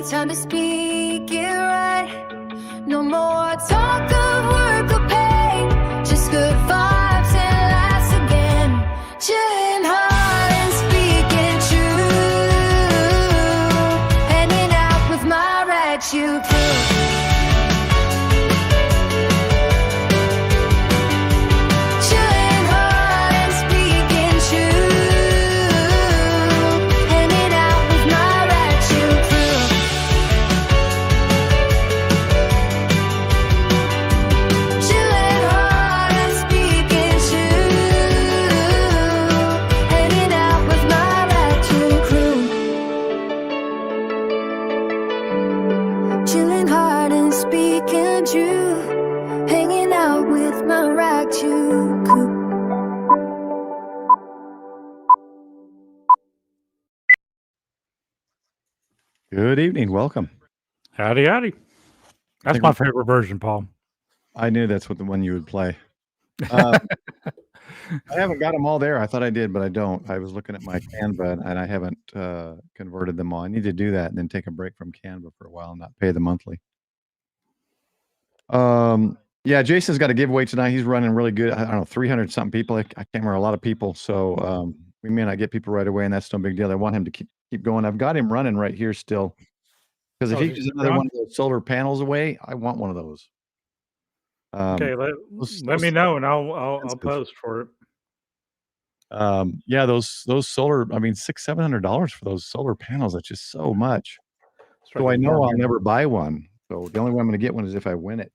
time to speak it right. No more talk of work or pay, just good vibes and laughs again. Chilling hard and speaking true, hanging out with my Ragchew crew. Chilling hard and speaking true, hanging out with my Ragchew crew. Chilling hard and speaking true, hanging out with my Ragchew crew. Chilling hard and speaking true, hanging out with my Ragchew crew. Good evening. Welcome. Howdy, howdy. That's think my we- favorite version, Paul. I knew that's what the one you would play. I haven't got them all there. I thought I did, but I don't. I was looking at my Canva and I haven't converted them all. I need to do that and then take a break from Canva for a while and not pay the monthly. Yeah, Jason's got a giveaway tonight. He's running really good. I don't know, 300 something people. I can't remember, a lot of people. So we may not get people right away, and that's no big deal. I want him to keep going. I've got him running right here still. Because if Oh, he is gives it another on? one of those solar panels away, I want one of those. Okay, let me know and I'll expensive. post for it. Yeah, those solar, I mean, $600-700 for those solar panels. That's just so much. Strike So a I know bargain. I'll never buy one. So the only way I'm going to get one is if I win it.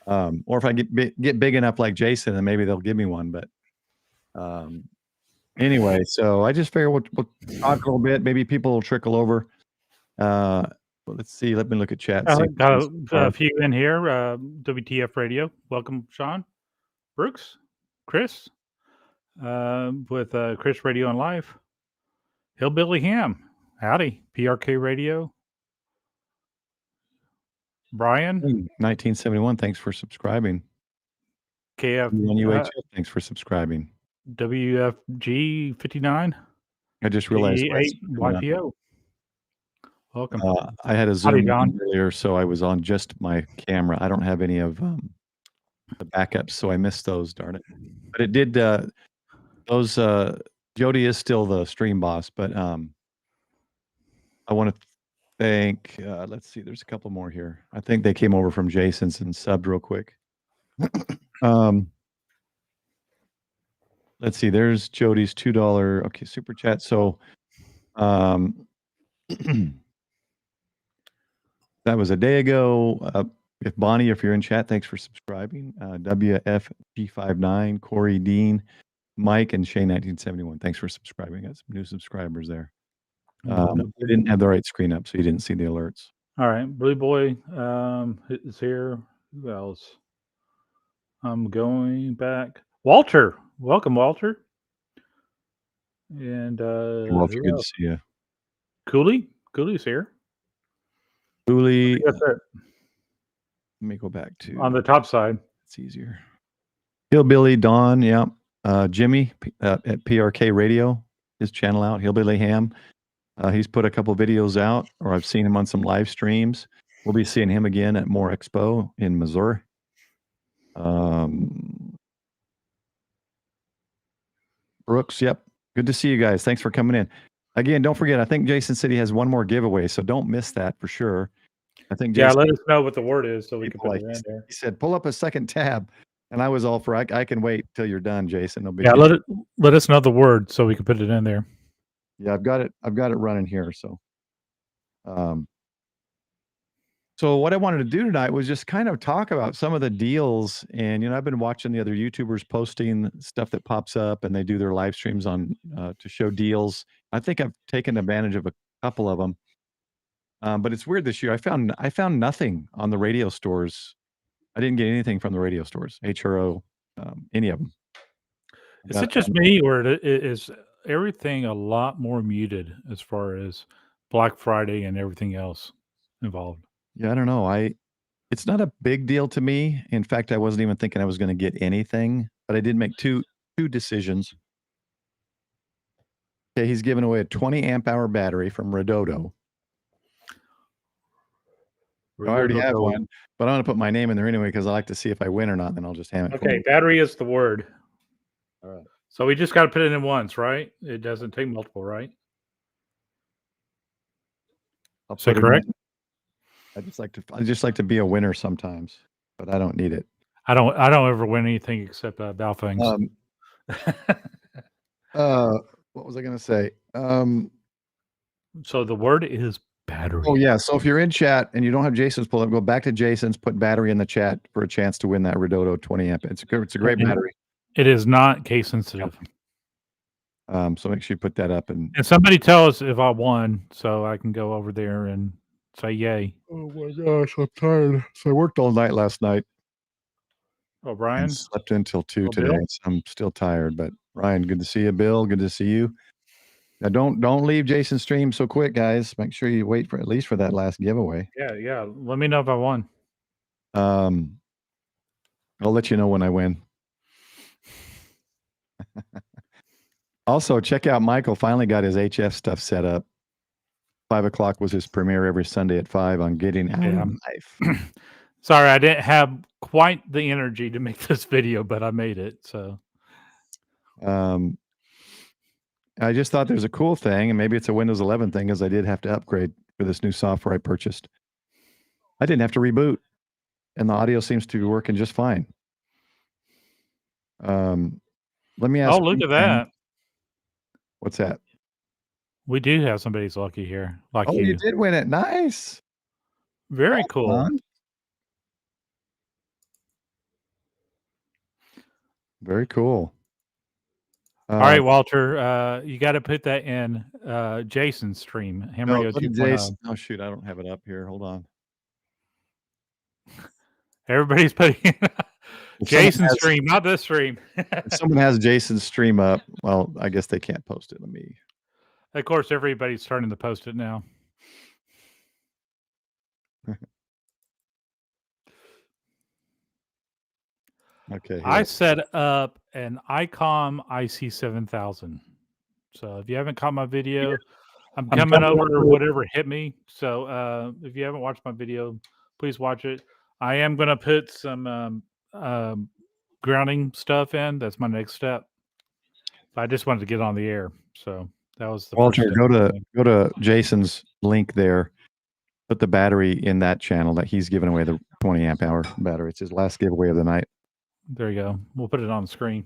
Or if I get big enough like Jason, then maybe they'll give me one. But anyway, so I just figure we'll talk a little bit. Maybe people will trickle over. Well, let's see. Let me look at chat. and see Got who's a few in here. WTF Radio. Welcome, Sean. Brooks. Chris. With Chris Radio on Live. Hillbilly Ham. Howdy. PRK Radio. Brian. 1971. Thanks for subscribing. KF. UHF, thanks for subscribing. WFG 59. I just realized YPO. Welcome. I had a Howdy, Zoom Don. earlier, so I was on just my camera. I don't have any of the backups, so I missed those. Darn it! But it did. Those Jody is still the stream boss, but I want to thank. Let's see. There's a couple more here. I think they came over from Jason's and subbed real quick. Let's see. There's Jody's $2. Okay, super chat. So, that was a day ago. If Bonnie, if you're in chat, thanks for subscribing. WFG59, Corey Dean, Mike, and Shane 1971. Thanks for subscribing. Got some new subscribers there. They didn't have the right screen up, so you didn't see the alerts. All right, Blue Boy is here. Who else? I'm going back. Walter, welcome, Walter. And Walter, good to see you. Cooley's here. Cooley, That's it. let me go back to On the top side. It's easier. Hillbilly Don, yeah. Jimmy at PRK Radio, his channel out. Hillbilly Ham. He's put a couple videos out, or I've seen him on some live streams. We'll be seeing him again at More Expo in Missouri. Brooks, yep. Good to see you guys. Thanks for coming in. Again, don't forget, I think Jason said he has one more giveaway, so don't miss that for sure. I think Jason, let us know what the word is so we can put it in there. He said, pull up a second tab. And I was all for, I can wait till you're done, Jason. No big Yeah, deal. let us know the word so we can put it in there. Yeah, I've got it running here. So, so what I wanted to do tonight was just kind of talk about some of the deals. And, I've been watching the other YouTubers posting stuff that pops up, and they do their live streams on to show deals. I think I've taken advantage of a couple of them. But it's weird this year. I found nothing on the radio stores. I didn't get anything from the radio stores, HRO, any of them. Is it just me, or is everything a lot more muted as far as Black Friday and everything else involved? Yeah, I don't know. It's not a big deal to me. In fact, I wasn't even thinking I was going to get anything, but I did make two decisions. Okay, he's giving away a 20 amp hour battery from Redodo. We're I good, already we'll have go with- one, but I'm gonna put my name in there anyway because I like to see if I win or not. Then I'll just ham it. Okay, battery is the word. All right. So we just got to put it in once, right? It doesn't take multiple, right? I'll Is that put it correct? in. I just like to be a winner sometimes, but I don't need it. I don't ever win anything except Val things. What was I gonna say? So the word is battery. Oh yeah. So if you're in chat and you don't have Jason's pulled up, go back to Jason's, put battery in the chat for a chance to win that Redodo 20 amp. It's a great Okay. battery. It is not case sensitive. So make sure you put that up and somebody tell us if I won so I can go over there and say yay. oh my gosh, I'm tired. So I worked all night last night Oh, Brian? and slept until 2 Oh, today. Bill? So I'm still tired, but Ryan, good to see you. Bill, good to see you. Now don't leave Jason's stream so quick, guys. Make sure you wait for at least for that last giveaway. Yeah. Let me know if I won. I'll let you know when I win. Also, check out Michael. Finally got his HF stuff set up. 5 o'clock was his premiere every Sunday at 5 on Getting Out of Life. Sorry, I didn't have quite the energy to make this video, but I made it. So I just thought there's a cool thing, and maybe it's a Windows 11 thing, because I did have to upgrade for this new software I purchased. I didn't have to reboot, and the audio seems to be working just fine. Let me ask. oh, look at that. What's that? We do have somebody's lucky here, like Oh, you did win it. Nice. Very cool. Fun. Very cool. All right, Walter, you got to put that in Jason's stream. Ham No, Radio go to 2.0. Jason. Oh shoot, I don't have it up here. Hold on. Everybody's putting in If Jason's someone has- stream, not this stream. If someone has Jason's stream up, well, I guess they can't post it. Let me. Of course, everybody's starting to post it now. Okay. here. I set up an ICOM IC7000. So if you haven't caught my video, I'm coming over or whatever hit me. So if you haven't watched my video, please watch it. I am going to put some grounding stuff in. That's my next step. I just wanted to get on the air. So that was the Walter, first step. go to Jason's link there. Put the battery in that channel that he's giving away, the 20 amp hour battery. It's his last giveaway of the night. There you go. We'll put it on the screen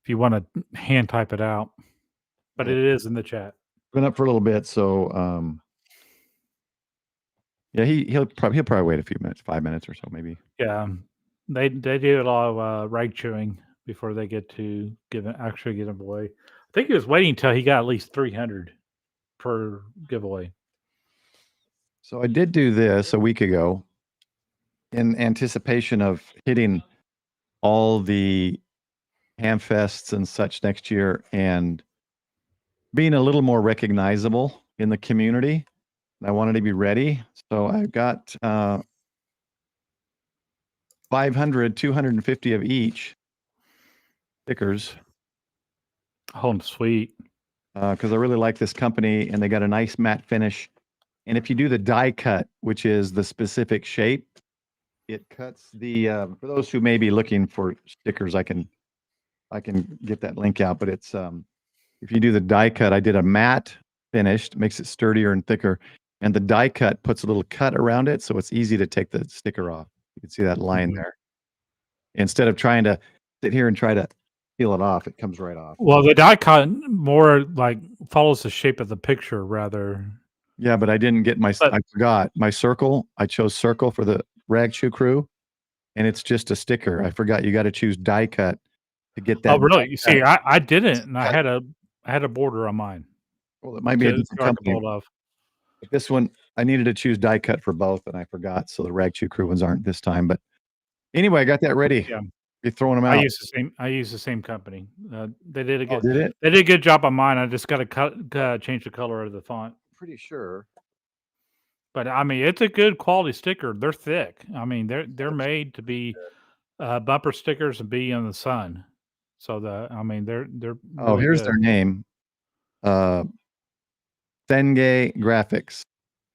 if you want to hand type it out. But Yeah. it is in the chat. Been up for a little bit, so yeah, he'll probably wait a few minutes, 5 minutes or so, maybe. Yeah, they do a lot of rag chewing before they get to actually give them away. I think he was waiting until he got at least 300 per giveaway. So I did do this a week ago in anticipation of hitting all the ham fests and such next year and being a little more recognizable in the community. I wanted to be ready. So I've got 500, 250 of each stickers. Oh, sweet. Because I really like this company and they got a nice matte finish. And if you do the die cut, which is the specific shape, it cuts the, for those who may be looking for stickers, I can get that link out, but it's, if you do the die cut, I did a matte finished, makes it sturdier and thicker. And the die cut puts a little cut around it. So it's easy to take the sticker off. You can see that line there. Instead of trying to sit here and try to peel it off, it comes right off. Well, the die cut more like follows the shape of the picture rather. Yeah, but I didn't get I forgot my circle. I chose circle for the Ragchew crew, and it's just a sticker. I forgot you got to choose die cut to get that. Oh, really? You see, I didn't, and I had a border on mine. Well, it might be a different company. But this one, I needed to choose die cut for both, and I forgot. So the Ragchew crew ones aren't this time. But anyway, I got that ready. Yeah, you're throwing them out. I use the same company. They did a good. Did it? They did a good job on mine. I just got to change the color of the font. Pretty sure. But I mean, it's a good quality sticker. They're thick. I mean, they're made to be bumper stickers and be in the sun. So they're oh, here's their name. Thenge Graphics.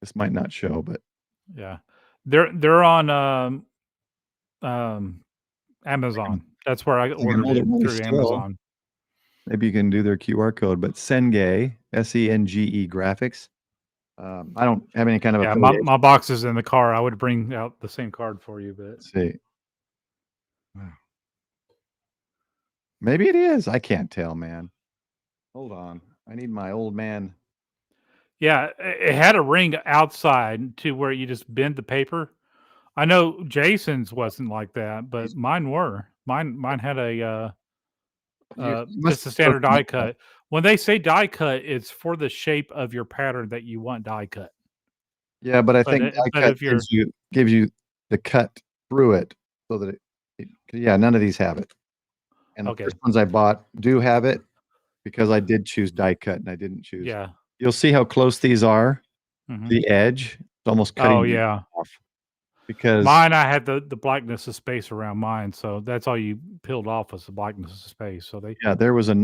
This might not show, but yeah, They're on Amazon. That's where I can ordered hold it it really through still. Amazon. Maybe you can do their QR code, but Senge, Senge Graphics. I don't have any kind of Yeah, affiliation. my box is in the car. I would bring out the same card for you, but Let's see. Wow. Maybe it is. I can't tell, man. Hold on. I need my old man. yeah, it had a ring outside to where you just bend the paper. I know Jason's wasn't like that, but mine were. Mine had a just a standard die cut. When they say die cut, it's for the shape of your pattern that you want die cut. Yeah, but I think die but cut if you're gives you the cut through it so that yeah, none of these have it. And the Okay. first ones I bought do have it because I did choose die cut and I didn't choose. Yeah. You'll see how close these are. Mhm. The edge, it's almost cutting Oh it yeah. off. Because Mine, I had the blackness of space around mine, so that's all you peeled off was the blackness of space. So they yeah, there was a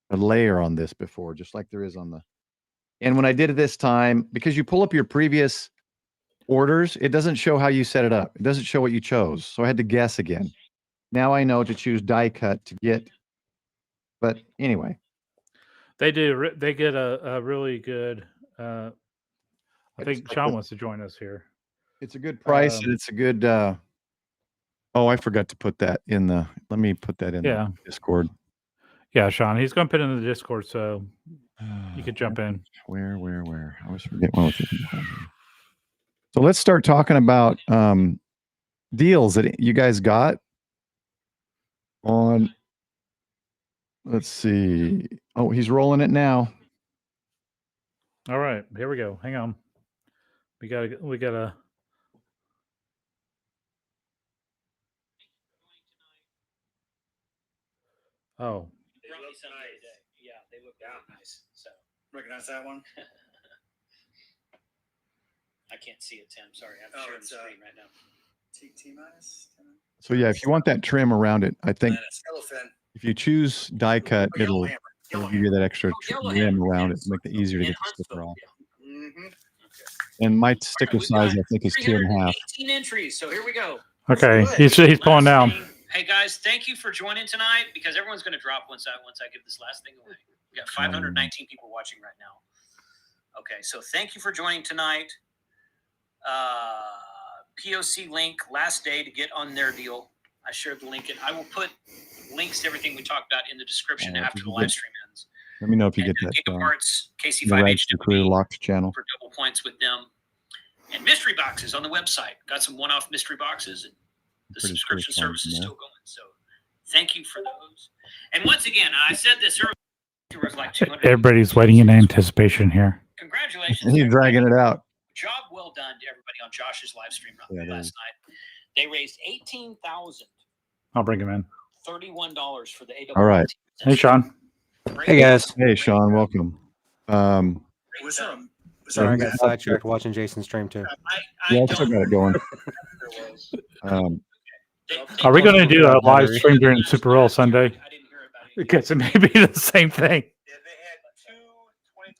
layer on this before, just like there is on the. And when I did it this time, because you pull up your previous orders, it doesn't show how you set it up. It doesn't show what you chose. So I had to guess again. Now I know to choose die cut to get. But anyway, they do. They get a really good. I think Sean wants to join us here. it's a good price and it's a good. Oh, I forgot to put that in the. Let me put that in the Discord. Yeah, Sean, he's going to put it in the Discord, so you could jump in. Where? I always forget what I was looking for. So let's start talking about deals that you guys got on. Let's see. Oh, he's rolling it now. All right, here we go. Hang on. We gotta. Oh. Yeah, they look nice. So recognize that one. I can't see it, Tim. Sorry, I'm sharing the screen right now. T minus. So yeah, if you want that trim around it, I think if you choose die cut, it'll give you that extra trim around it to make it easier to get the sticker off. And my sticker size, I think, is 2.5. 18 entries. So here we go. Okay, he's pulling down. Hey guys, thank you for joining tonight because everyone's going to drop once I give this last thing away. We got 519 people watching right now. Okay, so thank you for joining tonight. POCLink last day to get on their deal. I shared the link, and I will put links to everything we talked about in the description after the live stream ends. Let me know if you get that. Gigaparts, The KC5HW Ragchew locked channel for double points with them, and mystery boxes on the website. Got some one-off mystery boxes, and the subscription service is still going. So, thank you for those. And once again, I said this earlier. There was like 200. Everybody's waiting in anticipation here. Congratulations! He's dragging it out. Job well done to everybody on Josh's live stream last night. They raised $18,031 I'll bring him in. for the AWT. All right. Hey, Sean. Hey guys. Hey, Sean. Welcome. Sorry, I got sidetracked watching Jason's stream too. Yeah, I still got it going. Are we going to do a live stream during Super Bowl Sunday? Because it may be the same thing.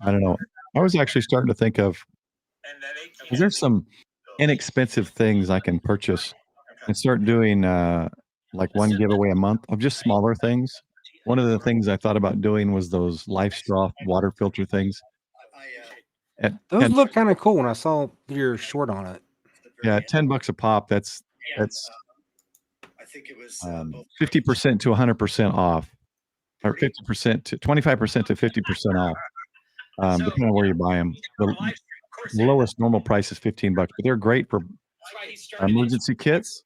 I don't know. I was actually starting to think of, is there some inexpensive things I can purchase and start doing like one giveaway a month of just smaller things? One of the things I thought about doing was those Life Straw water filter things. Those look kind of cool when I saw your short on it. Yeah, $10 a pop. That's I think it was 50% to 100% off, or 50% to 25% to 50% off, depending on where you buy them. The lowest normal price is $15, but they're great for emergency kits.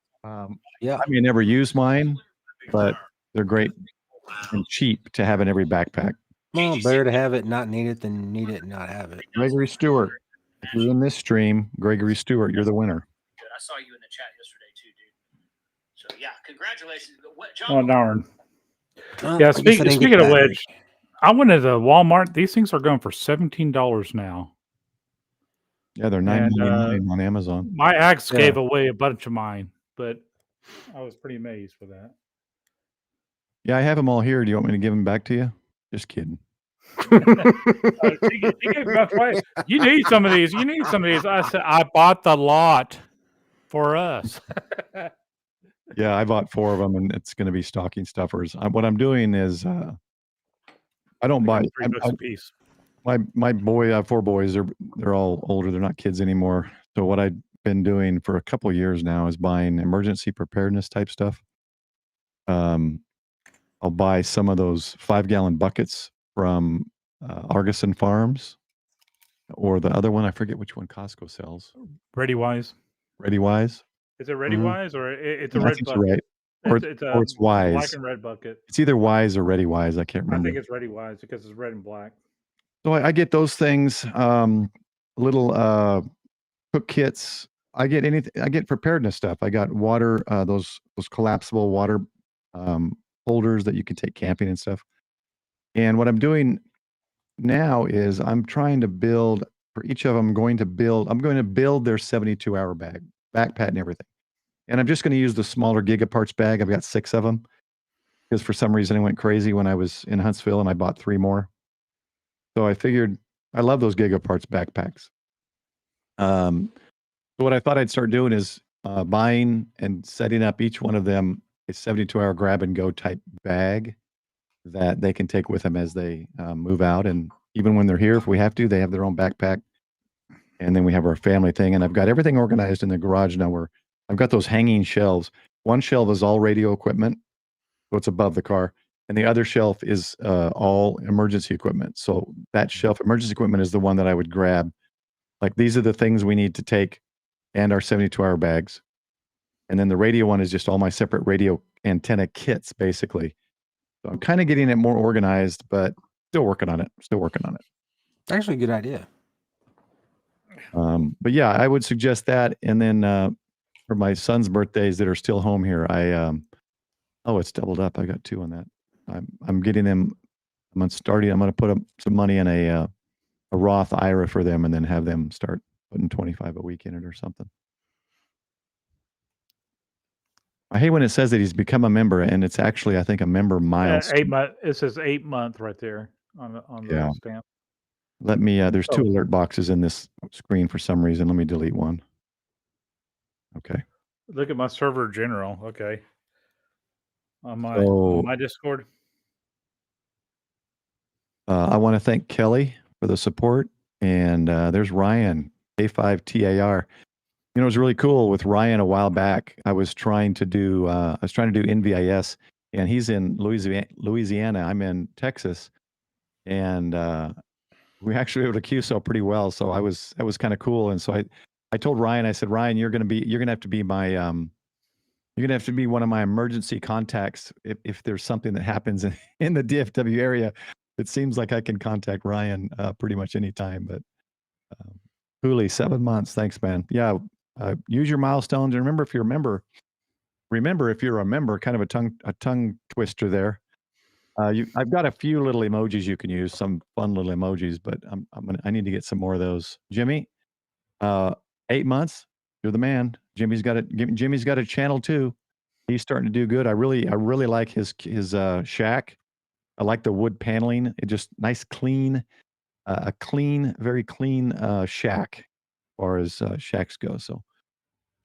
Yeah, I mean, never use mine, but they're great and cheap to have in every backpack. well, better to have it, not need it, than need it and not have it. Gregory Stewart, if you're in this stream, Gregory Stewart, you're the winner. Good. I saw you in the chat yesterday too, dude. So yeah, congratulations. Oh, John, darn. Well, Yeah, I guess I didn't get speaking the of battery. which, I went to the Walmart. These things are going for $17 now. Yeah, they're And, $9.99 on Amazon. My ex Yeah. gave away a bunch of mine, but I was pretty amazed with that. Yeah, I have them all here. Do you want me to give them back to you? Just kidding. She gave a bunch away. You need some of these. You need some of these. I said, I bought the lot. for us. Yeah, I bought 4 of them, and it's going to be stocking stuffers. What I'm doing is I don't buy. $3 a piece. My boy, I have 4 boys. They're all older. They're not kids anymore. So what I've been doing for a couple of years now is buying emergency preparedness type stuff. I'll buy some of those 5-gallon buckets from Artisan Farms, or the other one. I forget which one Costco sells. ReadyWise. ReadyWise. Is it ReadyWise or it's a I red think bucket? you're right. Or It's or it's Wise. black and red bucket. It's either Wise or ReadyWise. I can't I remember. think it's ReadyWise because it's red and black. So I get those things. Little cook kits. I get anything. I get preparedness stuff. I got water. Those collapsible water holders that you can take camping and stuff. And what I'm doing now is I'm trying to build for each of them. I'm going to build their 72-hour backpack and everything. And I'm just going to use the smaller Gigaparts bag. I've got 6 of them because for some reason I went crazy when I was in Huntsville and I bought 3 more. So I figured I love those Gigaparts backpacks. So what I thought I'd start doing is buying and setting up each one of them a 72-hour grab and go type bag that they can take with them as they move out. And even when they're here, if we have to, they have their own backpack. And then we have our family thing. And I've got everything organized in the garage now where I've got those hanging shelves. One shelf is all radio equipment, so it's above the car. And the other shelf is all emergency equipment. So that shelf, emergency equipment, is the one that I would grab. Like, these are the things we need to take and our 72-hour bags. And then the radio one is just all my separate radio antenna kits, basically. So I'm kind of getting it more organized, but still working on it. Actually, a good idea. But yeah, I would suggest that. And then for my son's birthdays that are still home here, it's doubled up. I got 2 on that. I'm getting them. I'm going to put up some money in a Roth IRA for them, and then have them start putting $25 a week in it or something. I hate when it says that he's become a member, and it's actually, I think, a member milestone. 8 month. It says 8 month right there on the stamp. Let me. There's 2 alert boxes in this screen for some reason. Let me delete one. Okay. Look at my server general. Okay. On my Discord. I want to thank Kelly for the support, and there's Ryan A5TAR. You know, it was really cool with Ryan a while back. I was trying to do NVIS, and he's in Louisiana. I'm in Texas, and we actually were able to QSO pretty well. So that was kind of cool. And so I told Ryan, I said, Ryan, you're gonna have to be my you're gonna have to be one of my emergency contacts if there's something that happens in the DFW area. It seems like I can contact Ryan pretty much anytime. But Hooley, 7 months. Thanks, man. Yeah. Use your milestones, and remember if you're a member, kind of a tongue twister there. I've got a few little emojis you can use, some fun little emojis, but I need to get some more of those. Jimmy, 8 months. You're the man. Jimmy's got a channel too. He's starting to do good. I really like his shack. I like the wood paneling. It just nice, clean, very clean shack as far as shacks go. So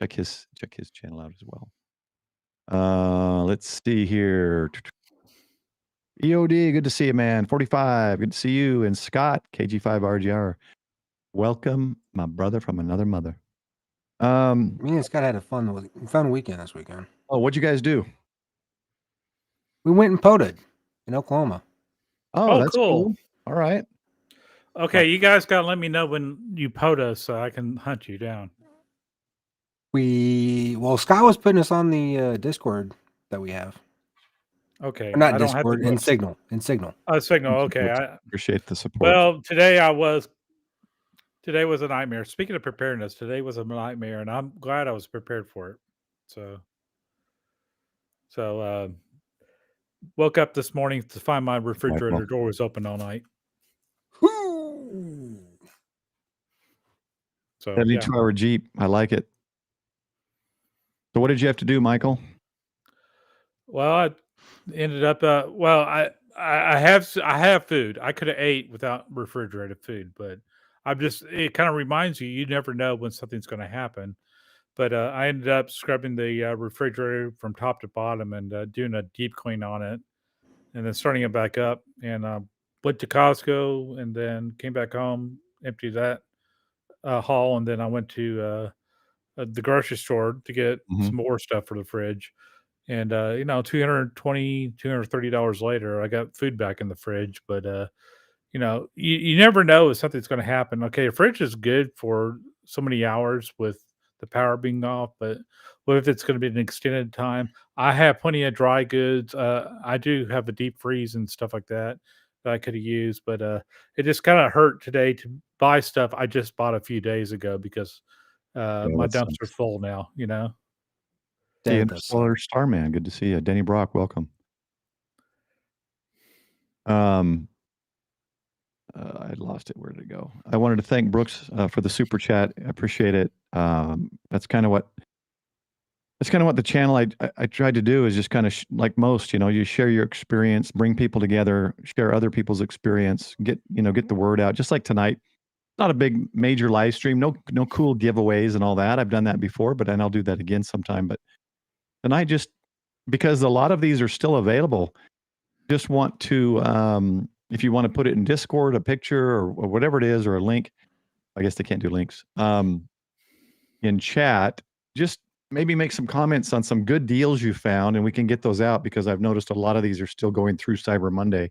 check his channel out as well. Let's see here. EOD, good to see you, man. 45, good to see you. And Scott, KG5RGR, welcome, my brother from another mother. Me and Scott had a fun weekend this weekend. Oh, what'd you guys do? We went and PO'd in Oklahoma. Oh, that's cool. All right. Okay, you guys got to let me know when you PO'd us so I can hunt you down. Scott was putting us on the Discord that we have. Okay. Or not Discord, in Signal. Oh, Signal. Okay. I appreciate the support. Well, today was a nightmare. Speaking of preparedness, today was a nightmare, and I'm glad I was prepared for it. So woke up this morning to find my refrigerator door was open all night. So 72-hour Jeep. I like it. So what did you have to do, Michael? Well, I ended up. I have food. I could have ate without refrigerated food, but it kind of reminds you never know when something's going to happen. But I ended up scrubbing the refrigerator from top to bottom and doing a deep clean on it, and then starting it back up. And went to Costco, and then came back home, emptied that haul, and then I went to the grocery store to get some more stuff for the fridge. And $220, $230 later, I got food back in the fridge. But you never know if something's going to happen. Okay, a fridge is good for so many hours with the power being off, but what if it's going to be an extended time? I have plenty of dry goods. I do have a deep freeze and stuff like that I could have used, but it just kind of hurt today to buy stuff I just bought a few days ago because my dumpster's full now. Solar Starman, good to see you. Denny Brock, welcome. I lost it. Where did it go? I wanted to thank Brooks for the super chat. I appreciate it. That's kind of what the channel I tried to do is just kind of like most, you share your experience, bring people together, share other people's experience, get the word out. Just like tonight, not a big major live stream, no cool giveaways and all that. I've done that before, and I'll do that again sometime. But tonight, just because a lot of these are still available, just want to, if you want to put it in Discord, a picture or whatever it is, or a link, I guess they can't do links, in chat, just maybe make some comments on some good deals you found, and we can get those out because I've noticed a lot of these are still going through Cyber Monday,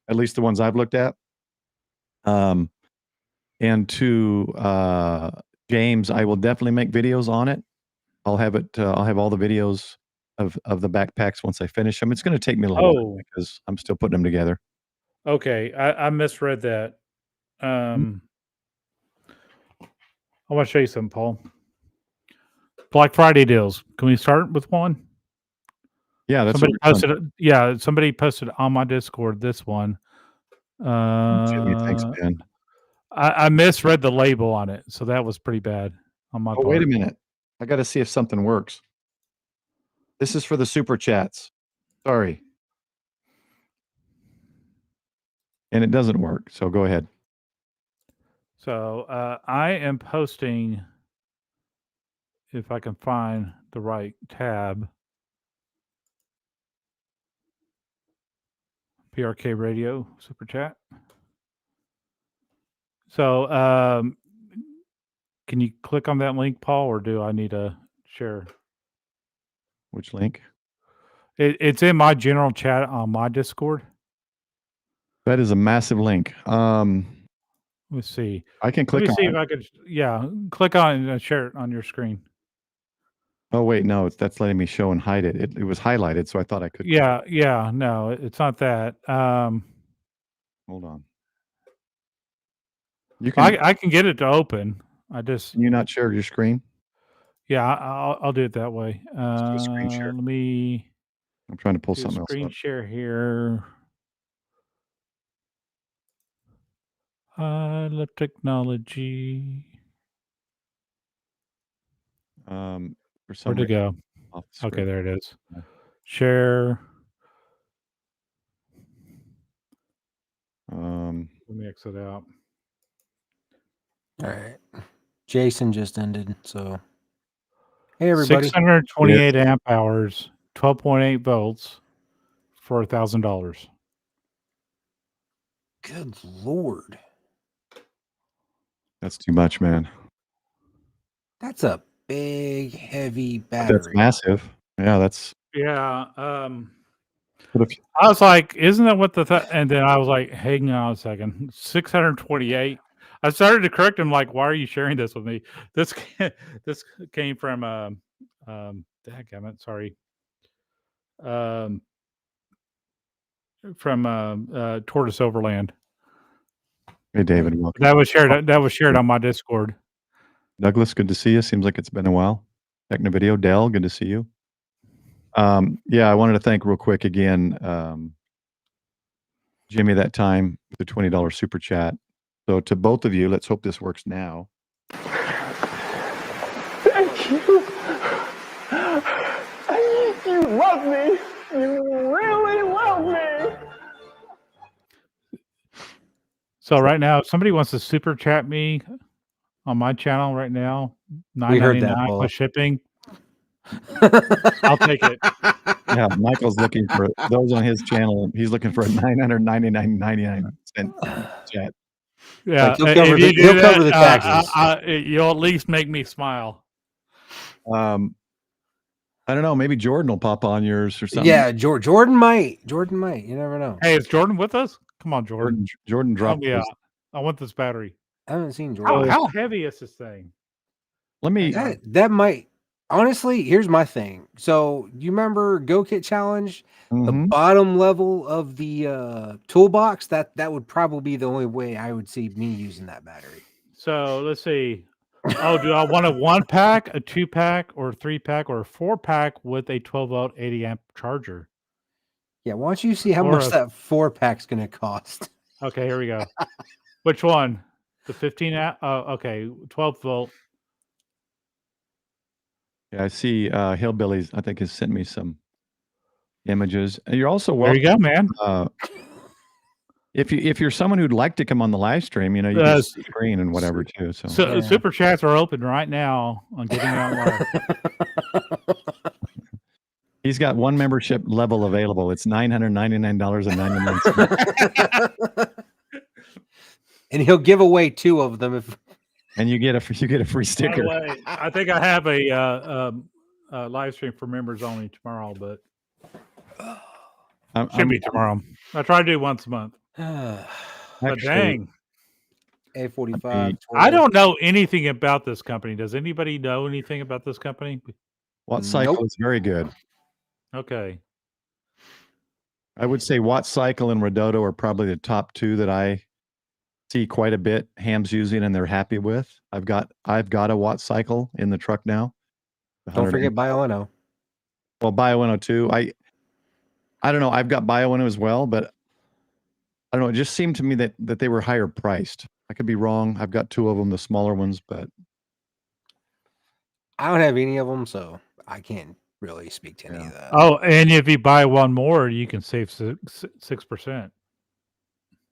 at least the ones I've looked at. And to James, I will definitely make videos on it. I'll have all the videos of the backpacks once I finish them. It's going to take me a little while because I'm still putting them together. Okay, I misread that. I want to show you something, Paul. Black Friday deals. Can we start with one? Yeah, that's somebody posted. Yeah, somebody posted on my Discord this one. Jimmy, thanks, man. I misread the label on it, so that was pretty bad on my part. Wait a minute. I got to see if something works. This is for the super chats. Sorry. And it doesn't work, so go ahead. So I am posting, if I can find the right tab, PRK Radio Super Chat. So can you click on that link, Paul, or do I need to share? Which link? It's in my general chat on my Discord. That is a massive link. Let's see. I can click on it. Let me see if I could. Yeah, click on it and share it on your screen. Oh, wait, no, that's letting me show and hide it. It was highlighted, so I thought I could. Yeah, no, it's not that. Hold on. You can. I can get it to open. Can you not share your screen? Yeah, I'll do it that way. Let's do a screen share. Let me. I'm trying to pull something else up. Screen share here. The technology. For some Where'd it go? Okay, there it is. Share. Let me exit out. All right. Jason just ended, so hey everybody. 628 amp hours, 12.8 volts for $1,000. Good Lord. That's too much, man. That's a big, heavy battery. That's massive. Yeah, that's. Yeah. I was like, isn't that what and then I was like, hang on a second. 628. I started to correct him, like, why are you sharing this with me? This came from sorry. From Tortoise Overland. Hey, David, welcome. That was shared on my Discord. Douglas, good to see you. Seems like it's been a while. Technovideo, Dell, good to see you. Yeah, I wanted to thank real quick again, Jimmy, that time with the $20 super chat. So to both of you, let's hope this works now. Thank you. You love me. You really love me. So right now, if somebody wants to super chat me on my channel right now. We heard that, $9.99 Paul. plus shipping. I'll take it. Yeah, Michael's looking for those on his channel. He's looking for a $999.99 chat. Yeah, Like, he'll cover the taxes. You'll at least make me smile. I don't know. Maybe Jordan will pop on yours or something. Yeah, Jordan might. You never know. Hey, is Jordan with us? Come on, Jordan. Jordan dropped. Yeah, I want this battery. I haven't seen Jordan. How heavy is this thing? Let me. That might. Honestly, here's my thing. So you remember Go Kit Challenge? The bottom level of the toolbox, that would probably be the only way I would see me using that battery. So let's see. Oh, do I want a 1-pack, a 2-pack, or a 3-pack, or a 4-pack with a 12-volt 80-amp charger? Yeah, why don't you see how much that 4-pack's going to cost? Okay, here we go. Which one? The 15 amp? Okay, 12 volt. Yeah, I see Hillbillies, I think, has sent me some images. And you're also welcome. There you go, man. If you're someone who'd like to come on the live stream, you can see the screen and whatever too. So yeah. Super chats are open right now on Getting Out Live. He's got one membership level available. It's $999.99. And he'll give away 2 of them and you get a free sticker. By the way, I think I have a live stream for members only tomorrow, but should be tomorrow. I try to do once a month. But dang. A45. I don't know anything about this company. Does anybody know anything about this company? Watt Cycle is very good. Okay. I would say Watt Cycle and Redodo are probably the top 2 that I see quite a bit Ham's using and they're happy with. I've got a Watt Cycle in the truck now. Don't forget Bioenno. Well, Bioenno too. I don't know. I've got Bioenno as well, but I don't know. It just seemed to me that they were higher priced. I could be wrong. I've got 2 of them, the smaller ones, but I don't have any of them, so I can't really speak to any of that. Oh, and if you buy one more, you can save 6%.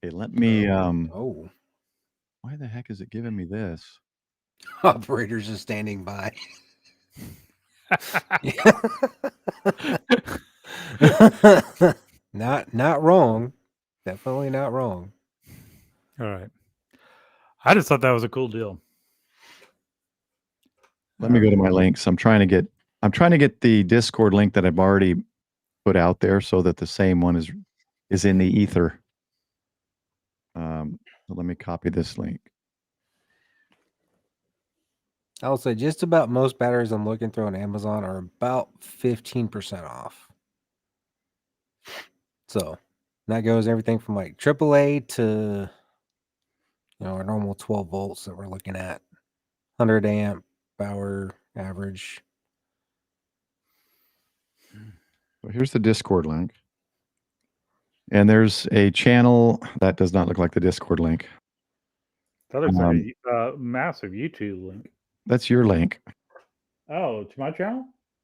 Okay, let me. Why the heck is it giving me this? Operators is standing by. Not wrong. Definitely not wrong. All right. I just thought that was a cool deal. Let me go to my links. I'm trying to get the Discord link that I've already put out there so that the same one is in the ether. So let me copy this link. I'll say just about most batteries I'm looking through on Amazon are about 15% off. So that goes everything from like AAA to our normal 12 volts that we're looking at, 100 amp hour average. So here's the Discord link. And there's a channel that does not look like the Discord link. That looks like a massive YouTube link. That's your link. Oh, to my channel?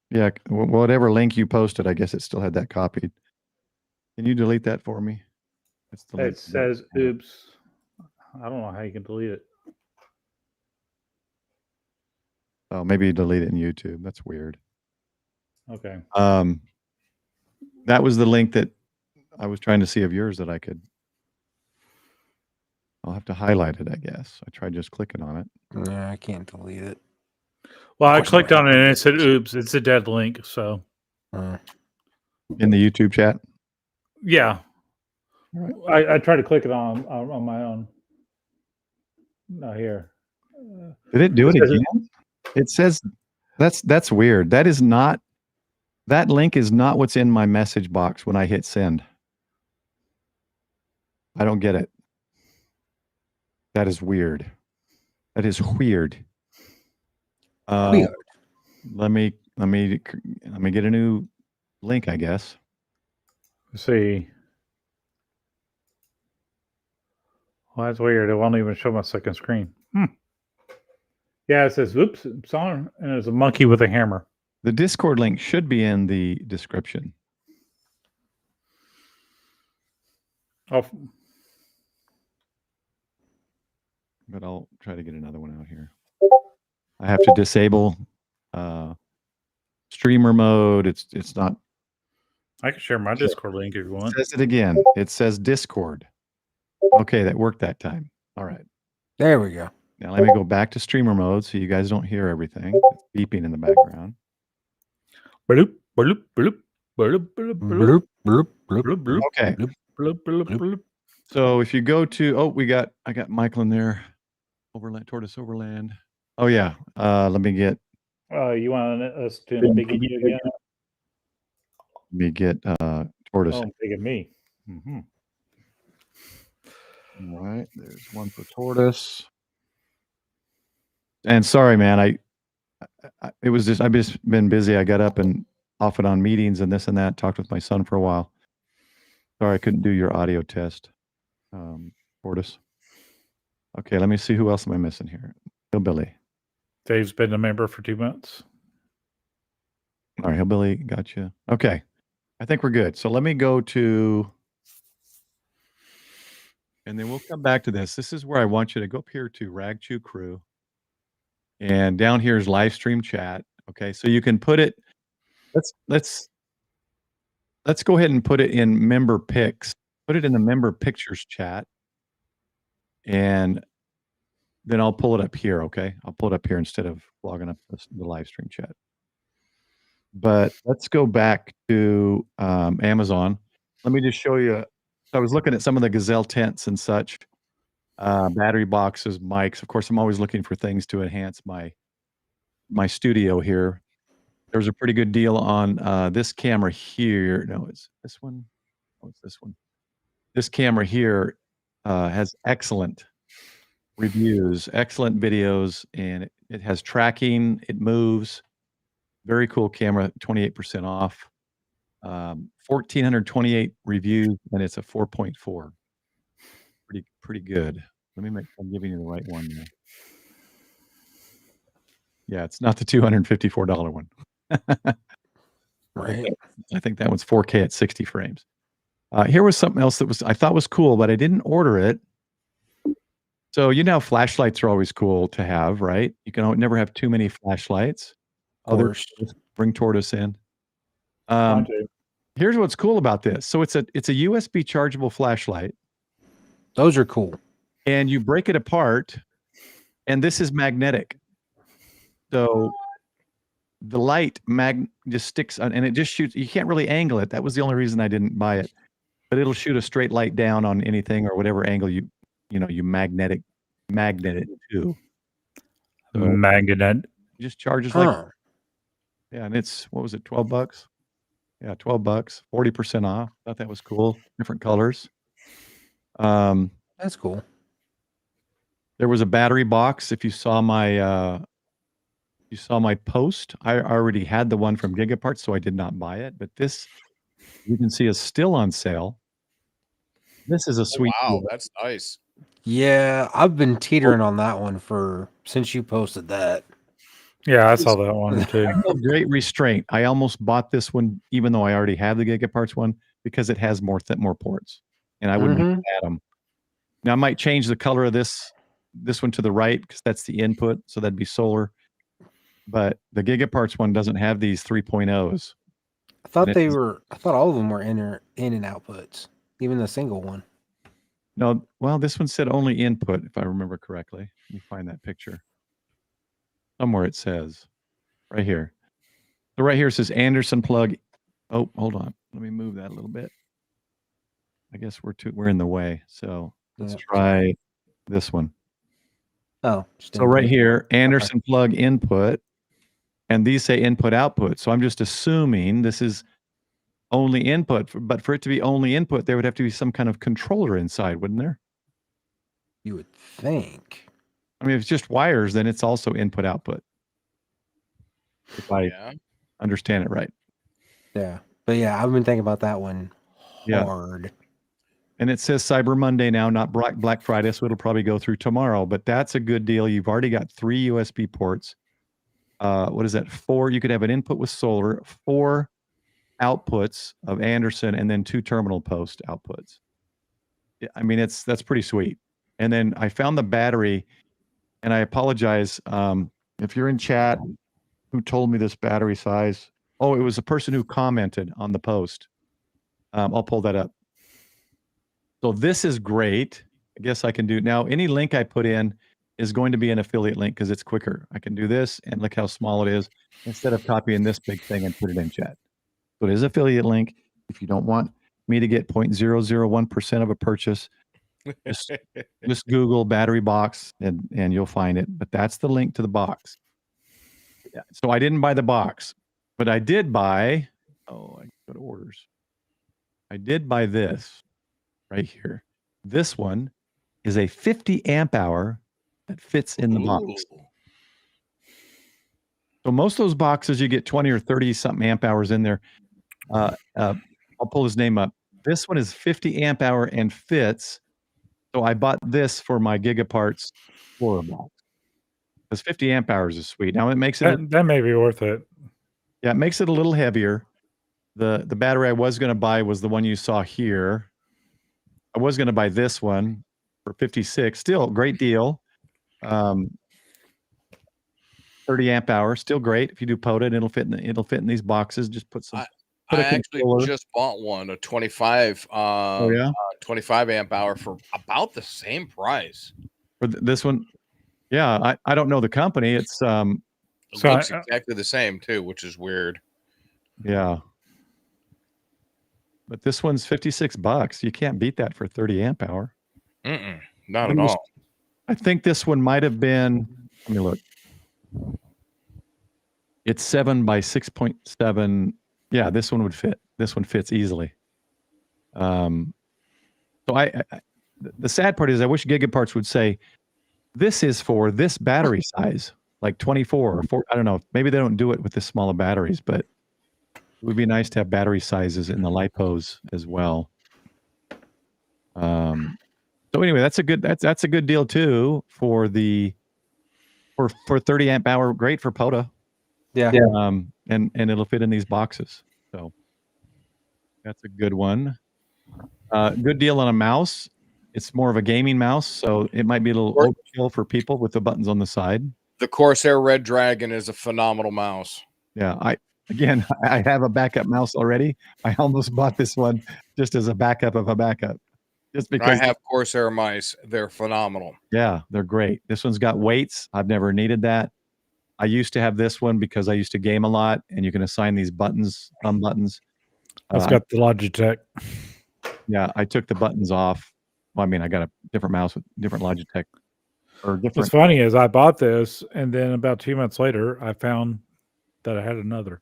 Yeah, whatever link you posted, I guess it still had that copied. Can you delete that for me? It says, oops. I don't know how you can delete it. Oh, maybe you delete it in YouTube. That's weird. Okay. That was the link that I was trying to see of yours that I could. I'll have to highlight it, I guess. I tried just clicking on it. Yeah, I can't delete it. Well, I clicked on it and it said, oops, it's a dead link. So in the YouTube chat? Yeah. All right. I tried to click it on my own. Not here. Did it do it again? It says that's weird. That link is not what's in my message box when I hit send. I don't get it. That is weird. That is weird. Weird. Let me get a new link, I guess. Let's see. Well, that's weird. It won't even show my second screen. Yeah, it says, oops, it's on, and there's a monkey with a hammer. The Discord link should be in the description. Oh. But I'll try to get another one out here. I have to disable streamer mode. It's not. I can share my Discord link if you It want. says it again. It says Discord. Okay, that worked that time. All right. There we go. Now let me go back to streamer mode so you guys don't hear everything. It's beeping in the background. Bloop, bloop, bloop, bloop, bloop, bloop, Bloop, bloop, bloop. bloop, bloop, Okay. bloop, bloop, bloop. So if you go to I got Michael in there. Overland, Tortoise Overland. Oh yeah. Let me get You want us to big at you again? Tortoise. Oh, big at me. Mm-hmm. All right, there's one for Tortoise. And sorry, man, I've just been busy. I got up and off and on meetings and this and that. Talked with my son for a while. Sorry, I couldn't do your audio test, Tortoise. Okay, let me see who else am I missing here. Hillbilly. Dave's been a member for 2 months. All right, Hillbilly, gotcha. Okay, I think we're good. So let me go to, and then we'll come back to this. This is where I want you to go up here to Ragchew Crew. And down here is live stream chat. Okay, so you can put it. Let's go ahead and put it in member pics. Put it in the member pictures chat, and then I'll pull it up here. Okay, I'll pull it up here instead of logging up the live stream chat. But let's go back to Amazon. Let me just show you. I was looking at some of the Gazelle tents and such. Battery boxes, mics. Of course, I'm always looking for things to enhance my studio here. There was a pretty good deal on this camera here. No, it's this one. Oh, it's this one. This camera here has excellent reviews, excellent videos, and it has tracking. It moves. Very cool camera. 28% off. 1,428 reviews, and it's a 4.4. Pretty good. Let me make. I'm giving you the right one now. Yeah, it's not the $254 one. Right. I think that one's 4K at 60 frames. Here was something else that I thought was cool, but I didn't order it. So you know, flashlights are always cool to have, right? You can never have too many flashlights. Of course. Bring Tortoise in. Mine too. Here's what's cool about this. So it's a USB chargeable flashlight, Those are cool. and you break it apart, and this is magnetic. So the light just sticks on, and it just shoots. You can't really angle it. That was the only reason I didn't buy it. But it'll shoot a straight light down on anything or whatever angle you magnet it to. So Magnet. it just charges like, Huh. yeah, and it's, what was it, $12? Yeah, $12, 40% off. Thought that was cool. Different colors. That's cool. There was a battery box. If you saw my post, I already had the one from Gigaparts, so I did not buy it. But this, you can see, is still on sale. This is a sweet Wow, deal. that's nice. Yeah, I've been teetering on that one since you posted that. Yeah, I saw that one too. I feel great restraint. I almost bought this one, even though I already have the Gigaparts one, because it has more ports, and I wouldn't have to add them. Now I might change the color of this one to the right because that's the input, so that'd be solar. But the Gigaparts one doesn't have these 3.0s. I thought all of them were in and outputs, even the single one. No, well, this one said only input, if I remember correctly. Let me find that picture. Somewhere it says, right here. So right here it says Anderson plug. Oh, hold on. Let me move that a little bit. I guess we're in the way. So let's try this one. Oh, so right here, Anderson plug input, and these say input output. So I'm just assuming this is only input, but for it to be only input, there would have to be some kind of controller inside, wouldn't there? You would think. I mean, if it's just wires, then it's also input output. If I understand it right. Yeah. But yeah, I've been thinking about that one hard. And it says Cyber Monday now, not Black Friday, so it'll probably go through tomorrow. But that's a good deal. You've already got 3 USB ports. What is that? 4. You could have an input with solar, 4 outputs of Anderson, and then 2 terminal post outputs. I mean, that's pretty sweet. And then I found the battery, and I apologize. if you're in chat, who told me this battery size? Oh, it was a person who commented on the post. I'll pull that up. So this is great. I guess I can do now. Any link I put in is going to be an affiliate link because it's quicker. I can do this and look how small it is instead of copying this big thing and put it in chat. So it is affiliate link. If you don't want me to get 0.001% of a purchase, just Google battery box and you'll find it. But that's the link to the box. Yeah. So I didn't buy the box, but I did buy. Oh, I go to orders. I did buy this right here. This one is a 50 amp hour that fits in the box. So most of those boxes you get 20 or 30 something amp hours in there. I'll pull his name up. This one is 50 amp hour and fits. So I bought this for my Gigaparts Explorer box. Because 50 amp hours is sweet. Now it makes it that may be worth it. Yeah, it makes it a little heavier. The battery I was going to buy was the one you saw here. I was going to buy this one for 56. Still great deal. 30 amp hour, still great. If you do POTA, it'll fit in these boxes. Just put some. I actually just bought one, a 25 25 amp hour for about the same price. For this one, yeah, I don't know the company. It's It looks exactly the same too, which is weird. Yeah. But this one's $56. You can't beat that for 30 amp hour. Not at all. I think this one might have been, let me look. It's 7 by 6.7. Yeah, this one would fit. This one fits easily. So the sad part is I wish Gigaparts would say, this is for this battery size, like 24 or 4. I don't know. Maybe they don't do it with the smaller batteries, but it would be nice to have battery sizes in the LiPos as well. So anyway, that's a good deal too for 30 amp hour. Great for POTA. Yeah. And it'll fit in these boxes. So that's a good one. Good deal on a mouse. It's more of a gaming mouse, so it might be a little overkill for people with the buttons on the side. The Corsair Red Dragon is a phenomenal mouse. Yeah, I have a backup mouse already. I almost bought this one just as a backup of a backup. Just because I have Corsair mice. They're phenomenal. Yeah, they're great. This one's got weights. I've never needed that. I used to have this one because I used to game a lot, and you can assign these buttons, thumb buttons. It's got the Logitech. Yeah, I took the buttons off. Well, I mean, I got a different mouse with different Logitech. What's funny is I bought this, and then about 2 months later, I found that I had another.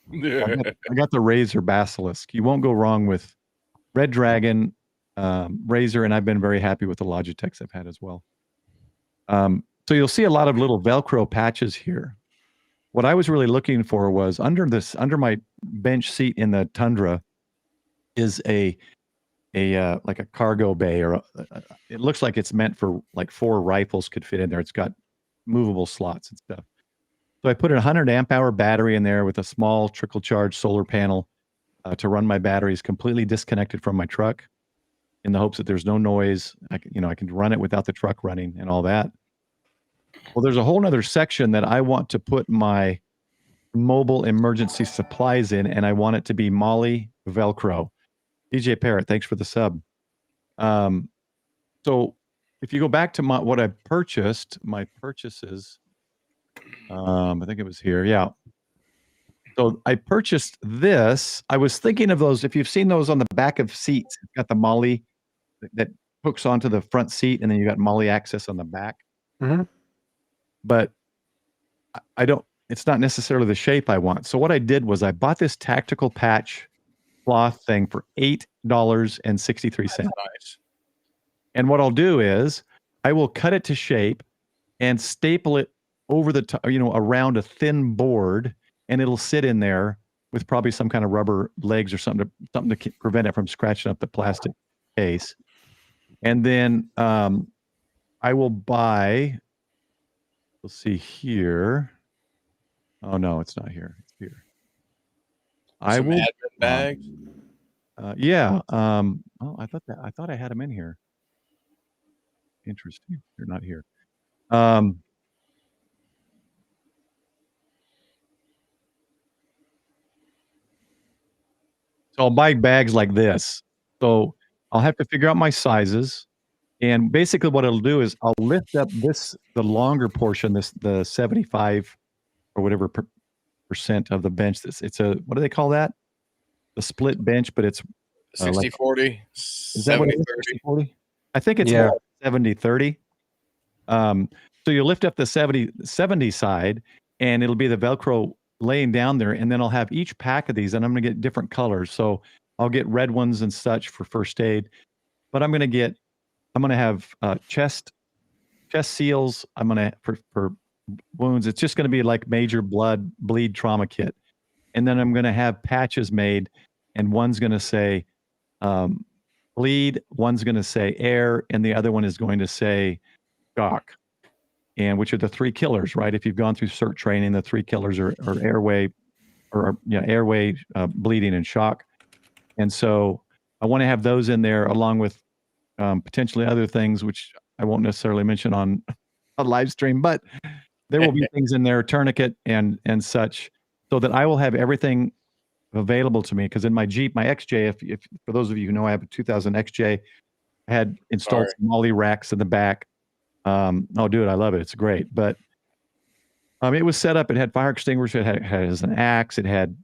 I got the Razer Basilisk. You won't go wrong with Red Dragon, Razer, and I've been very happy with the Logitechs I've had as well. So you'll see a lot of little Velcro patches here. What I was really looking for was under my bench seat in the Tundra is a like a cargo bay, or it looks like it's meant for like 4 rifles could fit in there. It's got movable slots and stuff. So I put a 100 amp hour battery in there with a small trickle charge solar panel to run my batteries completely disconnected from my truck, in the hopes that there's no noise. I can run it without the truck running and all that. Well, there's a whole nother section that I want to put my mobile emergency supplies in, and I want it to be Molly Velcro. DJ Parrott, thanks for the sub. So if you go back to what I purchased, my purchases, I think it was here. Yeah. So I purchased this. I was thinking of those. If you've seen those on the back of seats, it's got the Molly that hooks onto the front seat, and then you got Molly access on the back. Mm-hmm. But I don't, it's not necessarily the shape I want. So what I did was I bought this tactical patch cloth thing for $8.63. Nice. And what I'll do is I will cut it to shape and staple it over the around a thin board, and it'll sit in there with probably some kind of rubber legs or something to prevent it from scratching up the plastic case. And then I will buy, we'll see here. Oh no, it's not here. It's here. I will admin bags. Yeah. Oh, I thought I had them in here. Interesting. They're not here. So I'll buy bags like this. So I'll have to figure out my sizes. And basically what it'll do is I'll lift up the longer portion, the 75 or whatever percent of the bench. It's a, what do they call that? The split bench, but it's 60-40, is that what it is? 60-40? I think it's more 70-30. So you lift up the 70 side and it'll be the Velcro laying down there. And then I'll have each pack of these and I'm going to get different colors. So I'll get red ones and such for first aid, but I'm going to have chest seals. I'm going to, for wounds, it's just going to be like major bleed trauma kit. And then I'm going to have patches made and one's going to say bleed, one's going to say air, and the other one is going to say shock. And which are the 3 killers, right? If you've gone through CERT training, the 3 killers are airway, bleeding, and shock. And so I want to have those in there along with potentially other things, which I won't necessarily mention on a live stream, but there will be things in there, tourniquet and such, so that I will have everything available to me. Because in my Jeep, my XJ, if for those of you who know, I have a 2000 XJ, I had installed some MOLLE racks in the back. Oh, dude, I love it. It's great. But it was set up. It had fire extinguisher. It has an axe. It had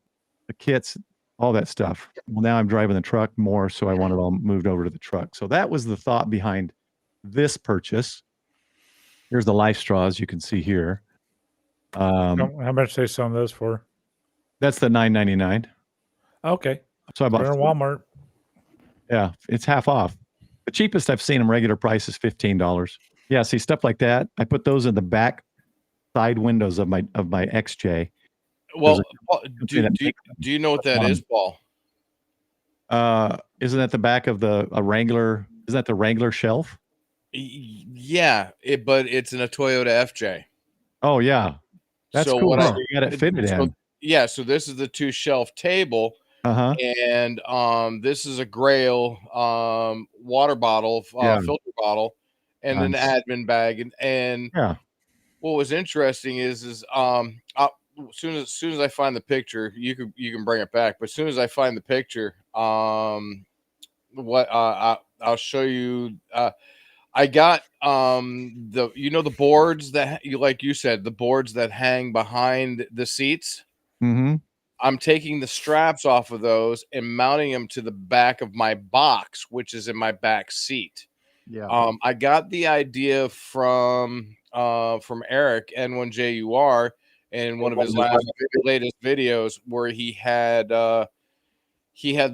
the kits, all that stuff. Well, now I'm driving the truck more, so I want it all moved over to the truck. So that was the thought behind this purchase. Here's the life straws you can see here. How much they selling those for? That's the $9.99. Okay. So I bought Walmart. Yeah, it's half off. The cheapest I've seen them regular price is $15. Yeah, see stuff like that. I put those in the back side windows of my XJ. Well, do you know what that is, Paul? Isn't that the back of a Wrangler? Is that the Wrangler shelf? Yeah, but it's in a Toyota FJ. Oh yeah, that's so cool. What you got it fitted in. Yeah, so this is the 2 shelf table. And this is a Grail water bottle, filter bottle, and an admin bag. And what was interesting is as soon as I find the picture, you can bring it back. But as soon as I find the picture, I'll show you. I got the boards that you said, the boards that hang behind the seats. Mm-hmm. I'm taking the straps off of those and mounting them to the back of my box, which is in my back seat. Yeah. I got the idea from Eric N1JUR in one of his latest videos where he had the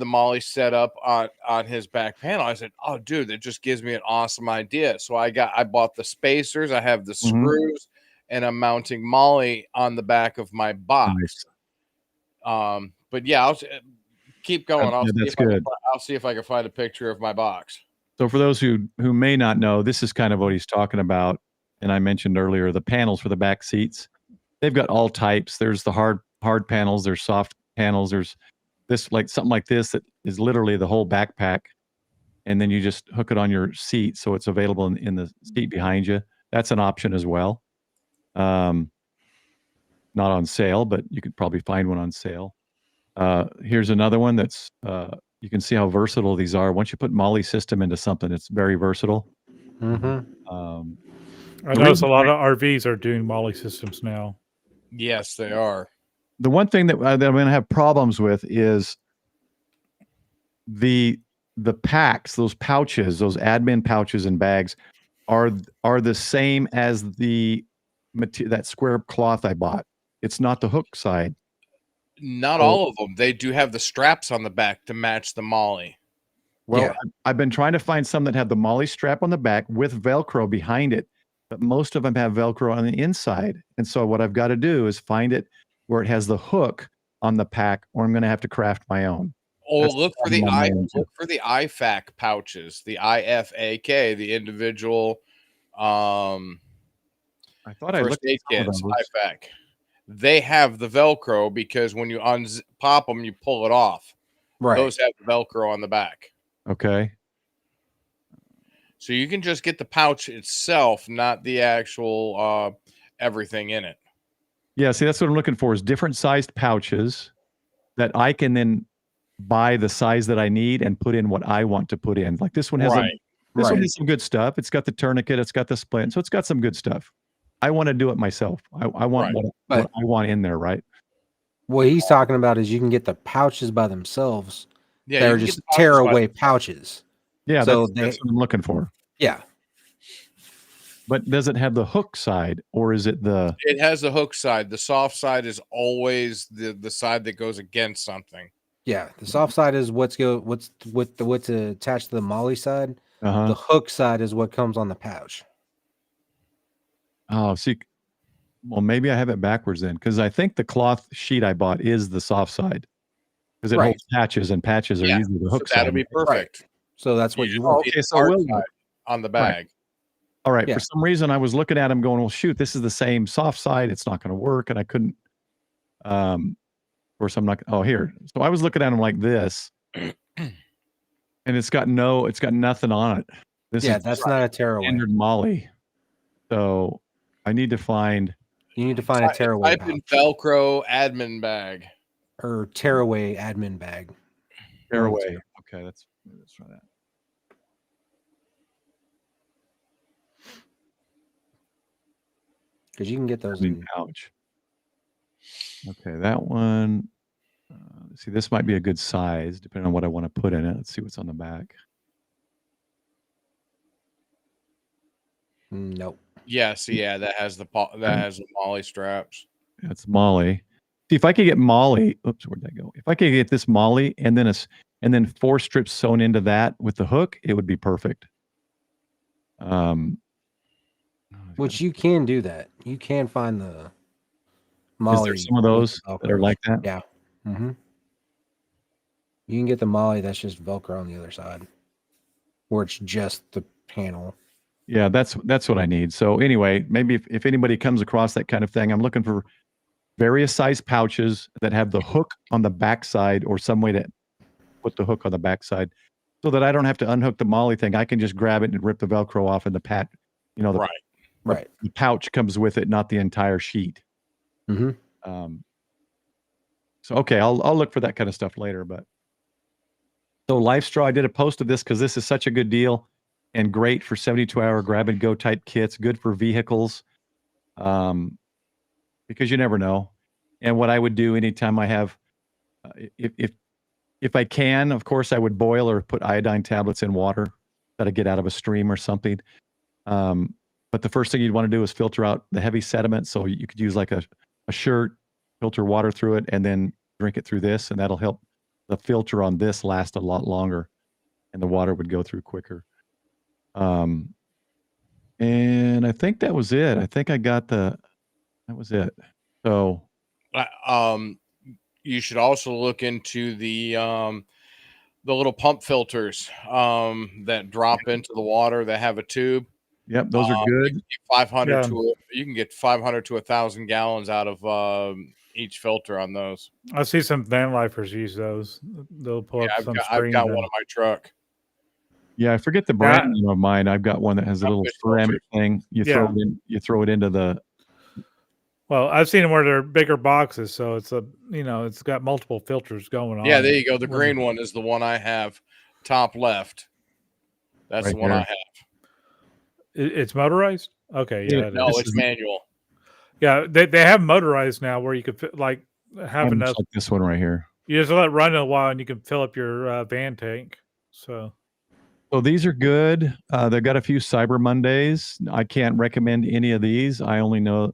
MOLLE set up on his back panel. I said, "Oh, dude, that just gives me an awesome idea." So I bought the spacers. I have the screws, and I'm mounting MOLLE on the back of my box. Nice. But yeah, I'll keep going. I'll see if I can find a picture of my box. So for those who may not know, this is kind of what he's talking about. And I mentioned earlier the panels for the back seats. They've got all types. There's the hard panels. There's soft panels. There's this something like this that is literally the whole backpack, and then you just hook it on your seat so it's available in the seat behind you. That's an option as well. Not on sale, but you could probably find one on sale. Here's another one that's you can see how versatile these are. Once you put MOLLE system into something, it's very versatile. I notice a lot of RVs are doing MOLLE systems now. Yes, they are. The one thing that I'm going to have problems with is the packs, those pouches, those admin pouches and bags are the same as that square cloth I bought. It's not the hook side. Not all of them. They do have the straps on the back to match the MOLLE. Well, I've been trying to find some that have the MOLLE strap on the back with Velcro behind it, but most of them have Velcro on the inside. And so what I've got to do is find it where it has the hook on the pack, or I'm going to have to craft my own. Oh, look for the IFAK pouches, the IFAK, the individual. I thought I looked at kits, IFAK. They have the Velcro because when you pop them, you pull it off. Right. Those have the Velcro on the back. Okay. So you can just get the pouch itself, not the actual everything in it. Yeah, see, that's what I'm looking for is different sized pouches that I can then buy the size that I need and put in what I want to put in. Like this one has Right. this one Right. has some good stuff. It's got the tourniquet, it's got the splint, so it's got some good stuff. I want to do it myself. I want Right. what I want in there, right? What he's talking about is you can get the pouches by themselves. Yeah, They're you can get just the pouches by tearaway pouches. Yeah, So that's what I'm looking for. Yeah. But does it have the hook side, or is it the? It has the hook side. The soft side is always the side that goes against something. Yeah. The soft side is what's attached to the molly side. Uh-huh. The hook side is what comes on the pouch. Oh, see, well, maybe I have it backwards then, because I think the cloth sheet I bought is the soft side, because it Right. holds patches, and patches are Yeah, usually the So hook that'll side. be perfect. So that's what You you just want. need Okay, the so hard we'll side on the bag. All right. Yeah. For some reason, I was looking at them going, well, shoot, this is the same soft side. It's not going to work. And I couldn't, of course, I'm not, oh, here. So I was looking at them like this, and it's got nothing on it. This Yeah, is that's not a tearaway. standard Molly. So I need to find, You need to find a tearaway Type in pouch Velcro admin bag. or tearaway admin bag. tearaway. Okay, let's try that. Because you can get those Admin in. pouch. Okay, that one. See, this might be a good size, depending on what I want to put in it. Let's see what's on the back. Nope. Yes, yeah, that has the Molly straps. That's Molly. See, if I could get Molly, oops, where'd that go? If I could get this Molly and then 4 strips sewn into that with the hook, it would be perfect. Which you can do that. You can find the Is molly. there some of those that are like that? Yeah. Mm-hmm. You can get the molly that's just Velcro on the other side, where it's just the panel. Yeah, that's what I need. So anyway, maybe if anybody comes across that kind of thing, I'm looking for various size pouches that have the hook on the backside or some way to put the hook on the backside so that I don't have to unhook the Molly thing. I can just grab it and rip the Velcro off and the Right. the pouch comes with it, not the entire sheet. Mm-hmm. So okay, I'll look for that kind of stuff later. But so LifeStraw, I did a post of this because this is such a good deal and great for 72-hour grab and go type kits. Good for vehicles, because you never know. And what I would do anytime I have, if I can, of course, I would boil or put iodine tablets in water that I get out of a stream or something. But the first thing you'd want to do is filter out the heavy sediment. So you could use like a shirt, filter water through it, and then drink it through this, and that'll help the filter on this last a lot longer, and the water would go through quicker. And I think that was it. I think I got that was it. So You should also look into the little pump filters that drop into the water that have a tube. Yep, those are good. 500 you can get 500 to 1,000 gallons out of each filter on those. I see some van lifers use those. They'll pull up some I've got one on my truck. Yeah, I forget the brand name of mine. I've got one that has a little ceramic thing. You throw it into the. Well, I've seen them where they're bigger boxes, so it's it's got multiple filters going on. Yeah, there you go. The green one is the one I have, top left. That's Right the one there. I have. It's motorized? Okay, yeah. No, it's manual. Yeah, they have motorized now where you could have enough. Like this one right here. You just let it run a while and you can fill up your van tank. So these are good. They've got a few Cyber Mondays. I can't recommend any of these. I only know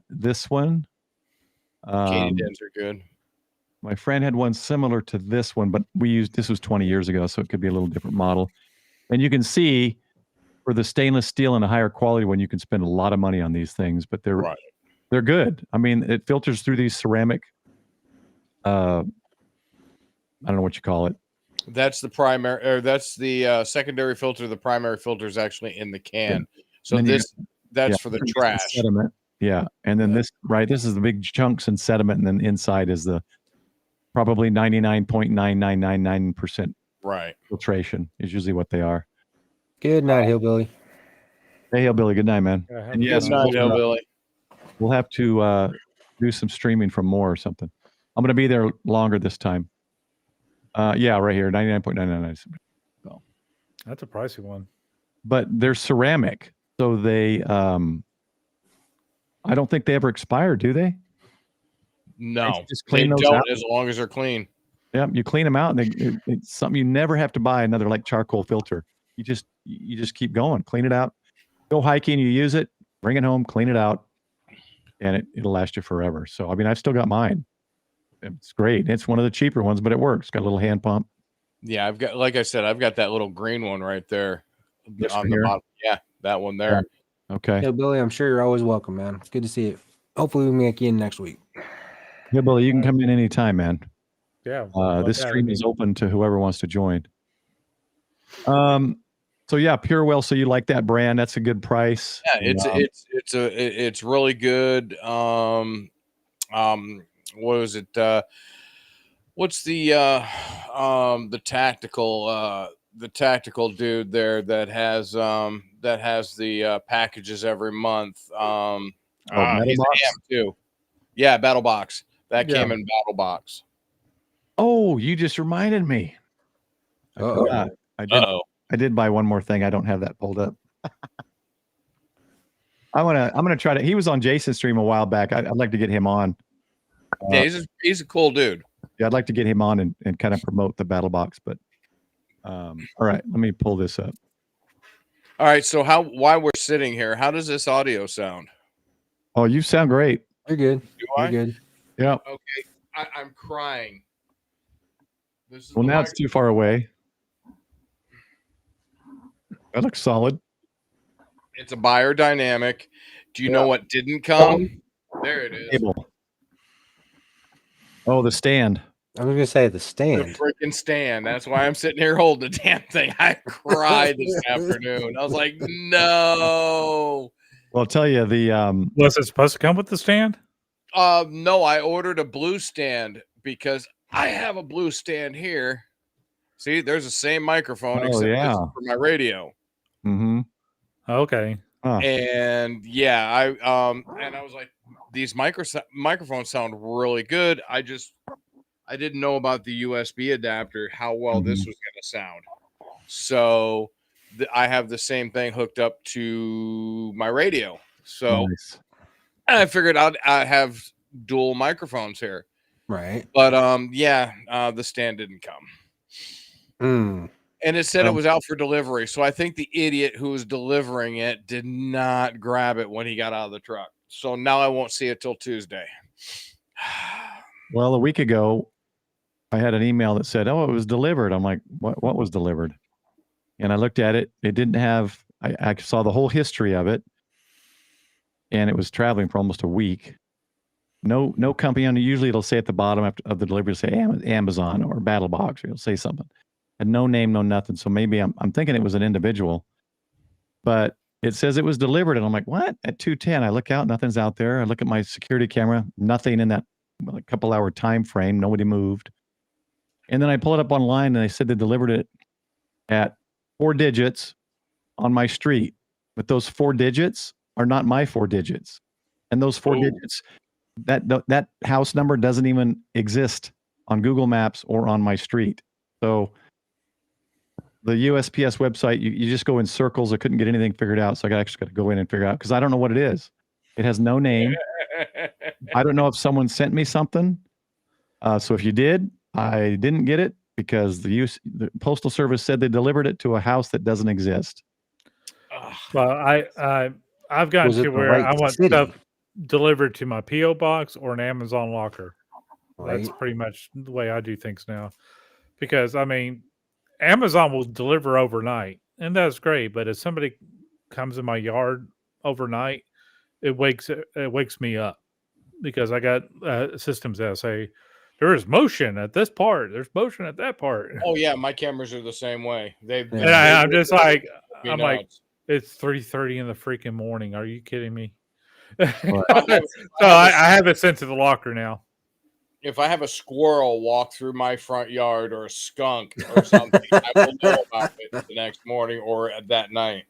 this one. Katie Dens are good. My friend had one similar to this one, but this was 20 years ago, so it could be a little different model. And you can see for the stainless steel and a higher quality one, you can spend a lot of money on these things, but they're good. I mean, it filters through these ceramic. I don't know what you call it. That's the primary, or that's the secondary filter. The primary filter is actually in the can. So that's for the trash. Sediment. Yeah. And then this is the big chunks and sediment. And then inside is the probably 99.9999% filtration is usually what they are. Good night, Hillbilly. Hey, Hillbilly. Good night, man. And yes, Hillbilly. We'll have to do some streaming from more or something. I'm going to be there longer this time. Yeah, right here, 99.99. That's a pricey one. But they're ceramic, so they I don't think they ever expire, do they? No, Just they clean those don't out. as long as they're clean. Yeah, you clean them out, and it's something you never have to buy another like charcoal filter. You just keep going, clean it out. Go hiking, you use it, bring it home, clean it out, and it'll last you forever. So I mean, I've still got mine. It's great. It's one of the cheaper ones, but it works. Got a little hand pump. Yeah, I've got, like I said, I've got that little green one right there This on one the here? bottom. Yeah, that one there. Okay. Yeah, Billy, I'm sure you're always welcome, man. It's good to see you. Hopefully we make you in next week. Yeah, Billy, you can come in anytime, man. Yeah. This stream is open to whoever wants to join. So yeah, Pure Well. So you like that brand? That's a good price. Yeah, it's really good. What was it? What's the tactical dude there that has the packages every month? He's Battle a Box? ham too. Yeah, Battle Box. That Yeah. came in Battle Box. Oh, you just reminded me. I Uh-oh. forgot. Uh-oh. I did buy one more thing. I don't have that pulled up. I'm gonna try to. He was on Jason's stream a while back. I'd like to get him on. Yeah, he's a cool dude. Yeah, I'd like to get him on and kind of promote the Battle Box. But all right, let me pull this up. All right, so while we're sitting here, how does this audio sound? Oh, you sound great. You're good. Do You're I? good. Yeah. Okay, I'm crying. This is Well, the now it's too far away. That looks solid. It's a biodynamic. Do you know what didn't come? There it is. Cable. Oh, the stand. I was gonna say the The stand. freaking stand. That's why I'm sitting here holding the damn thing. I cried this afternoon. I was like, no. Well, I'll tell you the Was it supposed to come with the stand? No, I ordered a blue stand because I have a blue stand here. See, there's the same microphone except this is for my radio. Mm-hmm. Okay. Huh. And yeah, I was like, these microphones sound really good. I didn't know about the USB adapter, how well this was going to sound. So I have the same thing hooked up to my radio. So Nice. I figured I have dual microphones here. Right. But the stand didn't come. And it said it was out for delivery. So I think the idiot who was delivering it did not grab it when he got out of the truck. So now I won't see it till Tuesday. Well, a week ago, I had an email that said, "Oh, it was delivered." I'm like, "What was delivered?" And I looked at it. It didn't have. I saw the whole history of it, and it was traveling for almost a week. No company on it. Usually, it'll say at the bottom of the delivery, it'll say Amazon or Battle Box, or it'll say something. And no name, no nothing. So maybe I'm thinking it was an individual, but it says it was delivered, and I'm like, what? At 2:10, I look out, nothing's out there. I look at my security camera, nothing in that couple hour time frame. Nobody moved. And then I pull it up online, and they said they delivered it at 4 digits on my street. But those 4 digits are not my 4 digits, and those 4 digits, that house number doesn't even exist on Google Maps or on my street. So the USPS website, you just go in circles. I couldn't get anything figured out, so I actually got to go in and figure out because I don't know what it is. It has no name. I don't know if someone sent me something. So if you did, I didn't get it because the Postal Service said they delivered it to a house that doesn't exist. Well, I've gotten to where I want stuff delivered to my PO box or an Amazon locker. Right. That's pretty much the way I do things now. Because I mean, Amazon will deliver overnight, and that's great. But if somebody comes in my yard overnight, it wakes me up because I got systems that say there is motion at this part, there's motion at that part. Oh yeah, my cameras are the same way. I'm just like, it's 3:30 in the freaking morning. Are you kidding me? So I have it sent to the locker now. If I have a squirrel walk through my front yard or a skunk or something, I will know about it the next morning or that night.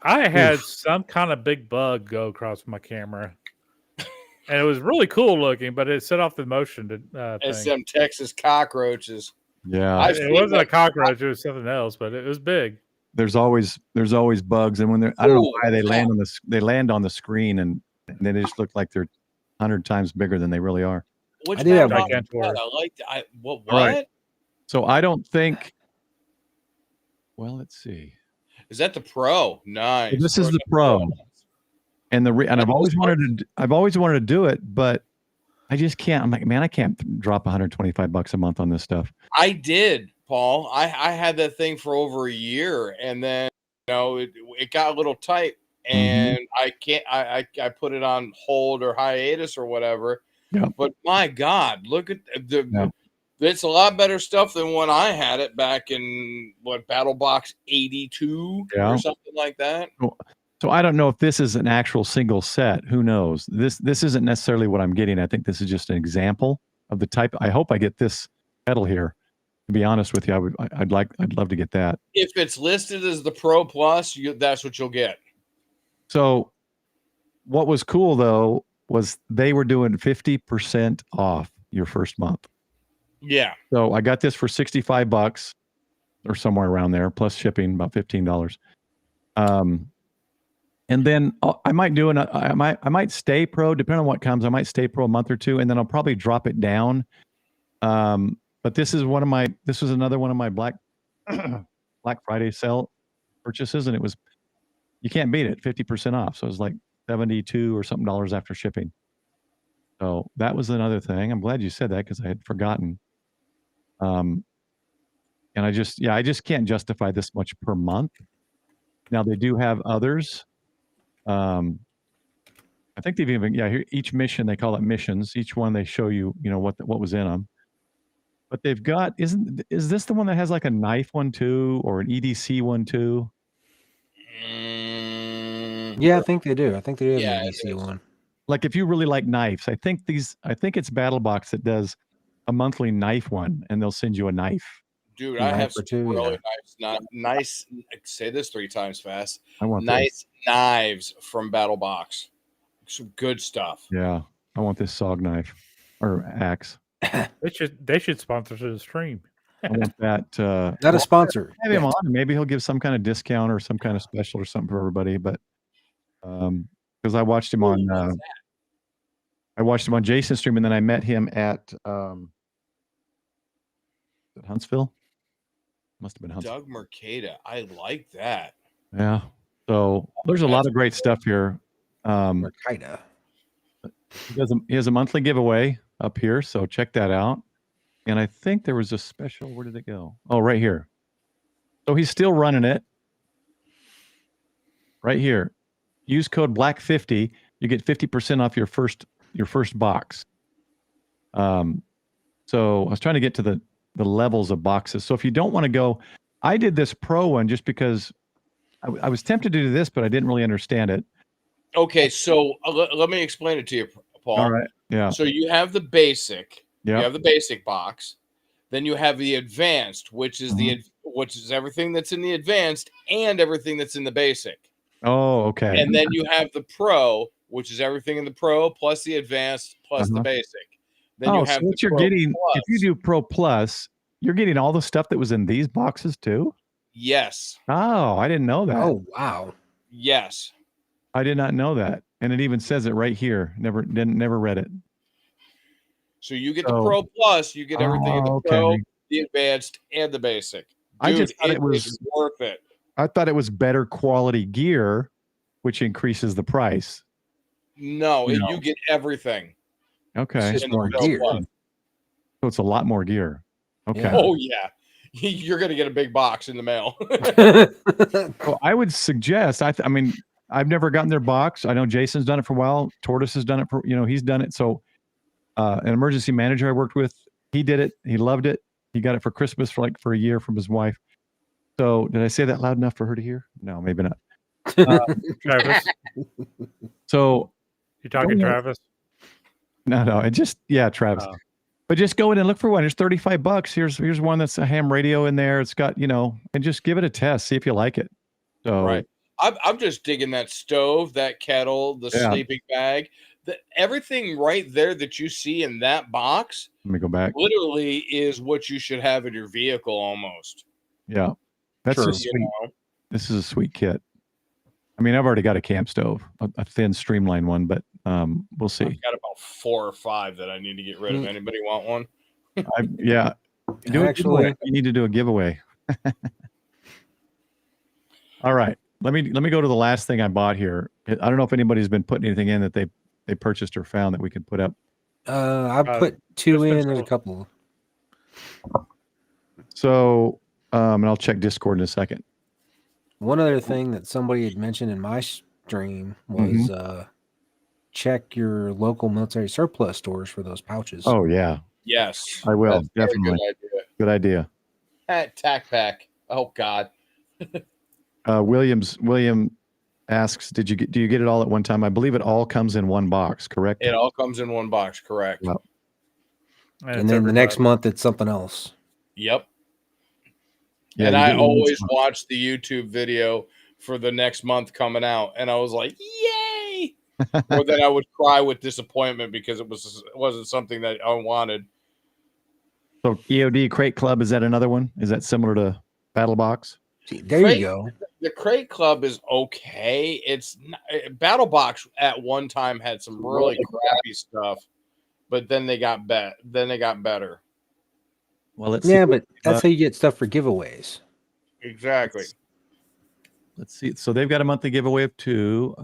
I had some kind of big bug go across my camera, and it was really cool looking, but it set off the motion. It's them Texas cockroaches. Yeah. It wasn't a cockroach; it was something else, but it was big. There's always bugs, and when they're I don't know why they land on the screen, and they just look like they're 100 times bigger than they really are. Which I did have battle one. box was that? I liked. What? Right. So I don't think. Well, let's see. Is that the Pro? Nice. This is the Pro, and I've always wanted to do it, but I just can't. I'm like, man, I can't drop $125 a month on this stuff. I did, Paul. I had that thing for over a year, and then it got a little tight, and I can't. I put it on hold or hiatus or whatever. Yeah. But my God, look at the. Yeah. It's a lot better stuff than when I had it back in Battle Box 82 or something like that. So I don't know if this is an actual single set. Who knows? This isn't necessarily what I'm getting. I think this is just an example of the type. I hope I get this pedal here. To be honest with you, I'd love to get that. If it's listed as the Pro Plus, that's what you'll get. So what was cool though was they were doing 50% off your first month. Yeah. So I got this for $65 or somewhere around there, plus shipping, about $15. And then I might I might stay Pro, depending on what comes. I might stay Pro a month or two, and then I'll probably drop it down. But this was another one of my Black Friday sale purchases, and you can't beat it, 50% off. So it was like $72 or something after shipping. So that was another thing. I'm glad you said that because I had forgotten. And I just can't justify this much per month. Now they do have others. I think they've even here, each mission, they call it missions. Each one they show you, what was in them. But they've got is this the one that has like a knife one too, or an EDC one too? Yeah, I think they do. I think they do have an EDC one. Like if you really like knives, I think it's BattleBox that does a monthly knife one, and they'll send you a knife. Dude, I have some really nice. Say this 3 times fast. I want nice knives from BattleBox. Some good stuff. Yeah, I want this SOG knife or axe. They should sponsor the stream. I want that. Not a sponsor. Have him on. Maybe he'll give some kind of discount or some kind of special or something for everybody. But because I watched him on. I watched him on Jason's stream, and then I met him at Huntsville. Must have been Huntsville. Doug Mercada. I like that. Yeah. So there's a lot of great stuff here. Mercada. He has a monthly giveaway up here, so check that out. And I think there was a special. Where did it go? Oh, right here. So he's still running it. Right here. Use code BLACK50. You get 50% off your first box. So I was trying to get to the levels of boxes. So if you don't want to go, I did this Pro one just because I was tempted to do this, but I didn't really understand it. Okay, so let me explain it to you, Paul. All right. Yeah. So you have the basic. Yeah. You have the basic box. Then you have the advanced, which is which is everything that's in the advanced and everything that's in the basic. Oh, okay. And then you have the Pro, which is everything in the Pro plus the advanced plus the basic. Then you have so what you're getting, if you do Pro Plus, you're getting all the stuff that was in these boxes too? Yes. Oh, I didn't know that. Oh, wow. Yes. I did not know that. And it even says it right here. Never read it. So you get the Pro Plus, you get everything in the Pro, the advanced, and the basic. Dude, I just thought it was worth it. I thought it was better quality gear, which increases the price. No, you get everything. Okay. It's just more gear. So it's a lot more gear. Okay. Yeah. Oh, yeah. You're going to get a big box in the mail. Well, I would suggest, I mean, I've never gotten their box. I know Jason's done it for a while. Tortoise has done it for, he's done it. So an emergency manager I worked with, he did it. He loved it. He got it for Christmas for a year from his wife. So did I say that loud enough for her to hear? No, maybe not. Travis. So you're talking Travis? No. It just, Travis. Oh. But just go in and look for one. There's $35. Here's one that's a ham radio in there. It's got, and just give it a test. See if you like it. So right. I'm just digging that stove, that kettle, the sleeping bag. everything right there that you see in that box Let me go back. literally is what you should have in your vehicle almost. Yeah, that's True. a sweet. This is a sweet kit. I mean, I've already got a camp stove, a thin, streamlined one, but we'll see. I've got about 4 or 5 that I need to get rid of. Anybody want one? Yeah, Actually, you need to do a giveaway. All right, let me go to the last thing I bought here. I don't know if anybody's been putting anything in that they purchased or found that we could put up. I put 2 in and a couple. So, and I'll check Discord in a second. One other thing that somebody had mentioned in my stream was check your local military surplus stores for those pouches. Oh yeah, Yes, I will. That's a very Definitely. Good idea. Tac pack. Oh God. William asks, do you get it all at one time? I believe it all comes in one box, correct? It all comes in one box, correct? Yep. And then the next month it's something else. Yep. Yeah, and you I get one always each month. watch the YouTube video for the next month coming out, and I was like, "Yay!" Or then I would cry with disappointment because it wasn't something that I wanted. So EOD Crate Club, is that another one? Is that similar to Battle Box? There you go. The Crate Club is okay. It's not, Battle Box at one time had some really crappy stuff, but then they got better. Well, let's Yeah, see. but that's how you get stuff for giveaways. Exactly. Let's see. So they've got a monthly giveaway of 2.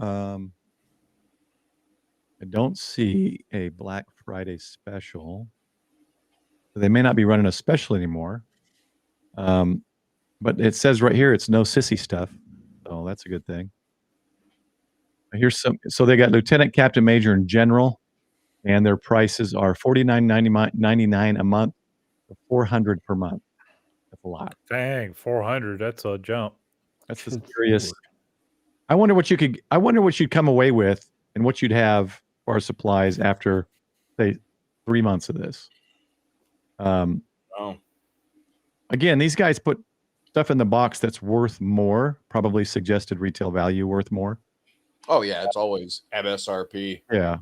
I don't see a Black Friday special. They may not be running a special anymore. But it says right here it's no sissy stuff. So that's a good thing. Here's some. So they got Lieutenant, Captain, Major, and General, and their prices are $49.99 a month, $400 per month. That's a lot. Dang, 400. That's a jump. That's the serious. I wonder what you'd come away with and what you'd have for our supplies after, say, 3 months of this. Again, these guys put stuff in the box that's worth more, probably suggested retail value worth more. Oh yeah, it's always MSRP. Yeah,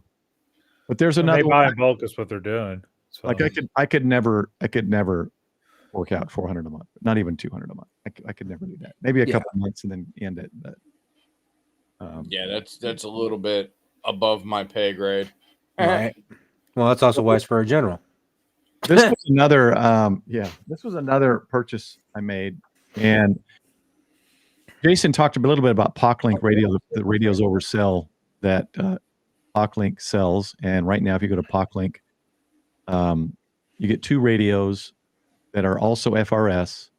but there's And another they buy one. in bulk is what they're doing. So. Like I could never work out $400 a month, not even $200 a month. I could never do that. Maybe a couple months and then end it. But yeah, that's a little bit above my pay grade. Right. Well, that's also why it's for a general. This was another this was another purchase I made, and Jason talked a little bit about POCLink radio, the radios oversell that POCLink sells. And right now, if you go to POCLink, you get 2 radios that are also FRS,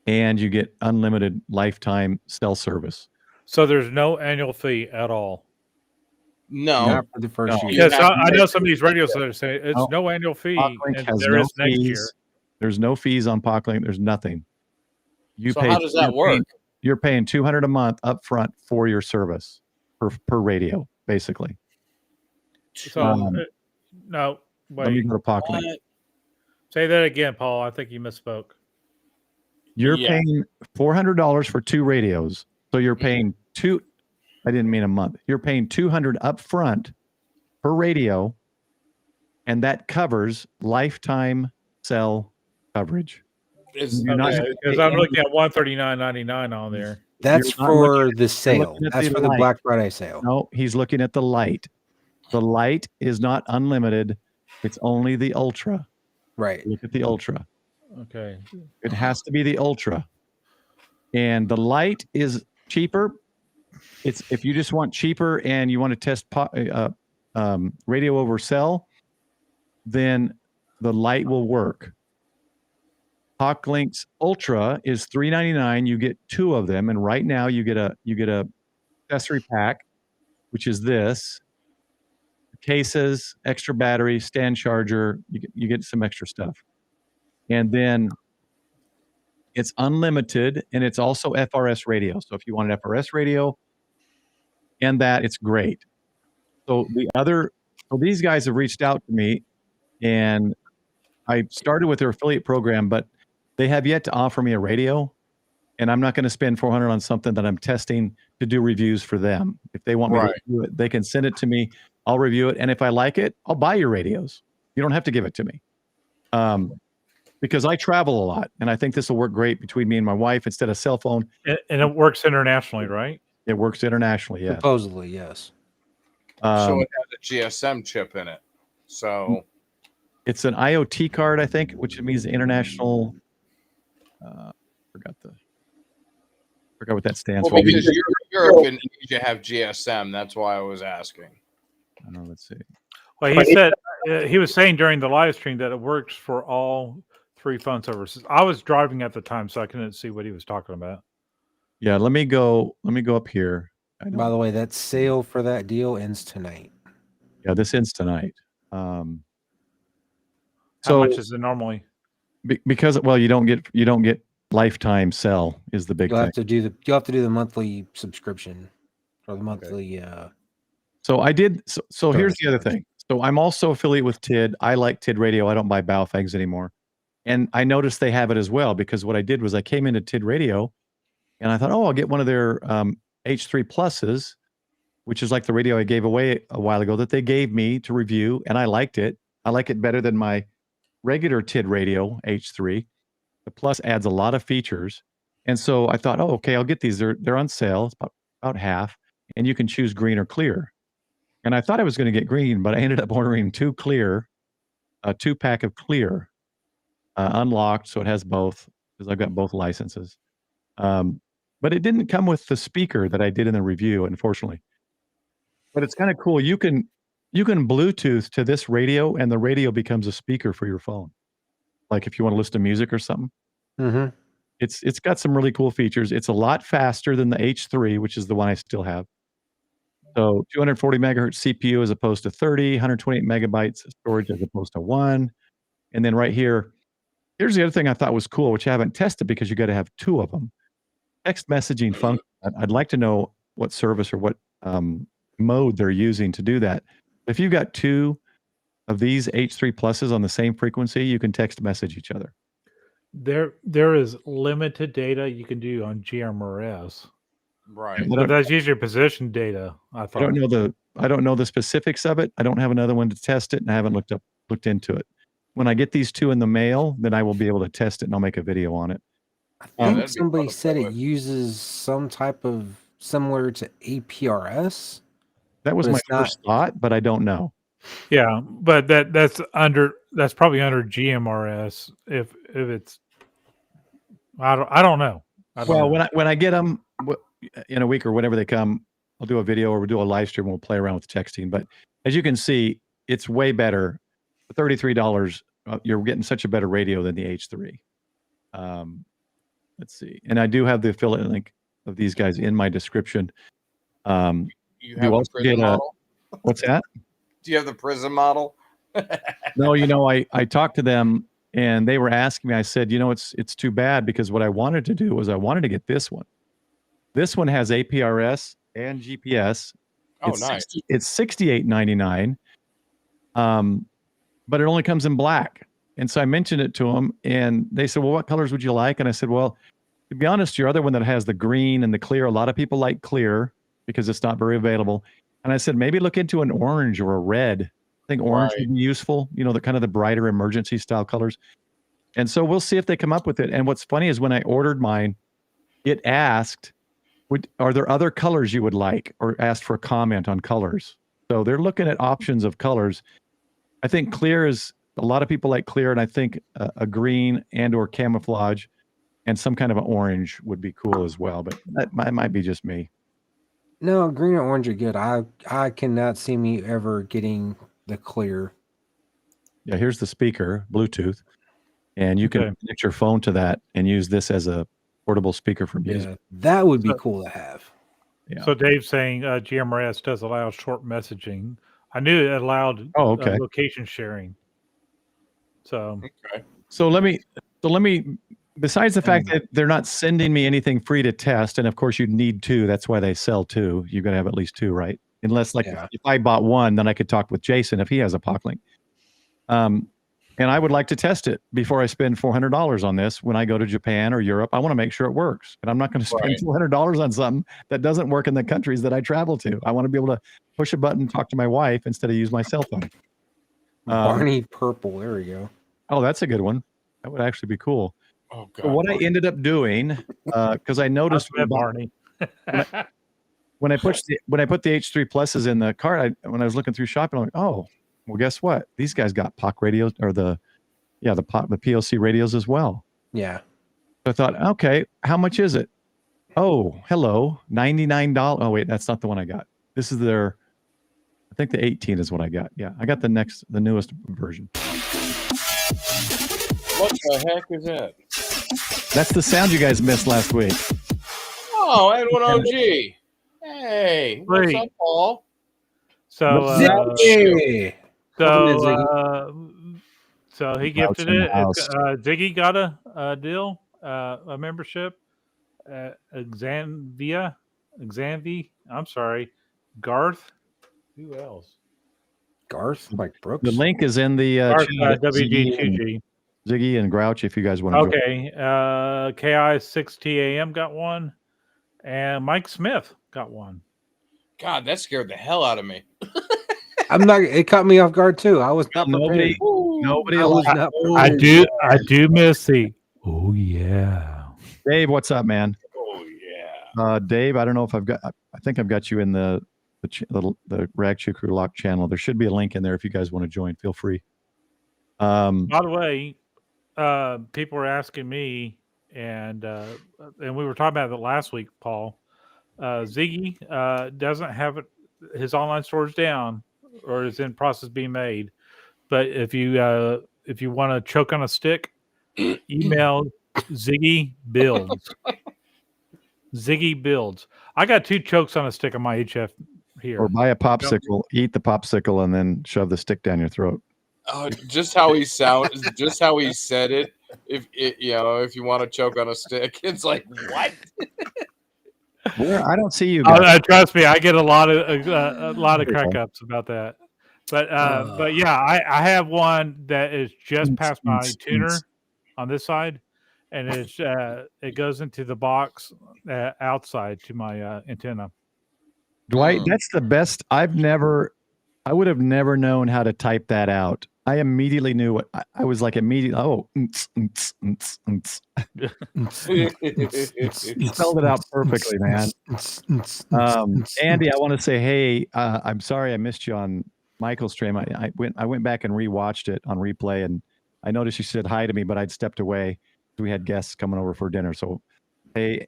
and you get unlimited lifetime cell service. So there's no annual fee at all. No, Not for the first year. Because I know some of these radios that say it's no annual fee, POCLink and has there no is next fees. year. There's no fees on POCLink. There's nothing. So how does that work? You're paying $200 a month up front for your service per radio, basically. So no, Let me wait. go to POCLink. Say that again, Paul. I think you misspoke. You're Yeah. paying $400 for 2 radios. So you're paying I didn't mean a month. You're paying $200 up front per radio, and that covers lifetime cell coverage. You're not gonna Because pay I'm looking any- at $139.99 on there. That's You're not for looking- the sale. looking at That's the for the light. Black Friday sale. No, he's looking at the light. The light is not unlimited. It's only the ultra. Right. Look at the ultra. Okay. It has to be the ultra. And the light is cheaper. It's if you just want cheaper and you want to test radio over cell, then the light will work. POCLink's Ultra is $399. You get 2 of them, and right now you get a accessory pack, which is this: cases, extra battery, stand charger. You get some extra stuff, and then it's unlimited, and it's also FRS radio. So if you want an FRS radio, and that, it's great. So these guys have reached out to me, and I started with their affiliate program, but they have yet to offer me a radio, and I'm not going to spend $400 on something that I'm testing to do reviews for them. If they want me to do it, they can send it to me. I'll review it, and if I like it, I'll buy your radios. You don't have to give it to me, because I travel a lot, and I think this will work great between me and my wife instead of cell phone. And it works internationally, right? It works internationally, yeah. Supposedly, yes. So it has a GSM chip in it. So it's an IoT card, I think, which means international. Forgot what that stands for. because Europe and Asia have GSM. That's why I was asking. Let's see. Well, he said he was saying during the live stream that it works for all 3 phone services. I was driving at the time, so I couldn't see what he was talking about. Yeah, let me go up here. By the way, that sale for that deal ends tonight. Yeah, this ends tonight. How So much is it normally? because you don't get lifetime sell is the big You'll thing. have to do the monthly subscription or the monthly. So I did. So here's the other thing. So I'm also affiliate with TID. I like TID Radio. I don't buy Baofangs anymore. And I noticed they have it as well, because what I did was I came into TID Radio and I thought, I'll get one of their H3 Pluses, which is like the radio I gave away a while ago that they gave me to review. And I liked it. I like it better than my regular TID Radio H3. The Plus adds a lot of features. And so I thought, okay, I'll get these. They're on sale. It's about half. And you can choose green or clear. And I thought I was going to get green, but I ended up ordering 2 clear, a 2-pack of clear, unlocked. So it has both, because I've got both licenses. But it didn't come with the speaker that I did in the review, unfortunately. But it's kind of cool. You can Bluetooth to this radio, and the radio becomes a speaker for your phone. Like if you want to listen to music or something. Mm-hmm. It's got some really cool features. It's a lot faster than the H3, which is the one I still have. So 240 megahertz CPU as opposed to 30, 128 megabytes of storage as opposed to 1. And then right here, here's the other thing I thought was cool, which I haven't tested because you got to have 2 of them. Text messaging function. I'd like to know what service or what mode they're using to do that. If you've got 2 of these H3 Pluses on the same frequency, you can text message each other. There is limited data you can do on GMRS. Right. But that's usually position data. I thought. I don't know the specifics of it. I don't have another one to test it, and I haven't looked into it. When I get these 2 in the mail, then I will be able to test it, and I'll make a video on it. I think somebody said it uses some type of similar to APRS. That was my first thought, but I don't know. Yeah, but that's probably under GMRS. If it's, I don't know. When I get them in a week or whenever they come, I'll do a video or we'll do a live stream. We'll play around with texting. But as you can see, it's way better. For $33, you're getting such a better radio than the H3. Let's see. And I do have the affiliate link of these guys in my description. You have a Prism model? What's that? Do you have the Prism model? No, I talked to them and they were asking me, I said, it's too bad, because what I wanted to do was I wanted to get this one. This one has APRS and GPS. Oh, nice. It's $68.99. But it only comes in black. And so I mentioned it to them and they said, well, what colors would you like? And I said, well, to be honest, your other one that has the green and the clear, a lot of people like clear because it's not very available. And I said, maybe look into an orange or a red. I think orange would be useful, the kind of the brighter emergency style colors. And so we'll see if they come up with it. And what's funny is when I ordered mine, it asked, are there other colors you would like, or asked for a comment on colors. So they're looking at options of colors. I think clear is, a lot of people like clear, and I think a green and or camouflage and some kind of an orange would be cool as well. But that might be just me. No, green or orange are good. I cannot see me ever getting the clear. Yeah, here's the speaker, Bluetooth, and you can connect your phone to that and use this as a portable speaker for music. Yeah, that would be cool to have. Yeah. So Dave's saying GMRS does allow short messaging. I knew it allowed location sharing. So let me besides the fact that they're not sending me anything free to test, and of course you need 2, that's why they sell 2. You're going to have at least 2, right? Unless if I bought 1, then I could talk with Jason if he has a POCLink. And I would like to test it before I spend $400 on this when I go to Japan or Europe. I want to make sure it works. And I'm not going to spend $400 on something that doesn't work in the countries that I travel to. I want to be able to push a button, talk to my wife instead of use my cell phone. Barney Purple. There we go. Oh, that's a good one. That would actually be cool. Oh God. So what I ended up doing, because I noticed Barney. when I put the H3 pluses in the cart, when I was looking through shopping, I'm like, oh, well, guess what? These guys got POC radios or the POC radios as well. Yeah. So I thought, okay, how much is it? Oh, hello, $99. Oh, wait, that's not the one I got. This is I think the 18 is what I got. Yeah, I got the newest version. What the heck is that? That's the sound you guys missed last week. Oh, Edwin OG. Hey, what's up, Paul? So, Hey. so he gifted it. Ziggy got a deal, a membership. Xanvi. I'm sorry, Garth. Who else? Garth, like Brooks. The link is in the WG2G. Ziggy and Grouch, if you guys want to. Okay, KI6TAM got one, and Mike Smith got one. God, that scared the hell out of me. I'm not. It caught me off guard too. I was not Nobody. I was not I do miss the. Oh yeah, Dave, what's up, man? Oh yeah. Dave, I don't know if I think I've got you in the Ragchew Crew Lock channel. There should be a link in there if you guys want to join. Feel free. By the way, people were asking me, and we were talking about it last week, Paul. Ziggy doesn't have his online storage down, or is in process of being made. But if you want to choke on a stick, email Ziggy Builds. Ziggy Builds. I got 2 chokes on a stick on my HF here. Or buy a popsicle, eat the popsicle, and then shove the stick down your throat. Oh, just how he sounds, just how he said it. If you want to choke on a stick, it's like what? I don't see you guys. Trust me, I get a lot of crack ups about that. But yeah, I have one that is just past my tuner on this side, and it goes into the box outside to my antenna. Dwight, that's the best. I would have never known how to type that out. I immediately knew what I was like. Immediately, spelled it out perfectly, man. Andy, I want to say, hey, I'm sorry I missed you on Michael's stream. I went back and rewatched it on replay, and I noticed you said hi to me, but I'd stepped away. We had guests coming over for dinner. So, hey,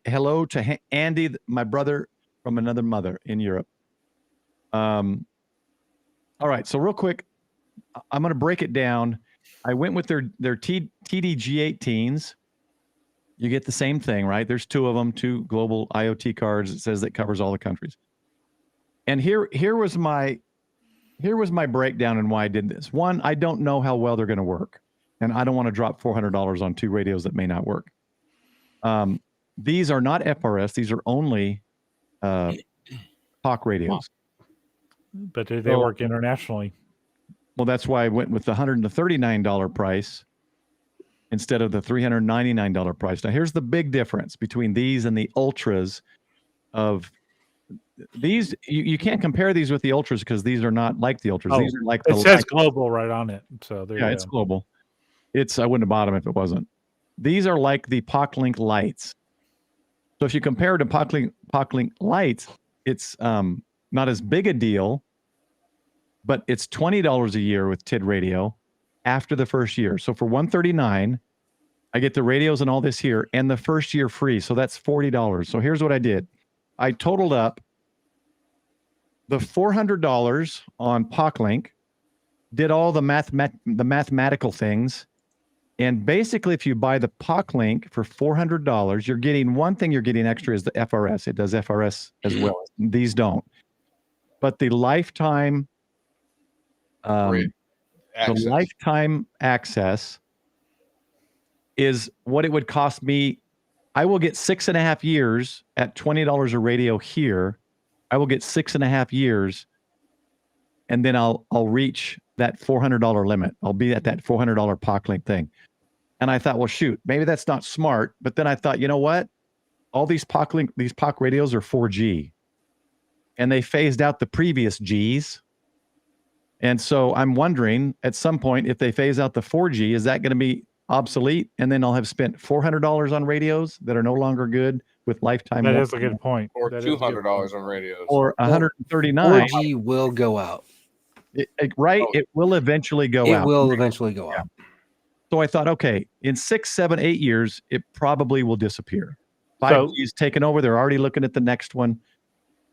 hello to Andy, my brother from another mother in Europe. All right, so real quick, I'm going to break it down. I went with their TDG18s. You get the same thing, right? There's 2 of them, 2 global IoT cards. It says that covers all the countries. And here was my breakdown and why I did this. One, I don't know how well they're going to work, and I don't want to drop $400 on 2 radios that may not work. These are not FRS. These are only POC radios. But they work internationally. Well, that's why I went with the $139 price instead of the $399 price. Now, here's the big difference between these and the Ultras. Of these, you can't compare these with the Ultras because these are not like the Ultras. These are like it says global right on it. So there it's global. I wouldn't have bought them if it wasn't. These are like the POCLink lights. So if you compare it to POCLink lights, it's not as big a deal, but it's $20 a year with TID radio after the first year. So for $139, I get the radios and all this here, and the first year free. So that's $40. So here's what I did. I totaled up the $400 on POCLink, did all the mathematical things, and basically if you buy the POCLink for $400, you're getting one thing you're getting extra is the FRS. It does FRS as well. These don't. But the lifetime access is what it would cost me. I will get 6.5 years at $20 a radio here. I will get 6.5 years and then I'll reach that $400 limit. I'll be at that $400 POCLink thing. And I thought, well, shoot, maybe that's not smart. But then I thought, you know what? All these POC radios are 4G, and they phased out the previous Gs. And so I'm wondering at some point, if they phase out the 4G, is that going to be obsolete? And then I'll have spent $400 on radios that are no longer good with lifetime. That is a good point. Or $200 on radios. Or 139. 4G will go out. Right? It will eventually go out. It will eventually go out. So I thought, okay, in 6, 7, 8 years, it probably will disappear. 5G So- is taken over. They're already looking at the next one.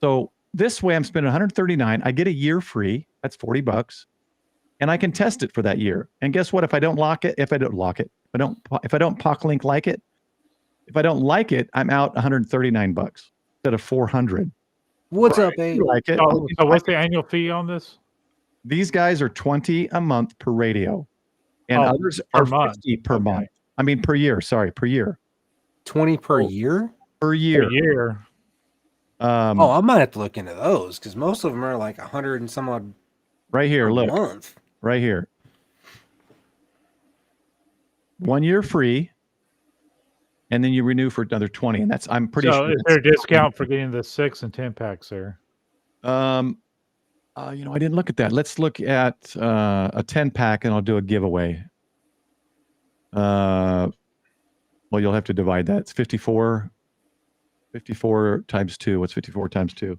So this way I'm spending $139. I get a year free. That's $40. And I can test it for that year. And guess what? If I don't if I don't POCLink like it, if I don't like it, I'm out $139 instead of $400. What's up, Abe? Like it. So what's the annual fee on this? These guys are $20 a month per radio, and others per are month. $50 per month. I mean, per year. Sorry, per year. 20 per year? Per year. A year. I might have to look into those because most of them are like 100 and some odd right here. a Look, month. right here. 1 year free, and then you renew for another 20. And that's I'm pretty So sure. is there a discount for getting the 6 and 10 packs there? I didn't look at that. Let's look at a 10-pack, and I'll do a giveaway. Well, you'll have to divide that. It's 54. 54 times 2. What's 54 times 2?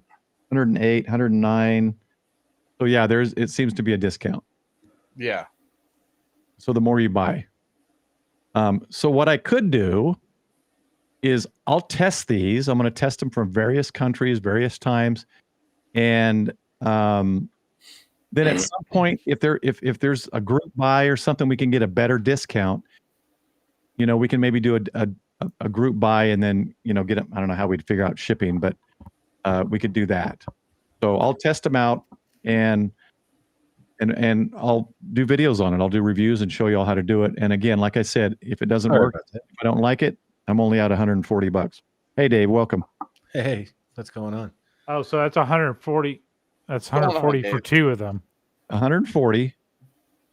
108, 109. So yeah, it seems to be a discount. Yeah. So the more you buy. So what I could do is I'll test these. I'm going to test them from various countries, various times. And then at some point, if there's a group buy or something, we can get a better discount. We can maybe do a group buy and then, get them. I don't know how we'd figure out shipping, but we could do that. So I'll test them out and I'll do videos on it. I'll do reviews and show you all how to do it. And again, like I said, if it doesn't work, if I don't like it, I'm only out $140. Hey, Dave, welcome. Hey, what's going on? Oh, so that's 140. That's 140 for 2 of them. 140,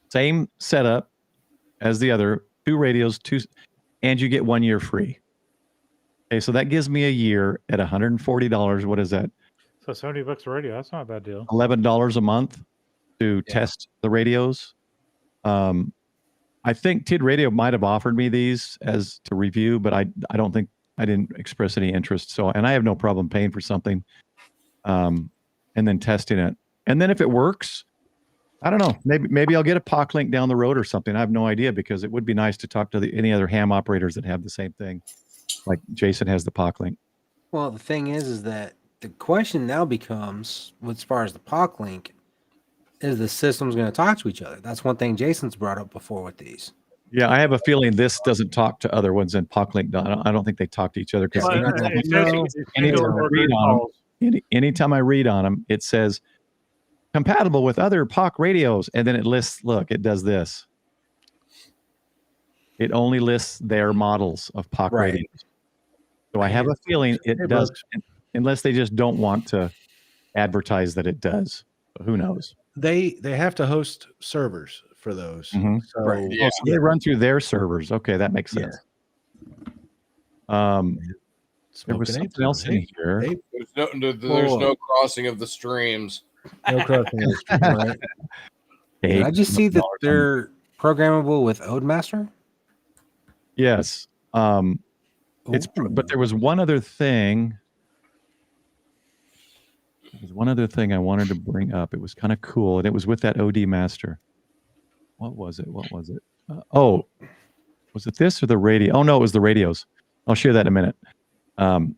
same setup as the other, 2 radios, and you get 1 year free. Okay, so that gives me a year at $140. What is that? So $70 a radio. That's not a bad deal. $11 a month to test the radios. I think TID Radio might have offered me these as to review, but I don't think I didn't express any interest. So, and I have no problem paying for something, and then testing it. And then if it works, I don't know, maybe I'll get a POCLink down the road or something. I have no idea, because it would be nice to talk to any other ham operators that have the same thing, like Jason has the POCLink. Well, the thing is that the question now becomes, as far as the POCLink, is the systems going to talk to each other? That's one thing Jason's brought up before with these. Yeah, I have a feeling this doesn't talk to other ones, and POCLink, I don't think they talk to each other. Because anytime I read on them, it says compatible with other POC radios, and then it lists. Look, it does this. It only lists their models of POC radios. So I have a feeling it does, unless they just don't want to advertise that it does. But who knows? They have to host servers for those. Mm-hmm. So, so they run through their servers. Okay, that makes sense. There was something else in here. There's no crossing of the streams. No crossing of the streams, right? Did I just see that they're programmable with Odemaster? Yes. But there was one other thing. There's one other thing I wanted to bring up. It was kind of cool, and it was with that OD master. What was it? Was it this or the radio? Oh no, it was the radios. I'll share that in a minute.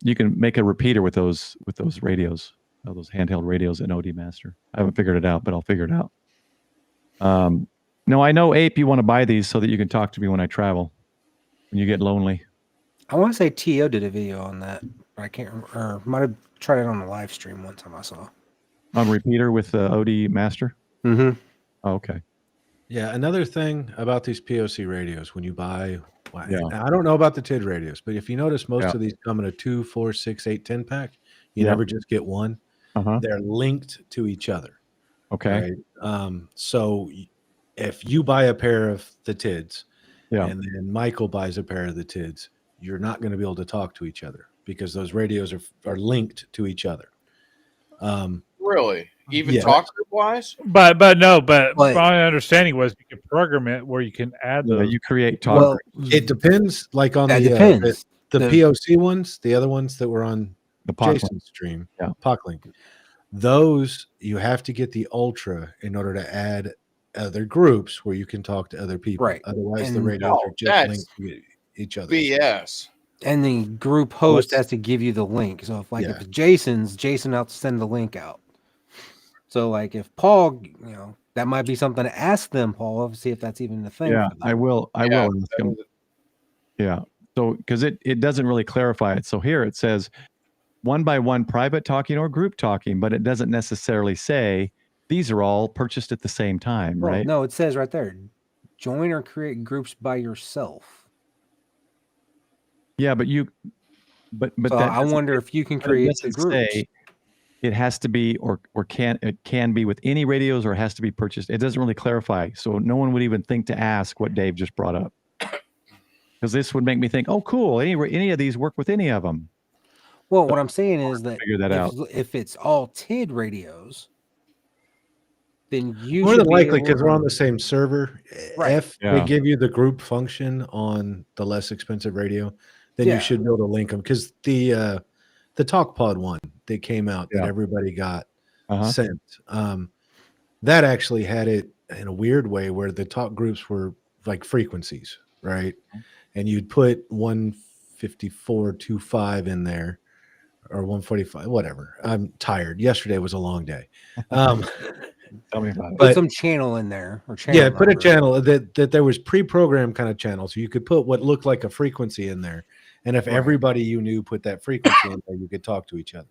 You can make a repeater with those radios, those handheld radios in OD master. I haven't figured it out, but I'll figure it out. No, I know, Ape, you want to buy these so that you can talk to me when I travel, when you get lonely. I want to say T.O. did a video on that, but I can't remember. Or might have tried it on the live stream one time I saw. On repeater with the OD master? Mm-hmm. Oh, okay. Yeah, another thing about these POC radios, when you buy, I don't know about the TID radios, but if you notice, most of these come in a 2, 4, 6, 8, 10 pack. You never just get one. They're linked to each other. Okay. Right? So if you buy a pair of the TIDs, Yeah. and then Michael buys a pair of the TIDs, you're not going to be able to talk to each other because those radios are linked to each other. Really? Even Yeah. talk group wise? But But- my understanding was you can program it where you can add Yeah, those. you create talk Well, groups. It depends, like on that the depends. the The- POC ones, the other ones that were on The POCLink. Jason's stream, Yeah. POCLink. Those you have to get the Ultra in order to add other groups where you can talk to other people. Right. Otherwise, the And- radios are just that's linked to each other. BS. And the group host let's- has to give you the link. So if Yeah. if it's Jason's, Jason has to send the link out. So like if Paul, that might be something to ask them, Paul, to see if that's even a thing. Yeah, for them. I will ask him. that- Yeah. So because it doesn't really clarify it. So here it says 1-by-1 private talking or group talking, but it doesn't necessarily say these are all purchased at the same time, Well, right? no, it says right there, join or create groups by yourself. Yeah, but So that I wonder if you can but it create the doesn't groups. say it has to be or it can be with any radios or it has to be purchased. It doesn't really clarify. So no one would even think to ask what Dave just brought up. Because this would make me think, oh, cool. Any of these work with any of them. Well, what I'm saying is that, Figure that out. if it's all TID radios, then you More should than be likely able because we're to- on the same server. Right. If Yeah. they give you the group function on the less expensive radio, then Yeah. you should be able to link them because the TalkPod one that came out that Yeah. everybody got Uh-huh. sent, that actually had it in a weird way where the talk groups were like frequencies, right? And you'd put 154.25 in there or 145, whatever. I'm tired. Yesterday was a long day. Tell me about it. put but- some channel in there or channel. Yeah, put a number. channel that there was pre-programmed kind of channel, so you could put what looked like a frequency in there, and if Right. everybody you knew put that frequency in there, you could talk to each other.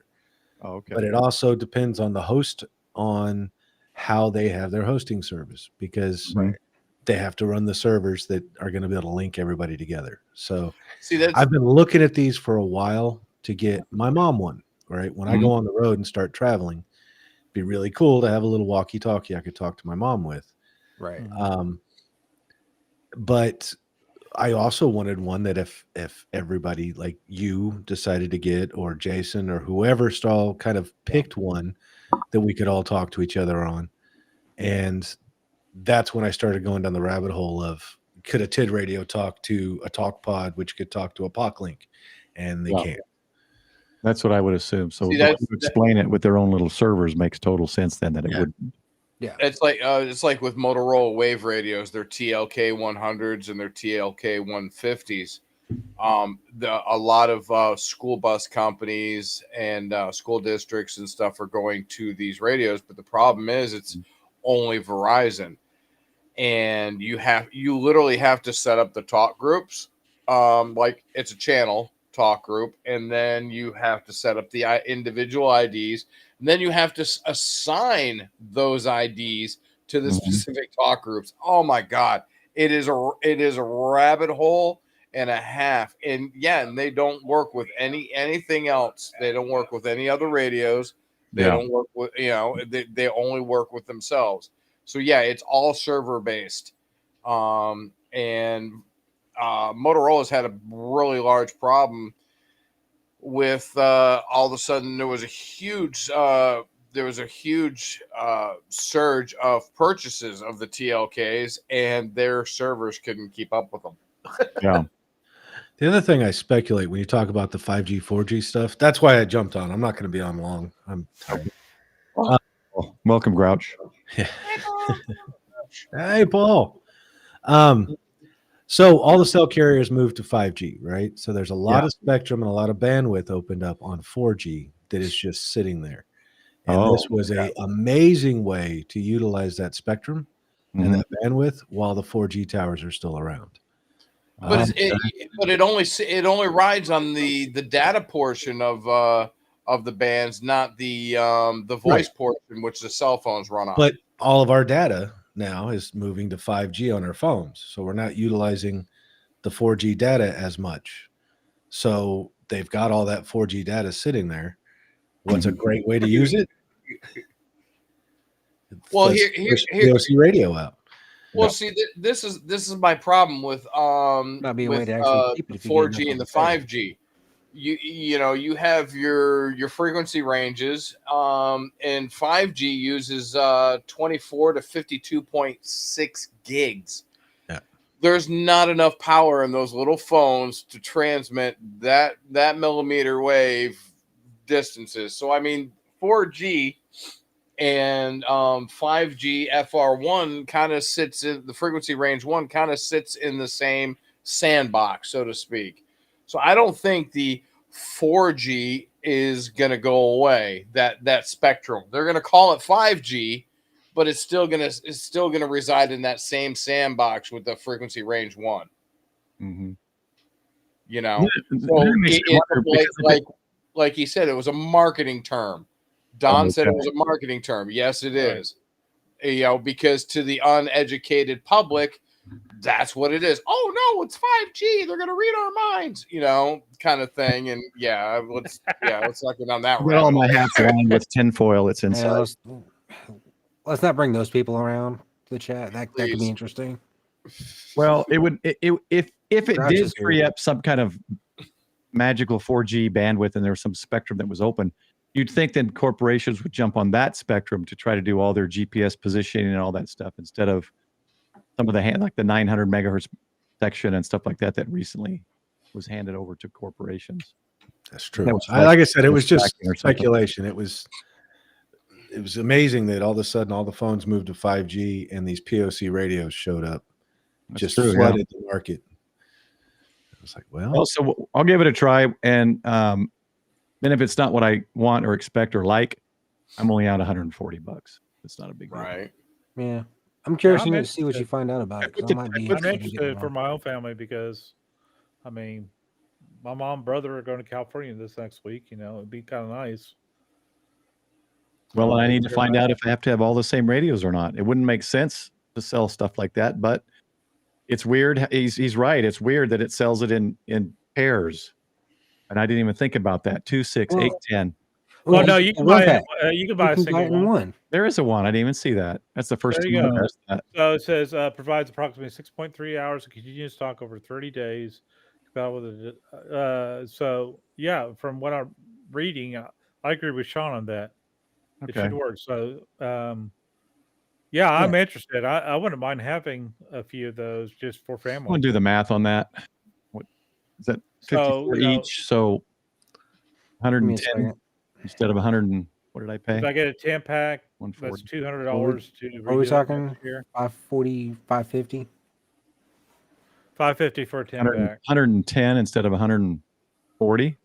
Oh, okay. But it also depends on the host on how they have their hosting service because Right. they have to run the servers that are going to be able to link everybody together. So See, that's I've been looking at these for a while to get my mom one. Right when I go on the road and start traveling, it'd be really cool to have a little walkie-talkie I could talk to my mom with. Right. But I also wanted one that if everybody like you decided to get or Jason or whoever all kind of picked one that we could all talk to each other on. And that's when I started going down the rabbit hole of could a TID radio talk to a talk pod, which could talk to a POCLink, and they Yeah. can't. That's what I would assume. So See, the way that's- you explain it with their own little servers makes total sense then that it Yeah. would. Yeah. it's like with Motorola wave radios, their TLK 100s and their TLK 150s. A lot of school bus companies and school districts and stuff are going to these radios, but the problem is it's only Verizon, and you literally have to set up the talk groups, like it's a channel talk group, and then you have to set up the individual IDs, and then you have to assign those IDs to the specific talk groups. Oh my God, it is a rabbit hole and a half. And yeah, and they don't work with anything else. They don't work with any other radios. They don't work with they only work with themselves. So yeah, it's all server based. And Motorola's had a really large problem with all of a sudden there was a huge surge of purchases of the TLKs, and their servers couldn't keep up with them. Yeah. The other thing I speculate when you talk about the 5G, 4G stuff, that's why I jumped on. I'm not going to be on long. I'm tired. Welcome, Grouch. Hey, Paul. So all the cell carriers moved to 5G, right? So there's a lot of spectrum and a lot of bandwidth opened up on 4G that is just sitting there. And this was a amazing way to utilize that spectrum and that bandwidth while the 4G towers are still around. But it only rides on the data portion of the bands, not the voice portion, which the cell phones run on. But all of our data now is moving to 5G on our phones. So we're not utilizing the 4G data as much. So they've got all that 4G data sitting there. What's a great way to use it? Well, Let's here, push here, POC radio out. well, see, this is my problem with Not be a way to actually keep it the if you get enough 4G on and the the cable. 5G. You know, you have your frequency ranges, and 5G uses 24 to 52.6 gigs. Yeah. There's not enough power in those little phones to transmit that millimeter wave distances. So I mean, 4G and 5G FR1 kind of sits in the frequency range one, kind of sits in the same sandbox, so to speak. So I don't think the 4G is going to go away, that spectrum. They're going to call it 5G, but it's still going to reside in that same sandbox with the frequency range one. Mm-hmm. You know, like he said, it was a marketing term. Don said it was a marketing term. Yes, it is. You know, because to the uneducated public, that's what it is. Oh no, it's 5G. They're gonna read our minds, you know, kind of thing. And let's not go down that Get all road. my hats lined with tinfoil. It's inside. Let's not bring those people around the chat. That could be interesting. Well, it would if it Grouch did is here. free up some kind of magical 4G bandwidth and there was some spectrum that was open, you'd think then corporations would jump on that spectrum to try to do all their GPS positioning and all that stuff instead of some of the like the 900 megahertz section and stuff like that recently was handed over to corporations. That's true. That was Like I said, it was just or something. speculation. It was amazing that all of a sudden all the phones moved to 5G and these POC radios showed up. That's just true, flooded the market. I was like, well, so I'll give it a try. And then if it's not what I want or expect or like, I'm only out $140. It's not a big deal. Right. Yeah. I'm curious I'm to see what you find out about it. 'Cause I might be I'm interested in interested getting for one. my own family because, I mean, my mom and brother are going to California this next week. You know, it'd be kind of nice. Well, I need to find out if I have to have all the same radios or not. It wouldn't make sense to sell stuff like that, but it's weird. He's right. It's weird that it sells it in pairs. And I didn't even think about that. 2, 6, 8, 10. Well, no, you can one buy pack. you can buy a You can single buy it in one. one. There is a one. I didn't even see that. That's the first There time you I go. noticed that. So it says provides approximately 6.3 hours of continuous talk over 30 days. So yeah, from what I'm reading, I agree with Sean on that. It Okay. should work. So I'm interested. I wouldn't mind having a few of those just for I'm family. going to do the math on that. What is that? 54 each. So Give me a 110 second. instead of 100. And what did I pay? If I get a 10-pack, that's 140. $200 to Are we redo it talking next year. 540, 550? $550 for a 10-pack. 110 instead of 140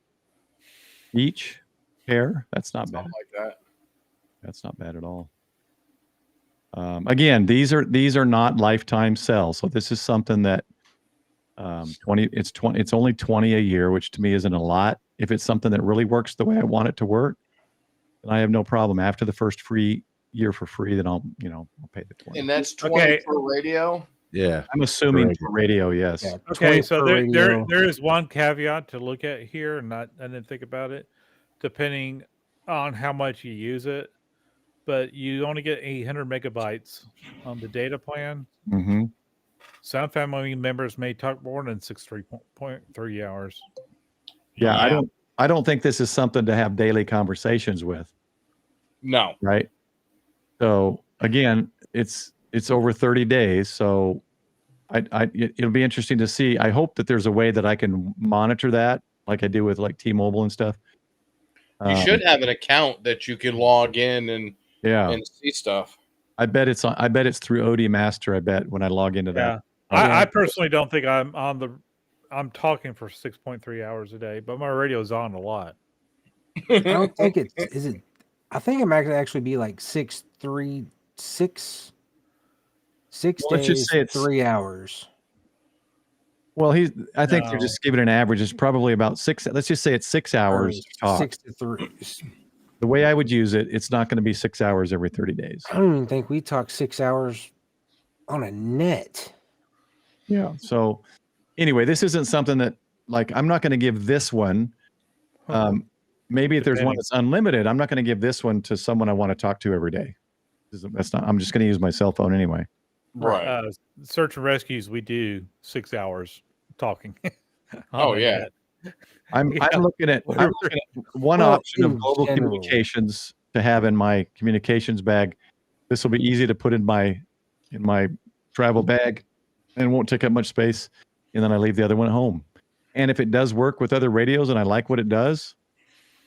each pair. That's not bad. Something like that. That's not bad at all. Again, these are not lifetime sales. So this is something that it's only 20 a year, which to me isn't a lot. If it's something that really works the way I want it to work, then I have no problem. After the first free year for free, then I'll pay the 20. And that's 20 Okay. per radio. yeah. I'm assuming Radio. for radio, yes. Yeah, Okay, 20 so per there radio. is one caveat to look at here, and I didn't think about it, depending on how much you use it. But you only get 800 megabytes on the data plan. Mm-hmm. Some family members may talk more than 6.3 hours. Yeah, I don't think this is something to have daily conversations with, No. right? So again, it's over 30 days. So it'll be interesting to see. I hope that there's a way that I can monitor that, like I do with like T-Mobile and stuff. You should have an account that you can log in and see stuff. I bet it's through OD Master. I bet when I log into that. I personally don't think I'm talking for 6.3 hours a day, but my radio's on a lot. I don't think it is it. I think it might actually be like 6 Well, days, let's just say it's 3 hours. Well, I think No. they're just giving an average. It's probably about 6. Let's just say it's 6 hours talk. 6 to 3. The way I would use it, it's not going to be 6 hours every 30 days. I don't even think we talk 6 hours on a net. Yeah. So anyway, this isn't something that like I'm not going to give this one. Maybe if there's one that's unlimited, I'm not going to give this one to someone I want to talk to every day. That's not. I'm just going to use my cell phone anyway. Right. Search and rescues, we do 6 hours talking. Oh, yeah. I'm looking at one option of global communications to have in my communications bag. This will be easy to put in my travel bag and won't take up much space. And then I leave the other one at home. And if it does work with other radios and I like what it does,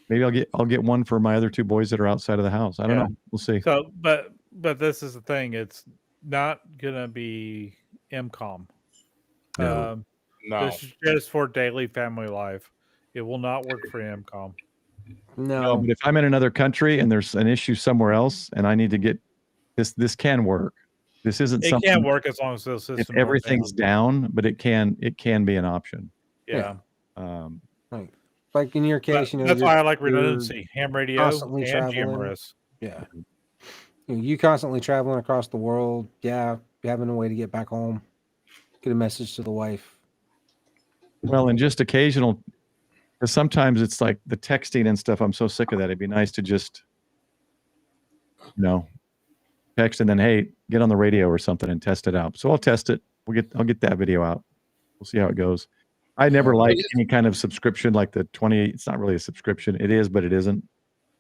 maybe I'll get one for my other two boys that are outside of the house. I don't know. We'll see. So, but this is the thing. It's not gonna be MCOM. No. No. This is just for daily family life. It will not work for MCOM. No, but if I'm in another country and there's an issue somewhere else and I need to get this can work. This isn't something. It can work as long as the system. If everything's down, but it can be an option. Yeah. Right. Like in your case, that's why I like redundancy. Ham radio constantly and traveling. GMRS. Yeah. You constantly traveling across the world. Yeah. Having a way to get back home. Get a message to the wife. Well, and just occasional, because sometimes it's like the texting and stuff. I'm so sick of that. It'd be nice to just, text and then, hey, get on the radio or something and test it out. So I'll test it. I'll get that video out. We'll see how it goes. I never liked any kind of subscription like the 20. It's not really a subscription. It is, but it isn't.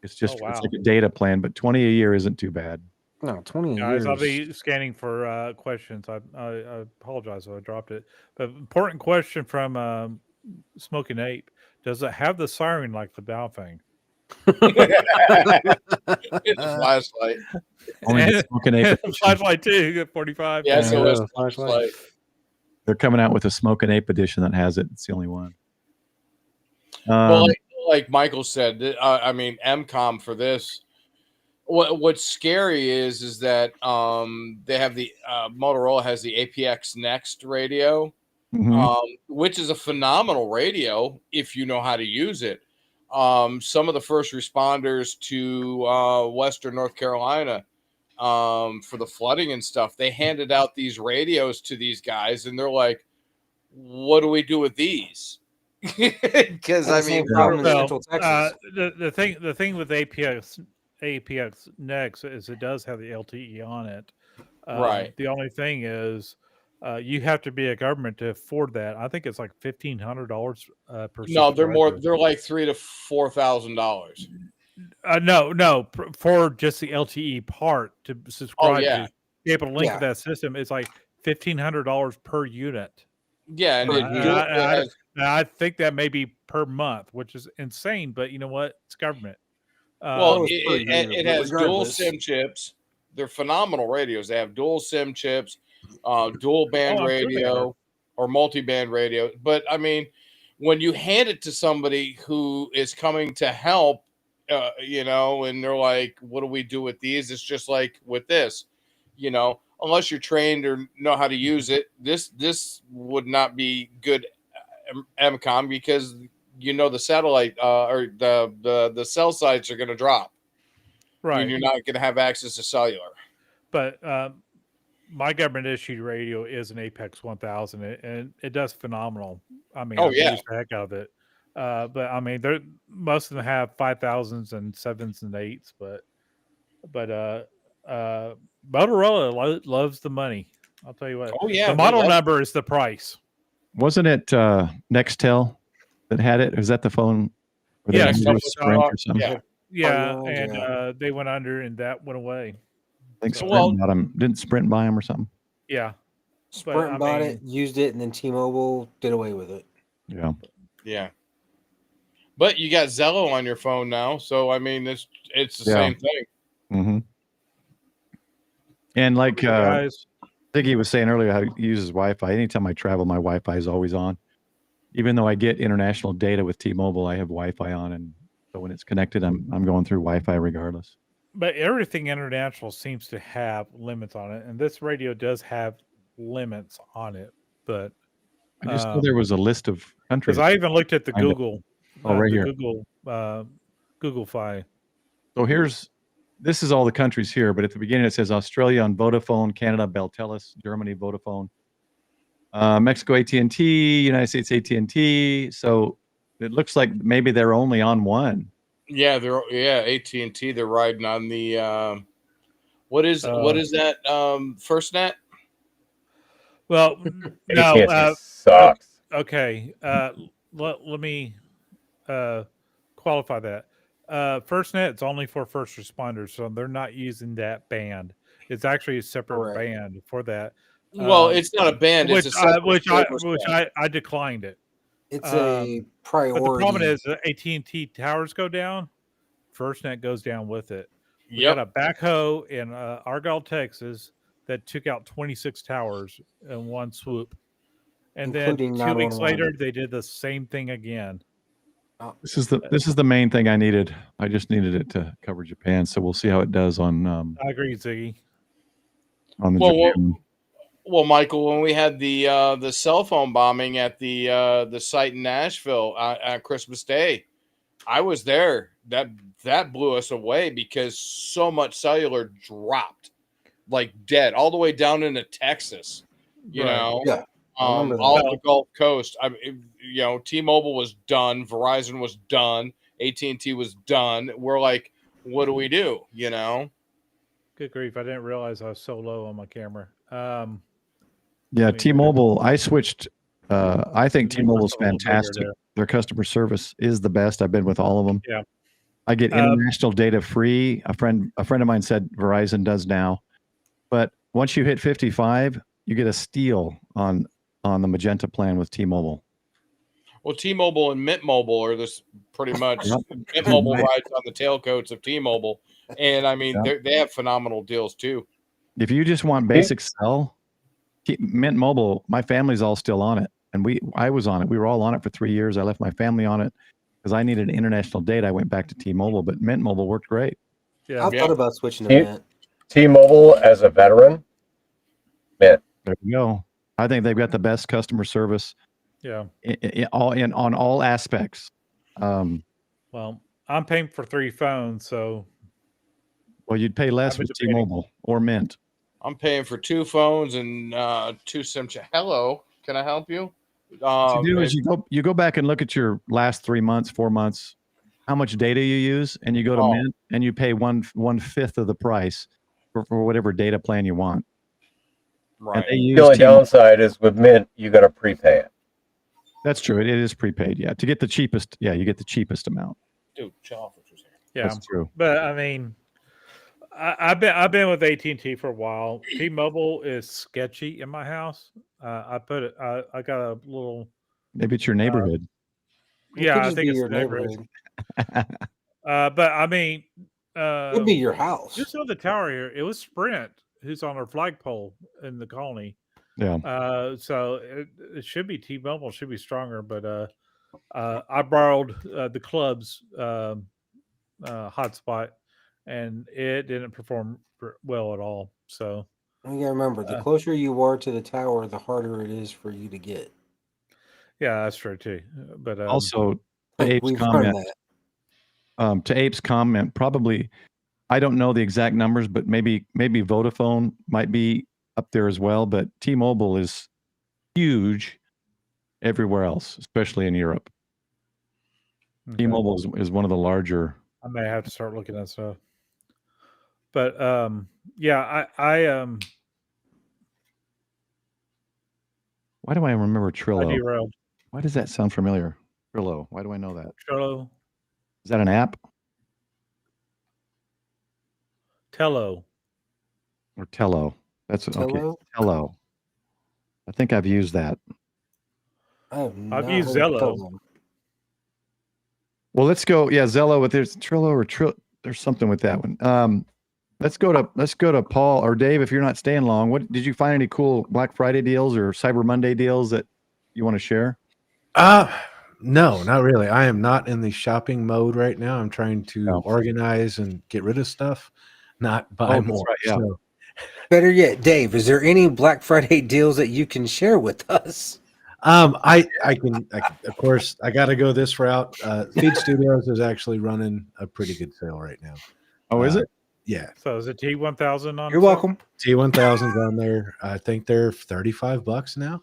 It's just it's like a data plan. But 20 a year isn't too bad. No, 20 Guys, years. I'll be scanning for questions. I apologize if I dropped it. But important question from Smoking Ape: does it have the siren like the Baofeng? It's a flashlight. Only the Smoking Ape. Flashlight too. 45. Yeah, so it's a flashlight. They're coming out with a Smoking Ape edition that has it. It's the only one. Well, like Michael said, I mean, MCOM for this. What's scary is that they have the Motorola has the APX Next radio, which is a phenomenal radio if you know how to use it. Some of the first responders to Western North Carolina for the flooding and stuff, they handed out these radios to these guys, and they're like, "What do we do with these?" Because I mean, the thing with APX Next is it does have the LTE on it. Right. The only thing is you have to be a government to afford that. I think it's like $1,500 per. No, they're more. They're like $3,000 to $4,000. No, for just the LTE part to subscribe to be able to link to that system, it's like $1,500 per unit. Yeah, and I think that may be per month, which is insane. But you know what? It's government. Well, it has dual SIM chips. They're phenomenal radios. They have dual SIM chips, dual band radio, or multi-band radio. But I mean, when you hand it to somebody who is coming to help, and they're like, "What do we do with these?" It's just like with this, unless you're trained or know how to use it, this would not be good MCOM because the satellite or the cell sites are going to drop, right? And you're not going to have access to cellular. But my government issued radio is an Apex 1000, and it does phenomenal. I mean, I use the heck out of it. But I mean, most of them have 5,000s and 7s and 8s, but Motorola loves the money. I'll tell you what. Oh yeah, the model number is the price. Wasn't it Nextel that had it? Was that the phone? Yeah, Sprint or something? Yeah, and they went under, and that went away. I think Sprint bought them. Didn't Sprint buy them or something? Yeah, Sprint bought it, used it, and then T-Mobile did away with it. Yeah. But you got Zello on your phone now, so I mean, it's the same thing. Mm-hmm. And like Ziggy was saying earlier, how he uses Wi-Fi. Anytime I travel, my Wi-Fi is always on. Even though I get international data with T-Mobile, I have Wi-Fi on, and so when it's connected, I'm going through Wi-Fi regardless. But everything international seems to have limits on it, and this radio does have limits on it. But I just know there was a list of countries. Because I even looked at the Google. Right here. Google Fi. So this is all the countries here, but at the beginning it says Australia on Vodafone, Canada Beltelis, Germany Vodafone, Mexico AT&T, United States AT&T. So it looks like maybe they're only on one. Yeah, AT&T. They're riding on the What is that? FirstNet? Well, no. AT&T sucks. Okay. Let me qualify that. FirstNet is only for first responders, so they're not using that band. It's actually a separate band for that. Well, it's not a band. It's which I declined it. It's a priority. But the problem is the AT&T towers go down. FirstNet goes down with it. We got a backhoe in Argyle, Texas, that took out 26 towers in one swoop, and including then 2 weeks later they did the same thing again. This is the main thing I needed. I just needed it to cover Japan, so we'll see how it does on. I agree, Ziggy. On the Japan. Well, Michael, when we had the cell phone bombing at the site in Nashville on Christmas Day, I was there. That blew us away because so much cellular dropped like dead all the way down into Texas. You know, all the Gulf Coast. T-Mobile was done, Verizon was done, AT&T was done. We're like, what do we do? You know. Good grief! I didn't realize I was so low on my camera. Yeah, T-Mobile. I switched. I think T-Mobile's fantastic. Their customer service is the best. I've been with all of them. Yeah. I get international data free. A friend of mine said Verizon does now, but once you hit 55, you get a steal on the Magenta plan with T-Mobile. Well, T-Mobile and Mint Mobile are this pretty much. Mint Mobile rides on the tailcoats of T-Mobile, and I mean they have phenomenal deals too. If you just want basic cell, Mint Mobile, my family's all still on it, and I was on it. We were all on it for 3 years. I left my family on it because I needed international data. I went back to T-Mobile, but Mint Mobile worked great. Yeah, I thought about switching to Mint. T-Mobile as a veteran, Mint. There you go. I think they've got the best customer service. Yeah. On all aspects. Well, I'm paying for 3 phones, so. Well, you'd pay less with T-Mobile or Mint. I'm paying for 2 phones and 2 SIM. Hello, can I help you? What you do is you go back and look at your last 3 months, 4 months, how much data you use, and you go to Mint and you pay one fifth of the price for whatever data plan you want. Right. The only downside is with Mint, you got to prepay it. That's true. It is prepaid. Yeah, to get the cheapest. Yeah, you get the cheapest amount. Dude, yeah, that's true. But I mean, I've been with AT&T for a while. T-Mobile is sketchy in my house. I got a little. Maybe it's your neighborhood. Yeah, I think it's your neighborhood. But I mean, it could be your house. Just on the tower here, it was Sprint who's on our flagpole in the colony. Yeah. So it should be T-Mobile should be stronger, but I borrowed the club's hotspot, and it didn't perform well at all. So you gotta remember, the closer you are to the tower, the harder it is for you to get. Yeah, that's true too. But also, to Ape's comment, probably I don't know the exact numbers, but maybe Vodafone might be up there as well. But T-Mobile is huge everywhere else, especially in Europe. Okay. T-Mobile is one of the larger. I may have to start looking at stuff. But yeah, I why do I remember Trillo? Why does that sound familiar? Trillo. Why do I know that? Trillo. Is that an app? Tello. Or Tello. That's okay. Tello. I think I've used that. I've used Zello. Well, let's go. Yeah, Zello. With there's Trillo or there's something with that one. Let's go to Paul or Dave. If you're not staying long, what did you find any cool Black Friday deals or Cyber Monday deals that you want to share? No, not really. I am not in the shopping mode right now. I'm trying to organize and get rid of stuff, not buy more. Right, yeah. So. Better yet, Dave, is there any Black Friday deals that you can share with us? I can of course I got to go this route. Feed Studios is actually running a pretty good sale right now. Oh, is it? Yeah. So is it T1000 on? You're welcome. T1000's on there. I think they're $35 now.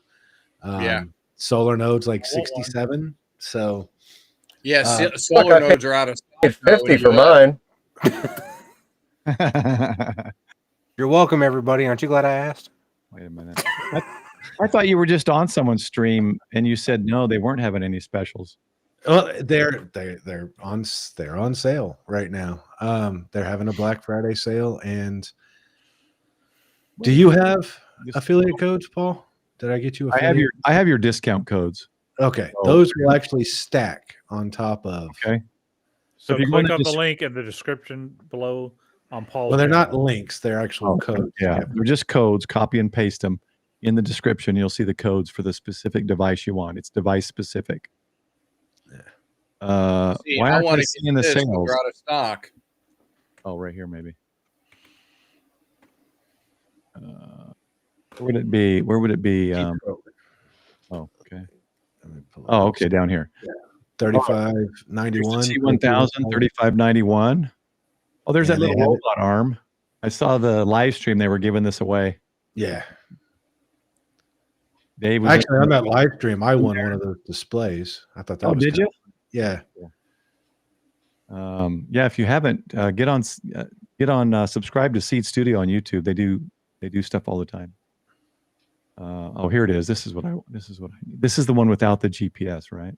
Yeah. Solar nodes like 67. So yeah, solar nodes are out of stock. 50 for mine. You're welcome, everybody. Aren't you glad I asked? Wait a minute. I thought you were just on someone's stream and you said no, they weren't having any specials. Well, they're on sale right now. They're having a Black Friday sale. And do you have affiliate codes, Paul? Did I get you affiliate? I have your discount codes. Okay, those will actually stack on top of. Okay. So if you click go on to the link in the description below on Paul's. Well, they're not channel. links; they're actual codes. Yeah, they're just codes. Copy and paste them in the description. You'll see the codes for the specific device you want. It's device specific. See, Why I aren't want they to seeing get the this, but sales? they're out of stock. Oh, right here, maybe. Where would it be? Where would it be? Oh, okay. Oh, okay, down here. Yeah. 3591. T1000, 3591. Oh, there's that little robot arm. I saw the live stream. They were giving this away. Yeah. Dave was Actually, on that live stream, I won one of those displays. I thought that was did you? Yeah. Yeah, if you haven't, get on subscribe to Seed Studio on YouTube. They do stuff all the time. Oh, here it is. This is the one without the GPS, right?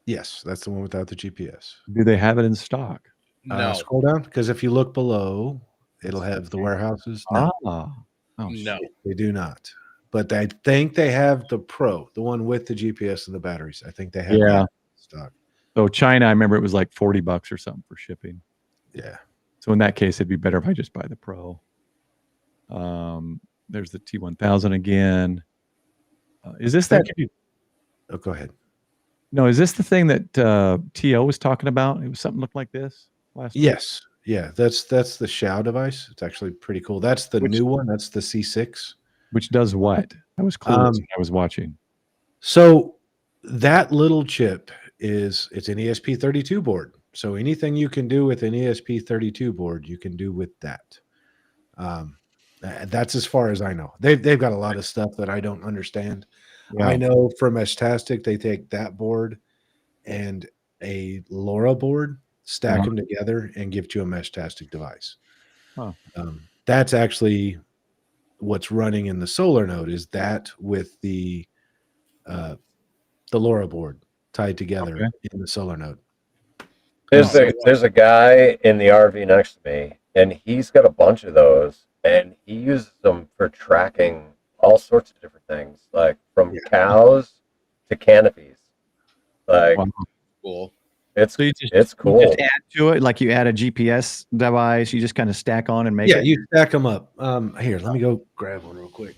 Yes, that's the one without the GPS. Do they have it in stock? No. Scroll down, because if you look below, it'll have the warehouses. No, Oh, No. they do not. But I think they have the Pro, the one with the GPS and the batteries. I think they have that in stock. So China, I remember it was like $40 or something for shipping. Yeah. So in that case, it'd be better if I just buy the Pro. There's the T1000 again. Is this that? Oh, go ahead. No, is this the thing that TO was talking about? It was something looked like this last week? Yes. Yeah, that's the Xiao device. It's actually pretty cool. That's the new one. That's the C6. Which does what? That was cool. I was watching. So that little chip it's an ESP32 board. So anything you can do with an ESP32 board, you can do with that. That's as far as I know. They've got a lot of stuff that I don't understand. Yeah. I know from Meshtastic, they take that board and a LoRa board, stack them together, and give you a Meshtastic device. Huh. That's actually what's running in the solar node, is that with the LoRa board tied together in the solar node. There's a guy in the RV next to me, and he's got a bunch of those, and he uses them for tracking all sorts of different things, like from cows to canopies. Like, cool. It's cool. You just add to it, like you add a GPS device. You just kind of stack on and make it. Yeah, you stack them up. Here, let me go grab one real quick.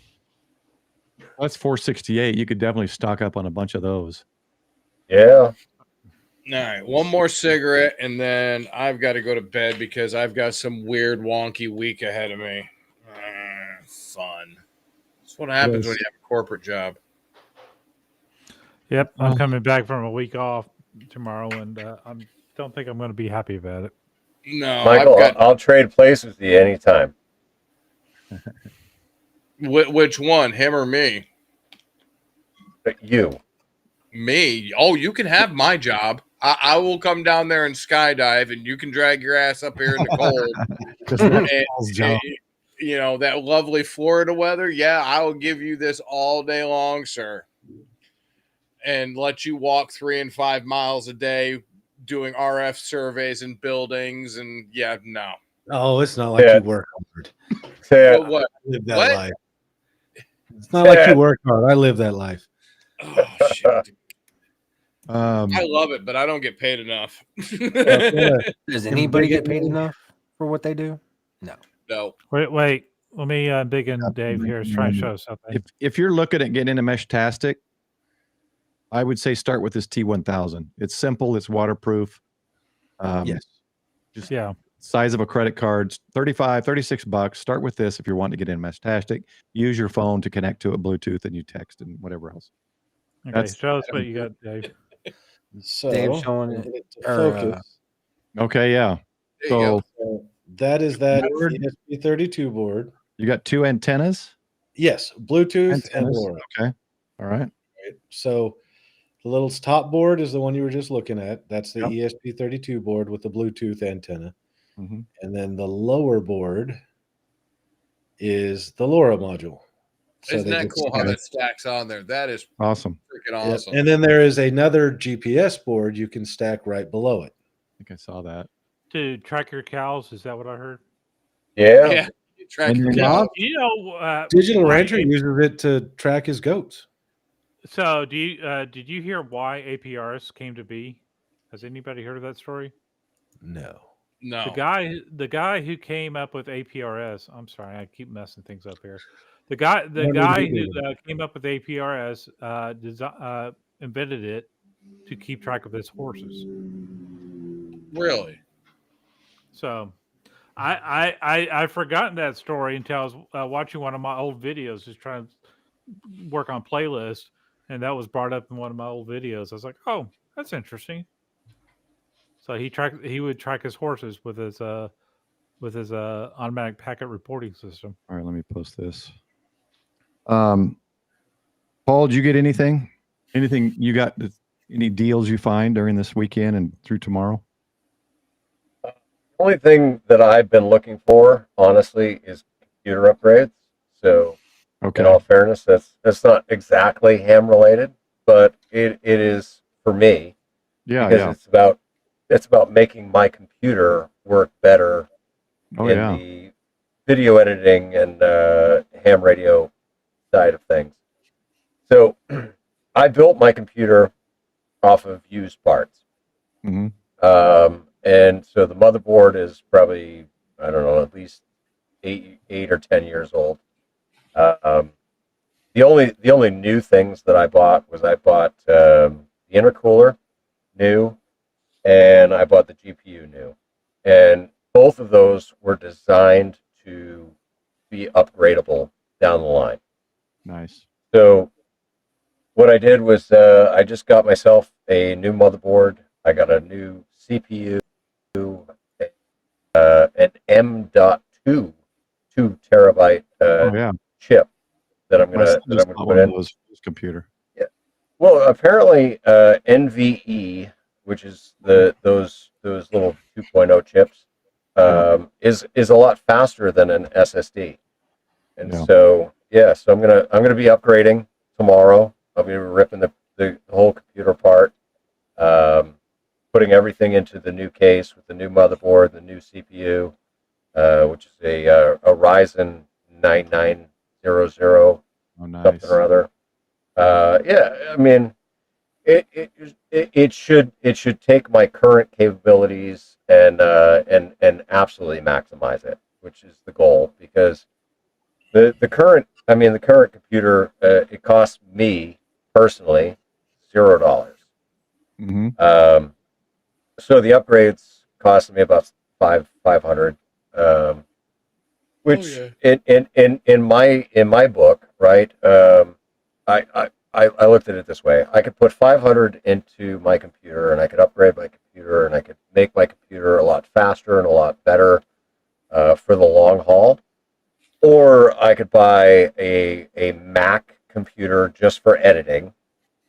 That's 468. You could definitely stock up on a bunch of those. Yeah. All right, one more cigarette, and then I've got to go to bed because I've got some weird, wonky week ahead of me. Fun. That's what happens when you have a corporate job. Yep, I'm coming back from a week off tomorrow, and I don't think I'm going to be happy about it. No, Michael, I'll trade places with you anytime. Which one, him or me? You. Me? Oh, you can have my job. I will come down there and skydive, and you can drag your ass up here in the cold. and, you know, that lovely Florida weather. Yeah, I will give you this all day long, sir. And let you walk 3 and 5 miles a day doing RF surveys in buildings. And yeah, no. Oh, it's not like you work hard. What? I live that life. It's not like you work hard. I live that life. Oh, shit. I love it, but I don't get paid enough. Does anybody get paid enough for what they do? No. Wait. Let me dig in, Dave. Here, try to show something. If you're looking at getting into Meshtastic, I would say start with this T1000. It's simple. It's waterproof. Yes. Just size of a credit card, $36. Start with this if you're wanting to get in Meshtastic. Use your phone to connect to it, Bluetooth, and you text and whatever else. Okay, show us what you got, Dave. So Dave showing it. Focus. Okay, yeah. So that is that ESP32 board. You got 2 antennas? Yes, Bluetooth and LoRa. Okay. All right. So the little top board is the one you were just looking at. That's the ESP32 board with the Bluetooth antenna. Mm-hmm. And then the lower board is the LoRa module. So Isn't they that just cool how kinda- that stacks on there? That is Awesome. freaking yeah. awesome. And then there is another GPS board you can stack right below it. I think I saw that. To track your cows, is that what I heard? Yeah. Yeah, you track And your you're cows. not- You know, Digital why Rancher A- uses it to track his goats. So, did you hear why APRS came to be? Has anybody heard of that story? No. No. The guy who came up with APRS. I'm sorry, I keep messing things up here. The guy What did who he do? came up with APRS invented it to keep track of his horses. Really? So, I've forgotten that story until I was watching one of my old videos, just trying to work on playlist, and that was brought up in one of my old videos. I was like, oh, that's interesting. So he would track his horses with his automatic packet reporting system. All right, let me post this. Paul, did you get anything? Anything you got? Any deals you find during this weekend and through tomorrow? The only thing that I've been looking for, honestly, is computer upgrades. So, in all fairness, that's not exactly ham related, but it is for me. Yeah, because it's about making my computer work better the video editing and ham radio side of things. So I built my computer off of used parts. Mm-hmm. And so the motherboard is probably, I don't know, at least 8 or 10 years old. The only new things that I bought was the intercooler new, and I bought the GPU new. And both of those were designed to be upgradable down the line. Nice. So what I did was I just got myself a new motherboard. I got a new CPU, an M.2 2 terabyte chip that I'm gonna put in. His computer. Yeah. Well, apparently NVE, which is those little 2.0 chips, is a lot faster than an SSD. And so I'm gonna be upgrading tomorrow. I'll be ripping the whole computer apart, putting everything into the new case with the new motherboard, the new CPU, which is a Ryzen 9900 something or other. I mean, it should take my current capabilities and absolutely maximize it, which is the goal. Because the current computer, it costs me personally $0. Mm-hmm. So the upgrades cost me about $500. Which in my book, right? I looked at it this way: I could put $500 into my computer, and I could upgrade my computer, and I could make my computer a lot faster and a lot better for the long haul. Or I could buy a Mac computer just for editing,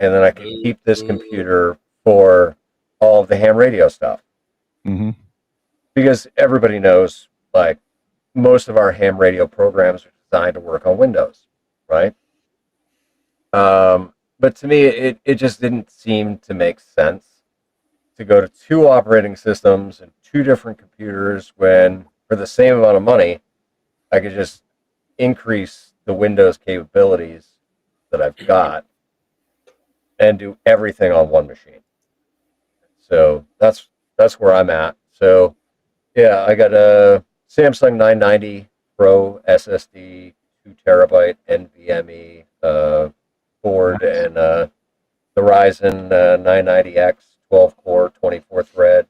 and then I could keep this computer for all of the ham radio stuff. Mm-hmm. Because everybody knows, like, most of our ham radio programs are designed to work on Windows, right? But to me, it just didn't seem to make sense to go to 2 operating systems and 2 different computers when, for the same amount of money, I could just increase the Windows capabilities that I've got and do everything on one machine. So that's where I'm at. So yeah, I got a Samsung 990 Pro SSD, 2 terabyte NVMe board, and the Ryzen 990X 12 core 24 thread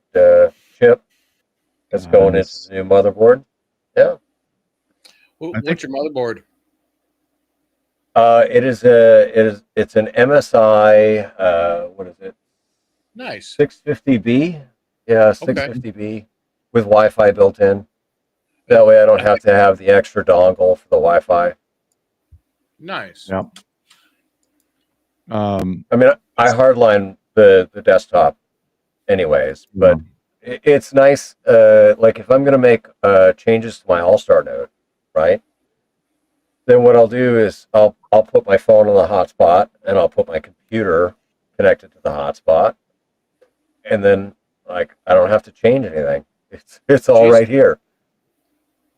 chip that's going into the new motherboard. Yeah. What's your motherboard? It's an MSI. What is it? Nice. 650B. Yeah, 650B with Wi-Fi built in. That way, I don't have to have the extra dongle for the Wi-Fi. Nice. Yeah. I mean, I hardline the desktop, anyways, but it's nice. Like if I'm gonna make changes to my All-Star node, right? then what I'll do is I'll put my phone on the hotspot, and I'll put my computer connected to the hotspot, and then like I don't have to change anything. It's all right here.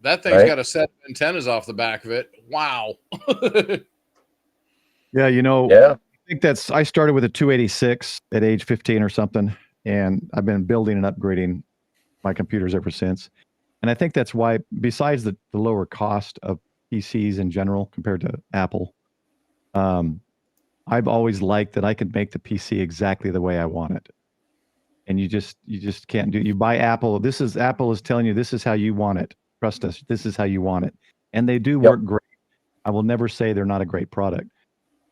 That thing's Right? got a set of antennas off the back of it. Wow. Yeah, Yeah. I think I started with a 286 at age 15 or something, and I've been building and upgrading my computers ever since. And I think that's why, besides the lower cost of PCs in general compared to Apple, I've always liked that I could make the PC exactly the way I want it. And you just can't do. You buy Apple. Apple is telling you this is how you want it. Trust us. This is how you want it, and they do work great. I will never say they're not a great product.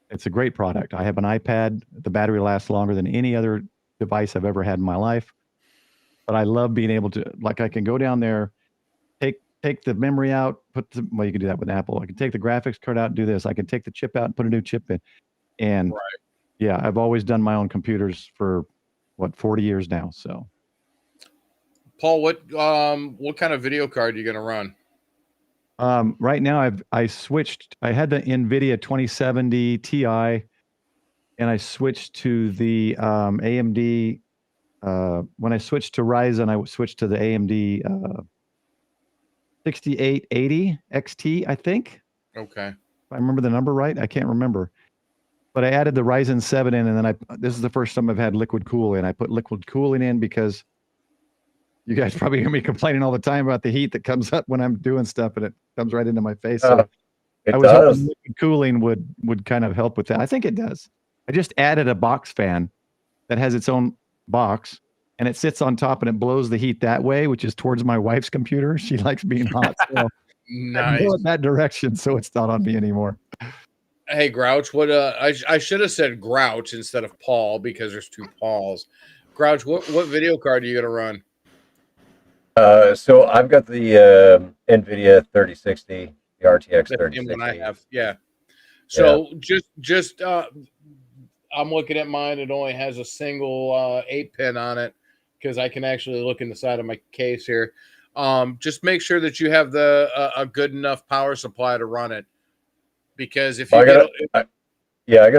It's a great product. I have an iPad. The battery lasts longer than any other device I've ever had in my life. But I love being able to, like, I can go down there, take the memory out, well, you can do that with Apple. I can take the graphics card out and do this. I can take the chip out and put a new chip in. And yeah, I've always done my own computers for 40 years now. So, Paul, what kind of video card are you going to run? Right now I switched. I had the NVIDIA 2070 Ti, and I switched to the AMD. When I switched to Ryzen, I switched to the AMD 6880 XT, I think. Okay. If I remember the number right, I can't remember. But I added the Ryzen 7 in, and then this is the first time I've had liquid cooling. I put liquid cooling in because you guys probably hear me complaining all the time about the heat that comes up when I'm doing stuff, and it comes right into my face. So I was hoping liquid cooling would kind of help with that. I think it does. I just added a box fan that has its own box, and it sits on top, and it blows the heat that way, which is towards my wife's computer. She likes being hot. So nice. I go in that direction, so it's not on me anymore. Hey, Grouch, what I should have said Grouch instead of Paul because there's two Pauls. Grouch, what video card are you going to run? So I've got the NVIDIA 3060, the RTX 3060. One I have, yeah. So just I'm looking at mine. It only has a single 8-pin on it because I can actually look in the side of my case here. Just make sure that you have a good enough power supply to run it. Because if you I got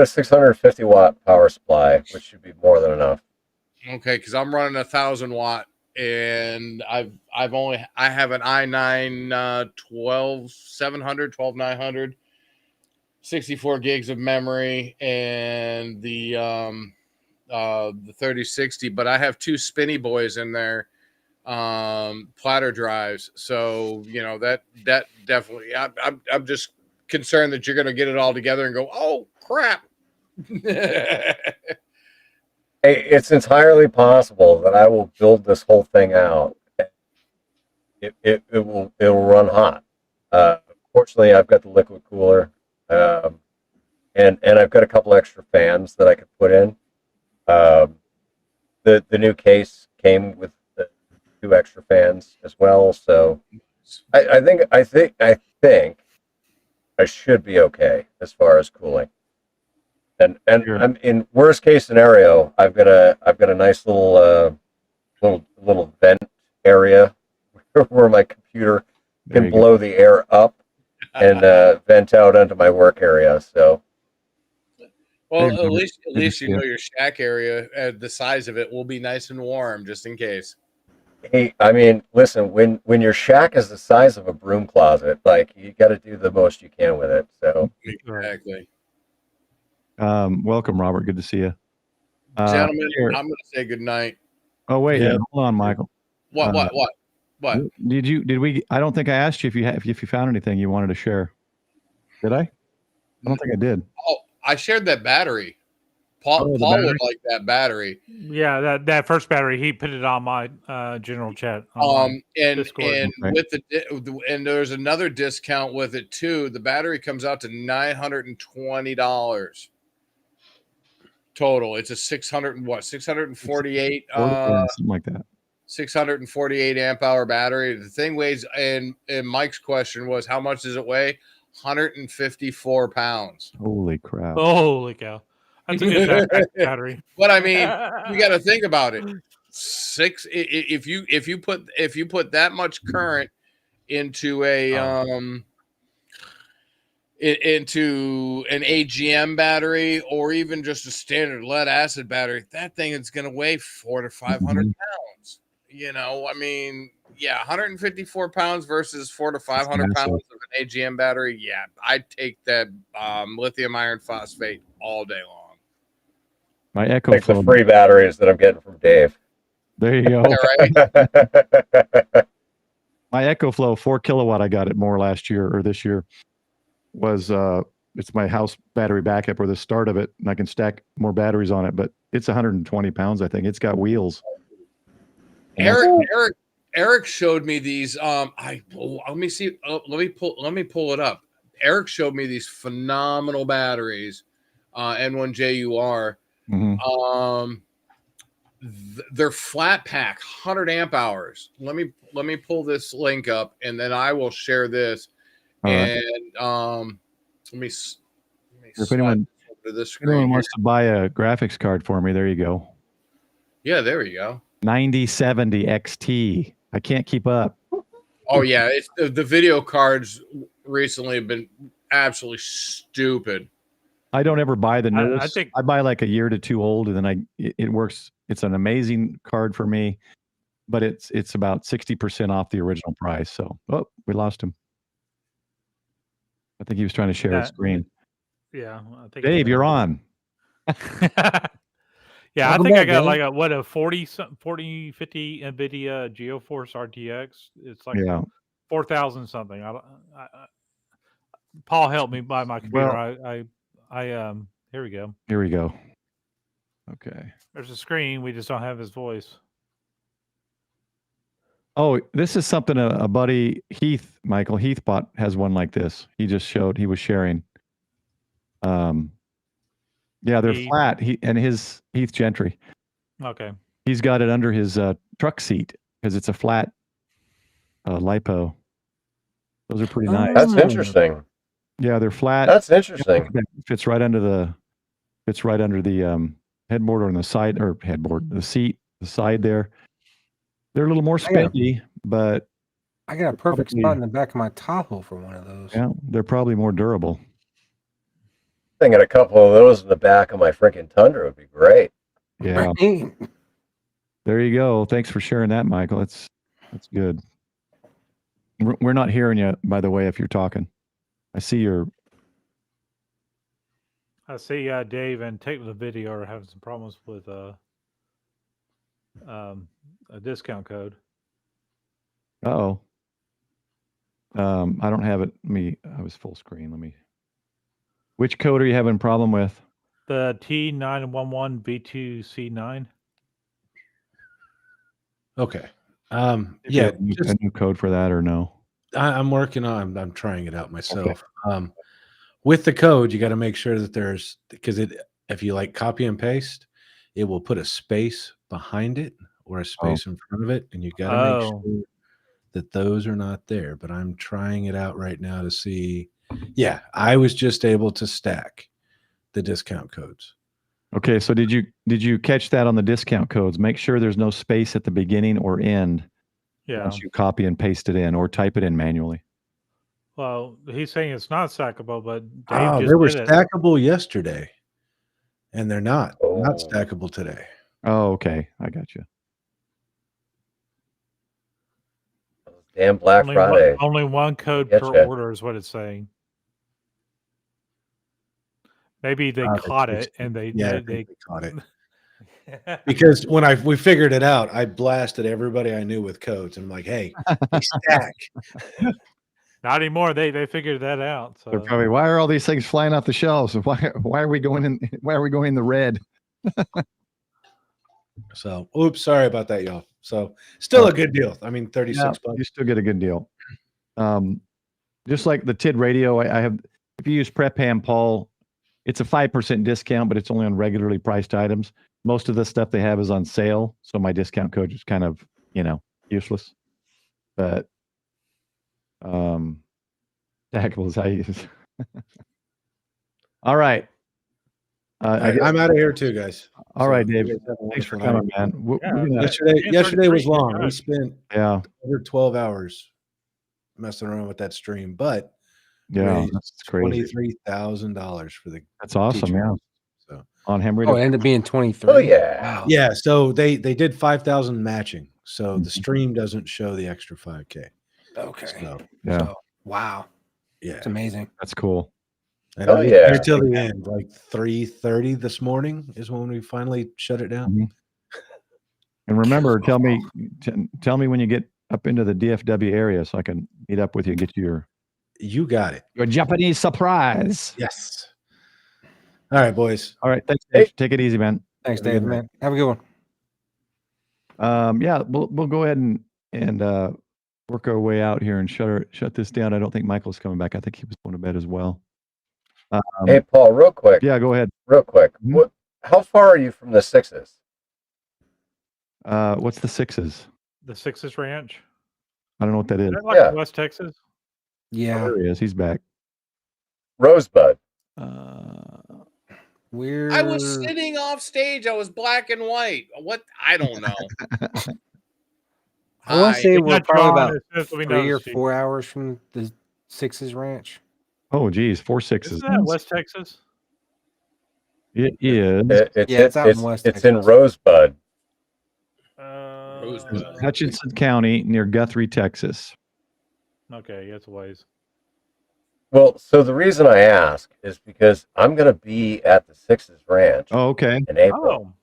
a 650 watt power supply, which should be more than enough. Okay, because I'm running 1,000 watt, and I have an i9 12900, 64 gigs of memory, and the 3060. But I have two spinny boys in there, platter drives. So that definitely. I'm just concerned that you're going to get it all together and go, oh crap. It's entirely possible that I will build this whole thing out. It'll run hot. Fortunately, I've got the liquid cooler, and I've got a couple extra fans that I could put in. The new case came with the 2 extra fans as well, so I think I should be okay as far as cooling. And I'm in worst case scenario, I've got a nice little vent area where my computer can blow the air up and vent out onto my work area. So, well, at least your shack area, the size of it will be nice and warm, just in case. Hey, I mean, listen, when your shack is the size of a broom closet, like you got to do the most you can with it. So exactly. Welcome, Robert. Good to see you. Gentlemen, I'm going to say good night. Oh, wait. Yeah. Hold on, Michael. What? Did we? I don't think I asked you if you found anything you wanted to share. Did I? I don't think I did. Oh, I shared that battery. Paul would like that battery. Yeah, that first battery, he put it on my general chat. And with and there's another discount with it too. The battery comes out to $920 total. It's a 648 something like that. 648 amp hour battery. The thing weighs, and Mike's question was, how much does it weigh? 154 pounds. Holy crap! Holy cow! That's a good battery. But I mean, you got to think about it. If you put that much current into a into an AGM battery or even just a standard lead acid battery, that thing is going to weigh 400 to 500 pounds. You know, I mean, yeah, 154 pounds versus 400 to 500 pounds of an AGM battery. Yeah, I'd take that lithium iron phosphate all day long. My Echo Like the Flow. free batteries that I'm getting from Dave. There you go. Right? My Echo Flow 4 kilowatt, I got it more last year or this year, was it's my house battery backup or the start of it, and I can stack more batteries on it, but it's 120 pounds, I think. It's got wheels. Eric showed me these. Let me see. Let me pull it up. Eric showed me these phenomenal batteries, N1JUR. They're flat pack, 100 amp hours. Let me pull this link up, and then I will share this. And let me if anyone wants to buy a graphics card for me, there you go. Yeah, there we go. 9070 XT. I can't keep up. Oh yeah, it's the video cards recently have been absolutely stupid. I don't ever buy the newest. I buy like a year to two old, and then it works. It's an amazing card for me, but it's about 60% off the original price. So, we lost him. I think he was trying to share his screen. Yeah, I think Dave, you're on. Yeah, I think I got like a 40, 50 NVIDIA GeoForce RTX. It's like 4,000 something. Paul helped me buy my computer. Here we go. Here we go. Okay. There's a screen. We just don't have his voice. Oh, this is something a buddy Michael Heathbot has one like this. He just showed. He was sharing. Yeah, they're flat. Heath Gentry. Okay. He's got it under his truck seat because it's a flat lipo. Those are pretty nice. That's interesting. Yeah, they're flat. That's interesting. Fits right under the headboard on the side or headboard, the seat, the side there. They're a little more spendy, but I got a perfect spot in the back of my Tahoe for one of those. Yeah, they're probably more durable. Thinking a couple of those in the back of my freaking Tundra would be great. Yeah. There you go. Thanks for sharing that, Michael. That's good. We're not hearing you, by the way, if you're talking. I see Dave and Take the Video are having some problems with a discount code. Uh-oh. I don't have it. I was full screen. Which code are you having a problem with? The T911B2C9. Okay. Yeah. A new code for that or no? I'm working on. I'm trying it out myself. Okay. With the code, you got to make sure that because if you like copy and paste, it will put a space behind it or a space in front of it, and you got to make sure that those are not there. But I'm trying it out right now to see. Yeah, I was just able to stack the discount codes. Okay, so did you catch that on the discount codes? Make sure there's no space at the beginning or end. Yeah. Once you copy and paste it in or type it in manually. Well, he's saying it's not stackable, but Dave they were stackable yesterday, and they're not stackable today. Oh, okay, I got you. Damn Black Friday! Only one code per order is what it's saying. Maybe they caught it and they caught it. Because when we figured it out, I blasted everybody I knew with codes, and I'm like, "Hey, they stack." Not anymore. They figured that out. So they're probably, why are all these things flying off the shelves? Why are we going in? Why are we going in the red? So, oops, sorry about that, y'all. So, still a good deal. I mean, $36. You still get a good deal. Just like the TID radio, I have. If you use Prep Ham Paul, it's a 5% discount, but it's only on regularly priced items. Most of the stuff they have is on sale, so my discount code is kind of, useless. But stackable is how you use. All right. I'm out of here too, guys. All right, Dave. Thanks for coming, man. Yesterday was long. We spent over 12 hours messing around with that stream, but Yeah, raised that's crazy. $23,000 for the That's awesome. teacher. Yeah. So On Henry. Oh, it ended up being 23. Oh yeah. Wow. yeah, so they did 5,000 matching. So the Mhm. stream doesn't show the extra 5K. Okay. So Yeah. So, wow. yeah, It's amazing. That's cool. and Oh, I was yeah. there till the end, like 3:30 this morning is when we finally shut it down. Mhm. And remember, tell me when you get up into the DFW area so I can meet up with you and get you You got it. your Japanese surprise. Yes. All right, boys. All right. Thanks, Dave. Take it easy, man. Thanks, Have a good Dave, night. man. Have a good one. Yeah, we'll go ahead and work our way out here and shut this down. I don't think Michael's coming back. I think he was going to bed as well. Hey, Paul, real quick. Yeah, go ahead. Real quick. Mhm. How far are you from the Sixes? What's the Sixes? The Sixes Ranch. I don't know what that is. Is that like Yeah. West Texas? Yeah. There he is. He's back. Rosebud. We're I was sitting off stage. I was black and white. What? I don't know. I want Hi. to say We we're got probably John about as soon as we 3 or noticed you. 4 hours from the Sixes Ranch. Oh, geez, 4 Sixes. Isn't that West Texas? It is. Yeah, it's out in West It's in Texas. Rosebud. Rosebud. Hutchinson County near Guthrie, Texas. Okay, it's a ways. Well, so the reason I ask is because I'm going to be at the Sixes Ranch Oh, okay. in April. Oh,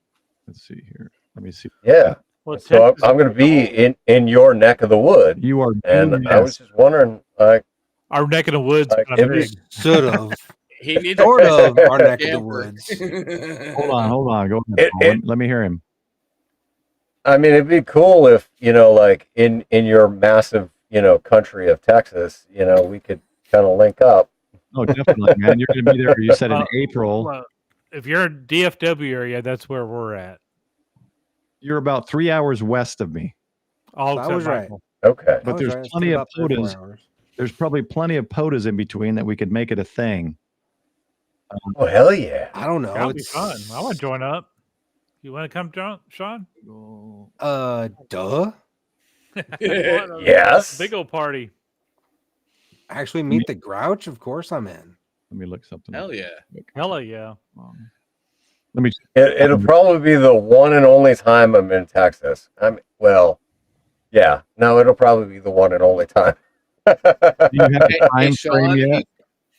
Let's see here. Let me see. Yeah. well, So Texas I'm going to be in your neck of the wood. You are. And I was just wondering, like, our neck of the woods Like, kind of it was- big. Should have. He needs Sort of our neck of the camper. woods. Hold on. Go ahead. Paul. Let me hear him. I mean, it'd be cool if, like in your massive, country of Texas, we could kind of link up. Oh, definitely, man. You're going to be there. You said in April. Well, if you're in DFW area, that's where we're at. You're about 3 hours west of me. All I except was right. Michael. Okay. But there's plenty of POTAs. There's probably plenty of POTAs in between that we could make it a thing. Oh, hell yeah. I don't know. That'll be fun. I want to join up. You want to come, Sean? Duh. Yes. Big old party. Actually, meet the Grouch. Of course, I'm in. Let me look something. Hell yeah. Hella yeah. Let me. It'll probably be the one and only time I'm in Texas. Yeah. No, it'll probably be the one and only time. Do you have a Hey, time frame Sean, yet?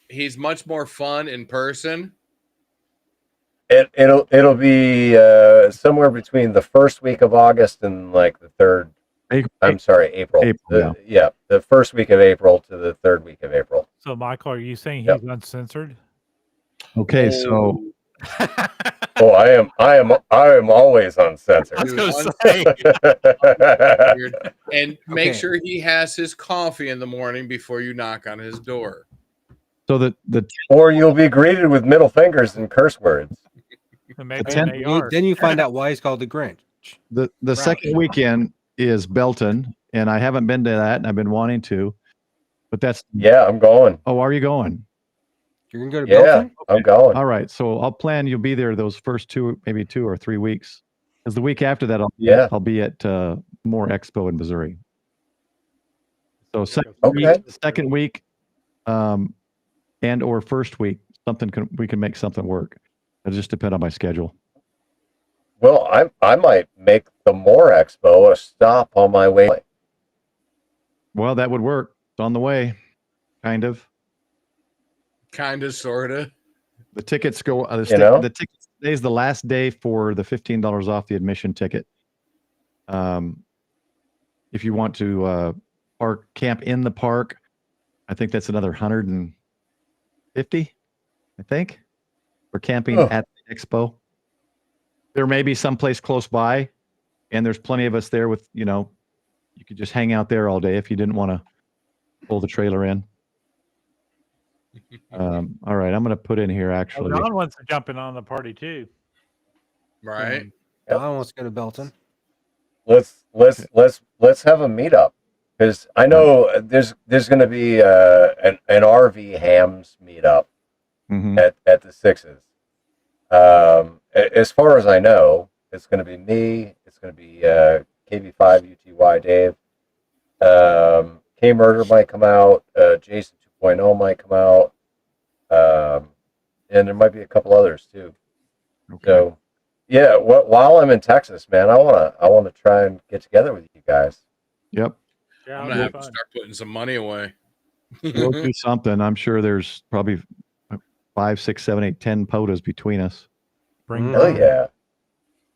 he's much more fun in person. It'll be somewhere between the first week of August and like the third. I'm sorry, April. Yeah. The first week of April to the third week of April. So, Michael, are you saying Yep. he's uncensored? Okay, so Oh, I am always uncensored. I was going to say. And make Okay. sure he has his coffee in the morning before you knock on his door. so the Or you'll be greeted with middle fingers and curse words. Maybe tenth- an AR. Then you find out why he's called the Grinch. the second weekend is Belton, and I haven't been to that, and I've been wanting to. But that's Yeah, I'm going. oh, are you going? You're gonna go to Yeah, Belton? I'm going. All right, so I'll plan. You'll be there those first 2 or 3 weeks, because the week after that I'll be at Moore Expo in Missouri. So second week, and or first week, we can make something work. It'll just depend on my schedule. Well, I might make the Moore Expo a stop on my way. Well, that would work. It's on the way, kind of. Kind of, sort of. The tickets go. The tickets today is the last day for the $15 off the admission ticket. If you want to camp in the park, I think that's another $150. I think for camping at the expo. There may be someplace close by, and there's plenty of us there with you could just hang out there all day if you didn't want to pull the trailer in. All right, I'm going to put in here actually. Don wants to jump in on the party too. Right. Don wants to go to Belton. Let's have a meetup, because I know there's going to be an RV hams meetup at the Sixes. As far as I know, it's going to be me. It's going to be KB5 UTY Dave. K Murder might come out. Jason 2.0 might come out, and there might be a couple others too. Okay. So, yeah, while I'm in Texas, man, I wanna try and get together with you guys. Yep. Yeah, I'm it'll gonna be have to fun. start putting some money away. We'll do something. I'm sure there's probably 5, 6, 7, 8, 10 POTAs between us. Bring Hell bourbon. yeah.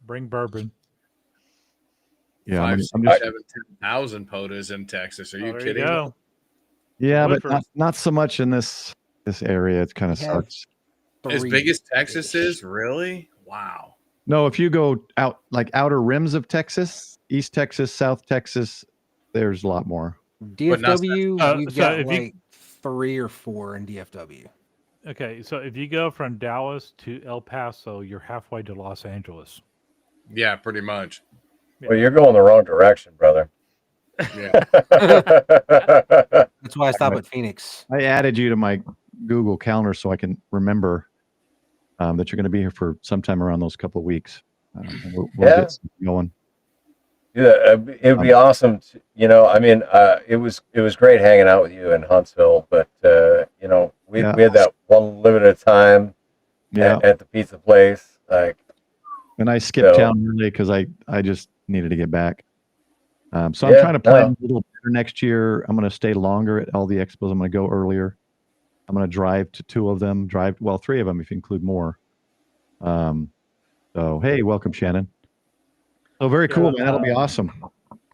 Bring bourbon. Yeah, 5, I'm 6, just 7, 10,000 POTUS in Texas. Are Oh, you there kidding? you go. yeah, but Woodford. not so much in this area. It kind of We have sucks. As 3 big as Texas ish. is, really? Wow. No, if you go out like outer rims of Texas, East Texas, South Texas, there's a lot more. But not DFW, we've so got if you- like 3 or 4 in DFW. Okay, so if you go from Dallas to El Paso, you're halfway to Los Angeles. Yeah, pretty much. Well, you're going the wrong direction, brother. Yeah. That's why I stopped Right. at Phoenix. I added you to my Google Calendar so I can remember that you're going to be here for sometime around those couple of weeks. And we'll Yeah. get something going. Yeah, it would be awesome. I mean, it was great hanging out with you in Huntsville, but we had that one limited time at the pizza place. Like, and I skipped So- town early because I just needed to get back. So I'm Yeah, trying to plan no. a little better next year. I'm going to stay longer at all the expos. I'm going to go earlier. I'm going to drive to 2 of them. 3 of them if you include more. So hey, welcome, Shannon. Oh, very cool, man. That'll be awesome.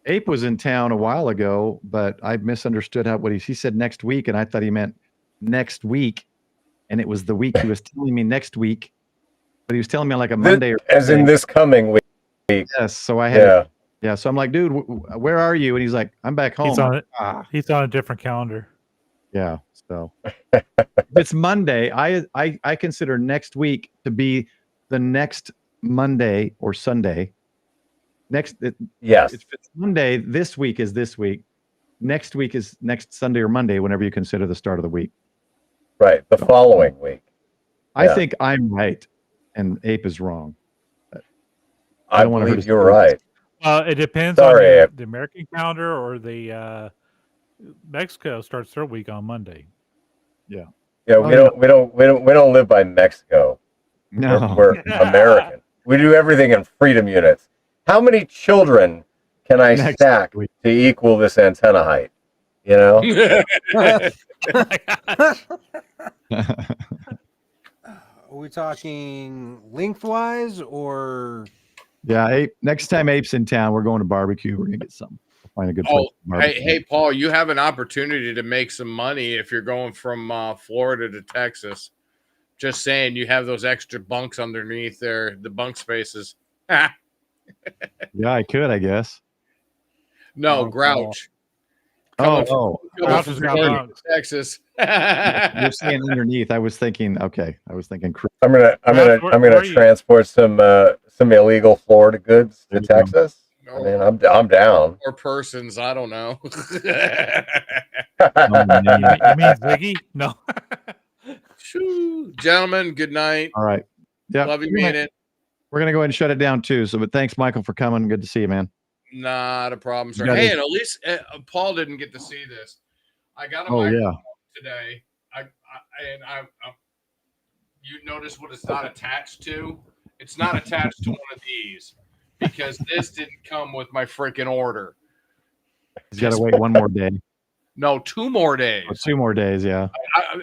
Ape was in town a while ago, but I misunderstood what he said next week, and I thought he meant next week, and it was the week he was telling me next week, but he was telling me on like a Monday or as in Tuesday. this coming week. Yes, so I had Yeah. yeah. So I'm like, dude, where are you? And he's like, I'm back home. He's on it. Ah, He's on a different calendar. yeah. So if it's Monday. I consider next week to be the next Monday or Sunday. Yes. If it's Monday, this week is this week. Next week is next Sunday or Monday, whenever you consider the start of the week. Right. The following week. I Yeah. think I'm right, and Ape is wrong. I don't wanna hurt believe his you're feelings. right. It depends Sorry, on Abe. the American calendar or the Mexico starts their week on Monday. Yeah, Oh, we don't live by Mexico. No. We're American. We do everything in freedom units. How many children can I Next stack week. to equal this antenna height? You know? Are we talking lengthwise or? Yeah, Ape. Next time Ape's in town, we're going to barbecue. We're gonna get something. We'll find a good place. Oh, to barbecue. hey, Paul, you have an opportunity to make some money if you're going from Florida to Texas. Just saying, you have those extra bunks underneath there, the bunk spaces. Yeah, I could, I guess. No, Oh, Grouch. Oh, Grouch has got Florida bunks. to Texas. you're saying underneath. I was thinking. Okay, I was thinking. I'm Ralph, where gonna are you? transport some illegal Florida goods to There you go. Texas. I mean, I'm down. Or persons, I don't know. Oh, man. You mean Ziggy? No. Shoo. Gentlemen, good night. All right. Yeah. Love you, mean it. We're gonna go ahead and shut it down too. So, but thanks, Michael, for coming. Good to see you, man. Not a problem, sir. You got Hey, it. and at least Paul didn't get to see this. I got a Oh microphone yeah. today. You notice what it's not attached to? It's not attached to one of these because this didn't come with my freaking order. He's got to wait one more day. No, 2 more days. Or 2 more days. Yeah.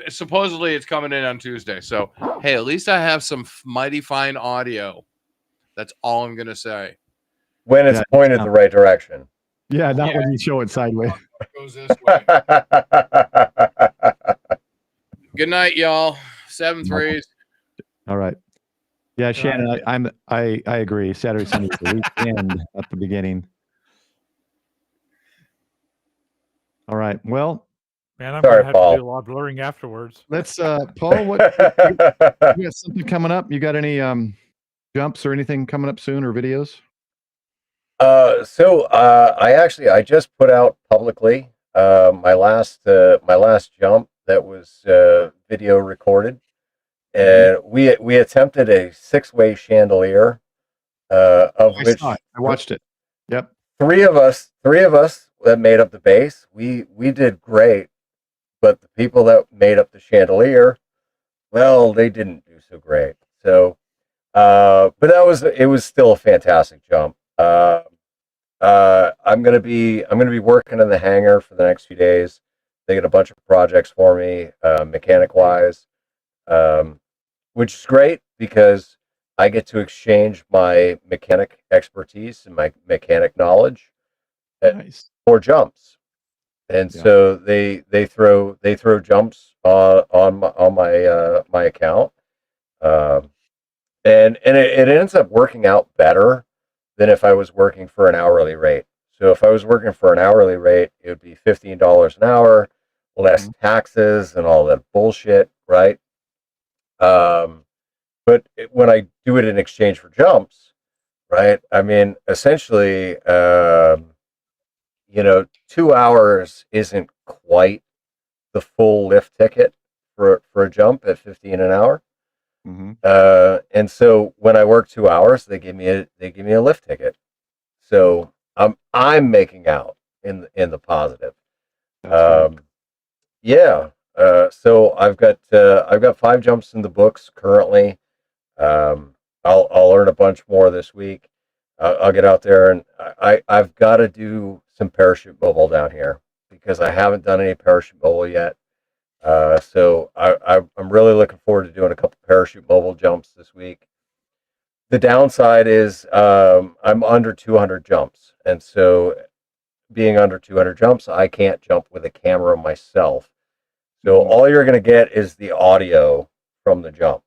Supposedly it's coming in on Tuesday. So, hey, at least I have some mighty fine audio. That's all I'm going to say. When it's Yeah, pointed the right direction. Yeah. Not Yeah. when you show it sideways. It goes this way. Good night, y'all. 7 threes. All right. Yeah, Shannon, I agree. Saturday, Sunday, the weekend at the beginning. All right. Well, Man, I'm Sorry, gonna have Paul. to do a lot of blurring afterwards. let's Paul, what you got something coming up? You got any jumps or anything coming up soon or videos? I just put out publicly my last jump that was video recorded, and we attempted a 6-way chandelier, of I which saw it. I watched it. Yep. three of us that made up the base. We did great, but the people that made up the chandelier, well, they didn't do so great. So, but it was still a fantastic jump. I'm gonna be working in the hangar for the next few days. They get a bunch of projects for me, mechanic wise, which is great because I get to exchange my mechanic expertise and my mechanic knowledge Nice. for jumps. And so they throw jumps on my account, and it ends up working out better than if I was working for an hourly rate. So if I was working for an hourly rate, it would be $15 an hour, less taxes and all that bullshit, right? But when I do it in exchange for jumps, right? I mean, essentially, 2 hours isn't quite the full lift ticket for a jump at 15 an hour. And so when I work 2 hours, they give me a lift ticket. So I'm making out in the positive. Yeah. So I've got 5 jumps in the books currently. I'll learn a bunch more this week. I'll get out there, and I've got to do some parachute mobile down here because I haven't done any parachute mobile yet. So I'm really looking forward to doing a couple parachute mobile jumps this week. The downside is I'm under 200 jumps, and so being under 200 jumps, I can't jump with a camera myself. So all you're going to get is the audio from the jump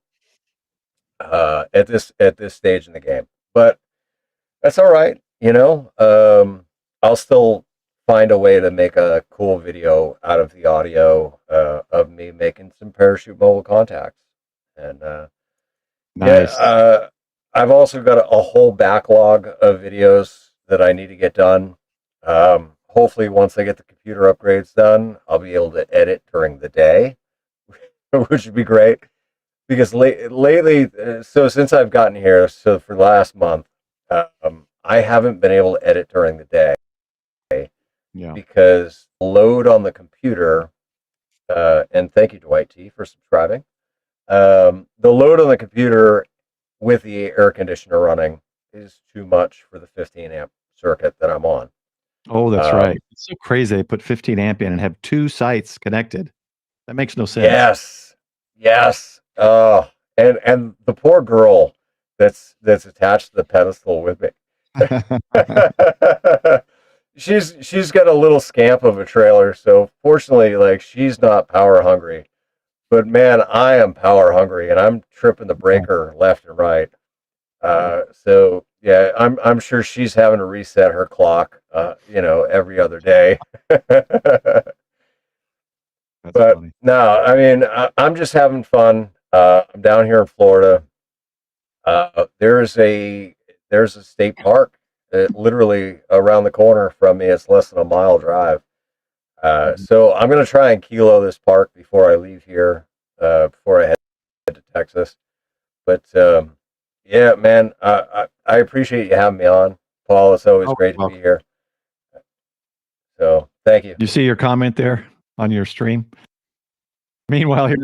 at this stage in the game. But that's all right, I'll still find a way to make a cool video out of the audio of me making some parachute mobile contacts. And nice. I've also got a whole backlog of videos that I need to get done. Hopefully, once I get the computer upgrades done, I'll be able to edit during the day, which would be great. Because lately, so since I've gotten here, so for the last month, I haven't been able to edit during the day. Because load on the computer, and thank you, Dwight T, for subscribing. The load on the computer with the air conditioner running is too much for the 15 amp circuit that I'm on. Oh, that's right. It's so crazy. They put 15 amp in and have 2 sites connected. That makes no sense. Yes. And the poor girl that's attached to the pedestal with me. She's got a little scamp of a trailer, so fortunately, like, she's not power hungry. But man, I am power hungry, and I'm tripping the breaker left and right. So yeah, I'm sure she's having to reset her clock, every other day. But funny. no, I mean, I'm just having fun. I'm down here in Florida. There's a state park literally around the corner from me. It's less than a mile drive. So I'm going to try and kilo this park before I leave here, before I head to Texas. But yeah, man, I appreciate you having me on, Paul. It's always great to be here. So thank you. You see your comment there on your stream? Meanwhile, here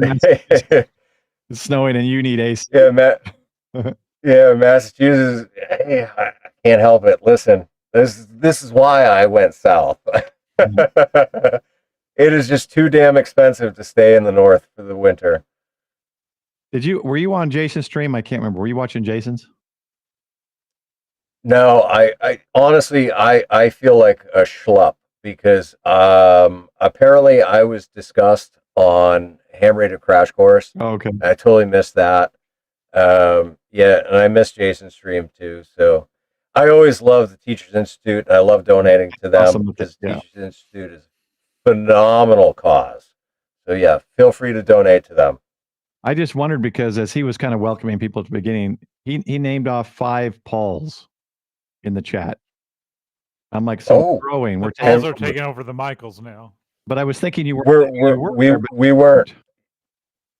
it's snowing and you need AC. Yeah, Massachusetts. Hey, I can't help it. Listen, this is why I went south. It is just too damn expensive to stay in the north for the winter. Were you on Jason's stream? I can't remember. Were you watching Jason's? No, I honestly, I feel like a schlupp because apparently I was discussed on Ham Radio Crash Course. Oh, okay. I totally missed that. Yeah, and I missed Jason's stream too. So I always love the Teachers Institute, and I love donating to them Awesome. because Teachers Institute is a phenomenal cause. So yeah, feel free to donate to them. I just wondered because as he was kind of welcoming people at the beginning, he named off 5 Pauls in the chat. I'm like, so we're growing. We're Pauls are taking over the Michaels now. But I was thinking we weren't.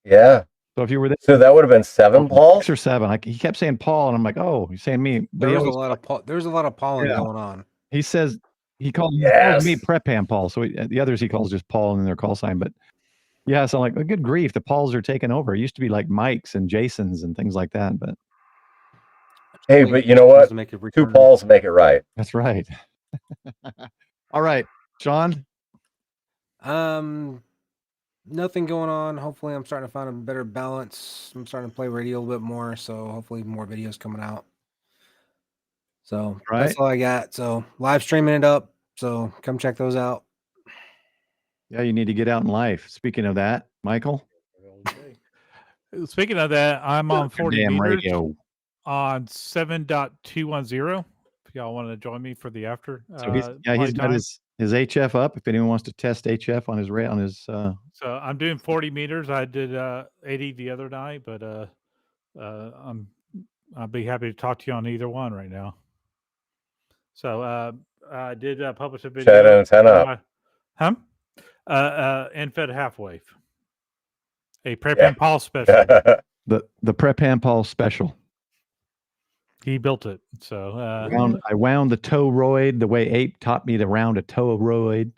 Yeah. So if you were there, so that would have been 7 Pauls? 6 or 7. He kept saying Paul, and I'm like, oh, he's saying me. But There's a lot of pollen going on. He says he calls me Prep Ham Paul. So the others he calls just Paul and their call sign. But Yeah, so like, good grief, the Pauls are taking over. It used to be like Mike's and Jason's and things like that, but Hey, but you know what? To make a 2 return. Pauls make it right. that's right. All right, Sean. Nothing going on. Hopefully, I'm starting to find a better balance. I'm starting to play radio a little bit more, so hopefully more videos coming out. So that's all I got. So live streaming it up. So come check those out. Yeah, you need to get out in life. Speaking of that, Michael. Speaking of that, I'm on 40 Damn meters radio. on 7.210. If y'all want to join me for the after. So he's got playtime. his HF up. If anyone wants to test HF on his So I'm doing 40 meters. I did 80 the other night, but I'll be happy to talk to you on either one right now. So I did publish a video. Chat antenna. End-fed half wave. A Prep and Paul special. the Prep and Paul special. He built it. So I wound the toroid the way Ape taught me to round a toroid,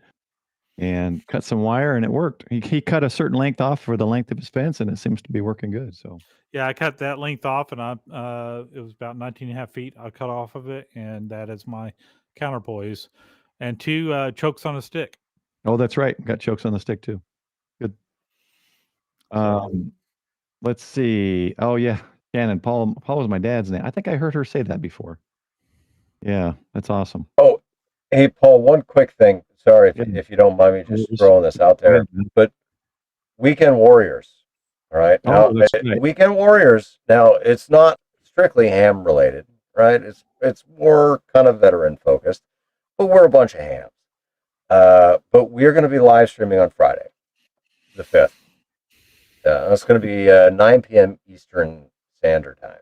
and cut some wire, and it worked. He cut a certain length off for the length of his fence, and it seems to be working good. So yeah, I cut that length off, and it was about 19 and a half feet. I cut off of it, and that is my counterpoise, and 2 chokes on a stick. Oh, that's right. Got chokes on the stick too. Good. Let's see. Oh yeah, Shannon. Paul was my dad's name. I think I heard her say that before. Yeah, that's awesome. Oh, hey, Paul, one quick thing. Sorry if you don't mind me just throwing this out there, but Weekend Warriors, all right? Now, Weekend Warriors, now, it's not strictly ham related, right? It's more kind of veteran focused, but we're a bunch of hams. But we're going to be live streaming on Friday, the 5th. It's going to be 9 p.m. Eastern Standard Time.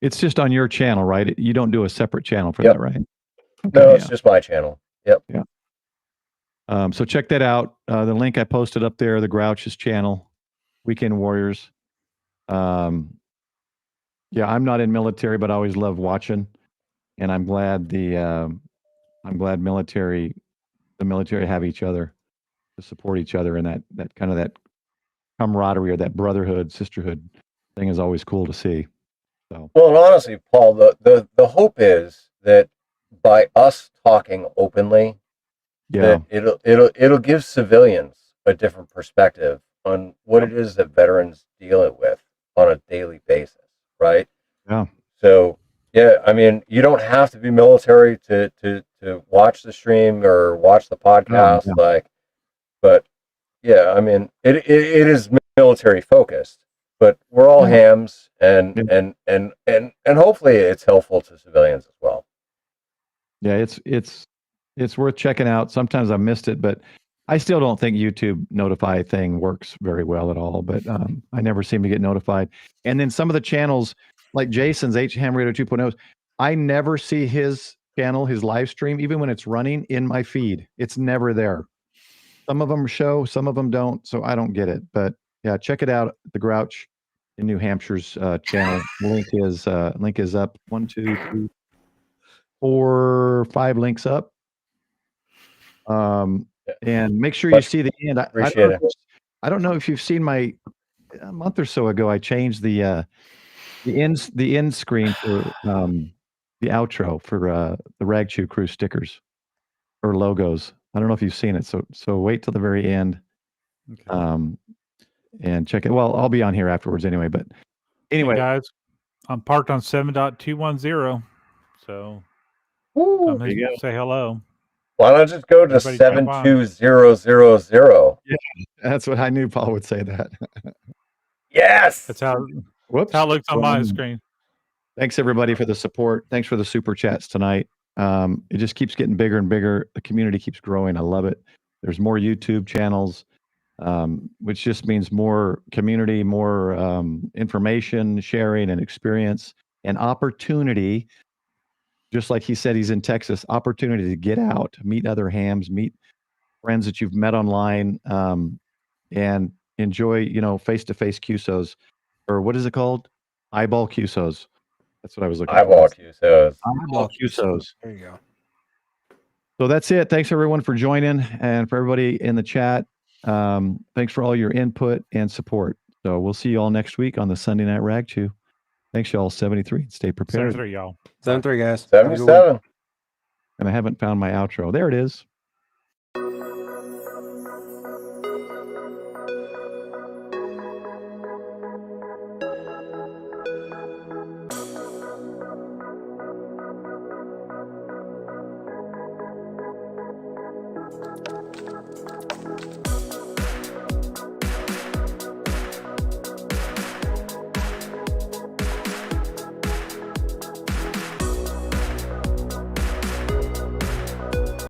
It's just on your channel, right? You don't do a separate channel for that, right? Okay, no, it's just my channel. Yep. Yeah. So check that out. The link I posted up there, the Grouch's channel, Weekend Warriors. Yeah, I'm not in military, but I always love watching, and I'm glad the military have each other to support each other, and that kind of that camaraderie or that brotherhood, sisterhood thing is always cool to see. So well, and honestly, Paul, the hope is that by us talking openly, that it'll give civilians a different perspective on what it is that veterans deal with on a daily basis, right? Yeah. So yeah, I mean, you don't have to be military to watch the stream or watch the podcast, but yeah, I mean, it is military focused, but we're all hams, and hopefully it's helpful to civilians as well. Yeah, it's worth checking out. Sometimes I missed it, but I still don't think YouTube notify thing works very well at all. But I never seem to get notified. And then some of the channels, like Jason's Ham Radio 2.0, I never see his channel, his live stream, even when it's running in my feed. It's never there. Some of them show, some of them don't. So I don't get it. But yeah, check it out. The Grouch in New Hampshire's channel. Link is up. 1, 2, 3, 4, 5 links up. And make sure you see the end. I don't know if you've seen a month or so ago, I changed the end screen for the outro for the Ragchew Crew stickers or logos. I don't know if you've seen it. So wait till the very end. Okay. And check it. Well, I'll be on here afterwards anyway, but anyway, hey guys, I'm parked on 7.210. So come say hello. Why not just go to 72000? Yeah, that's what I knew Paul would say that. Yes. That's how it looks on my screen. Thanks everybody for the support. Thanks for the super chats tonight. It just keeps getting bigger and bigger. The community keeps growing. I love it. There's more YouTube channels, which just means more community, more information sharing and experience and opportunity. Just like he said, he's in Texas, opportunity to get out, meet other hams, meet friends that you've met online, and enjoy, face-to-face QSOs, or what is it called? Eyeball QSOs. That's what I was looking for. Eyeball QSOs. Eyeball QSOs. There you go. So that's it. Thanks everyone for joining, and for everybody in the chat. Thanks for all your input and support. So we'll see you all next week on the Sunday Night Ragchew. Thanks, y'all. 73. Stay prepared. 73, y'all. 7-3, guys. Have a good one. 77. And I haven't found my outro. There it is.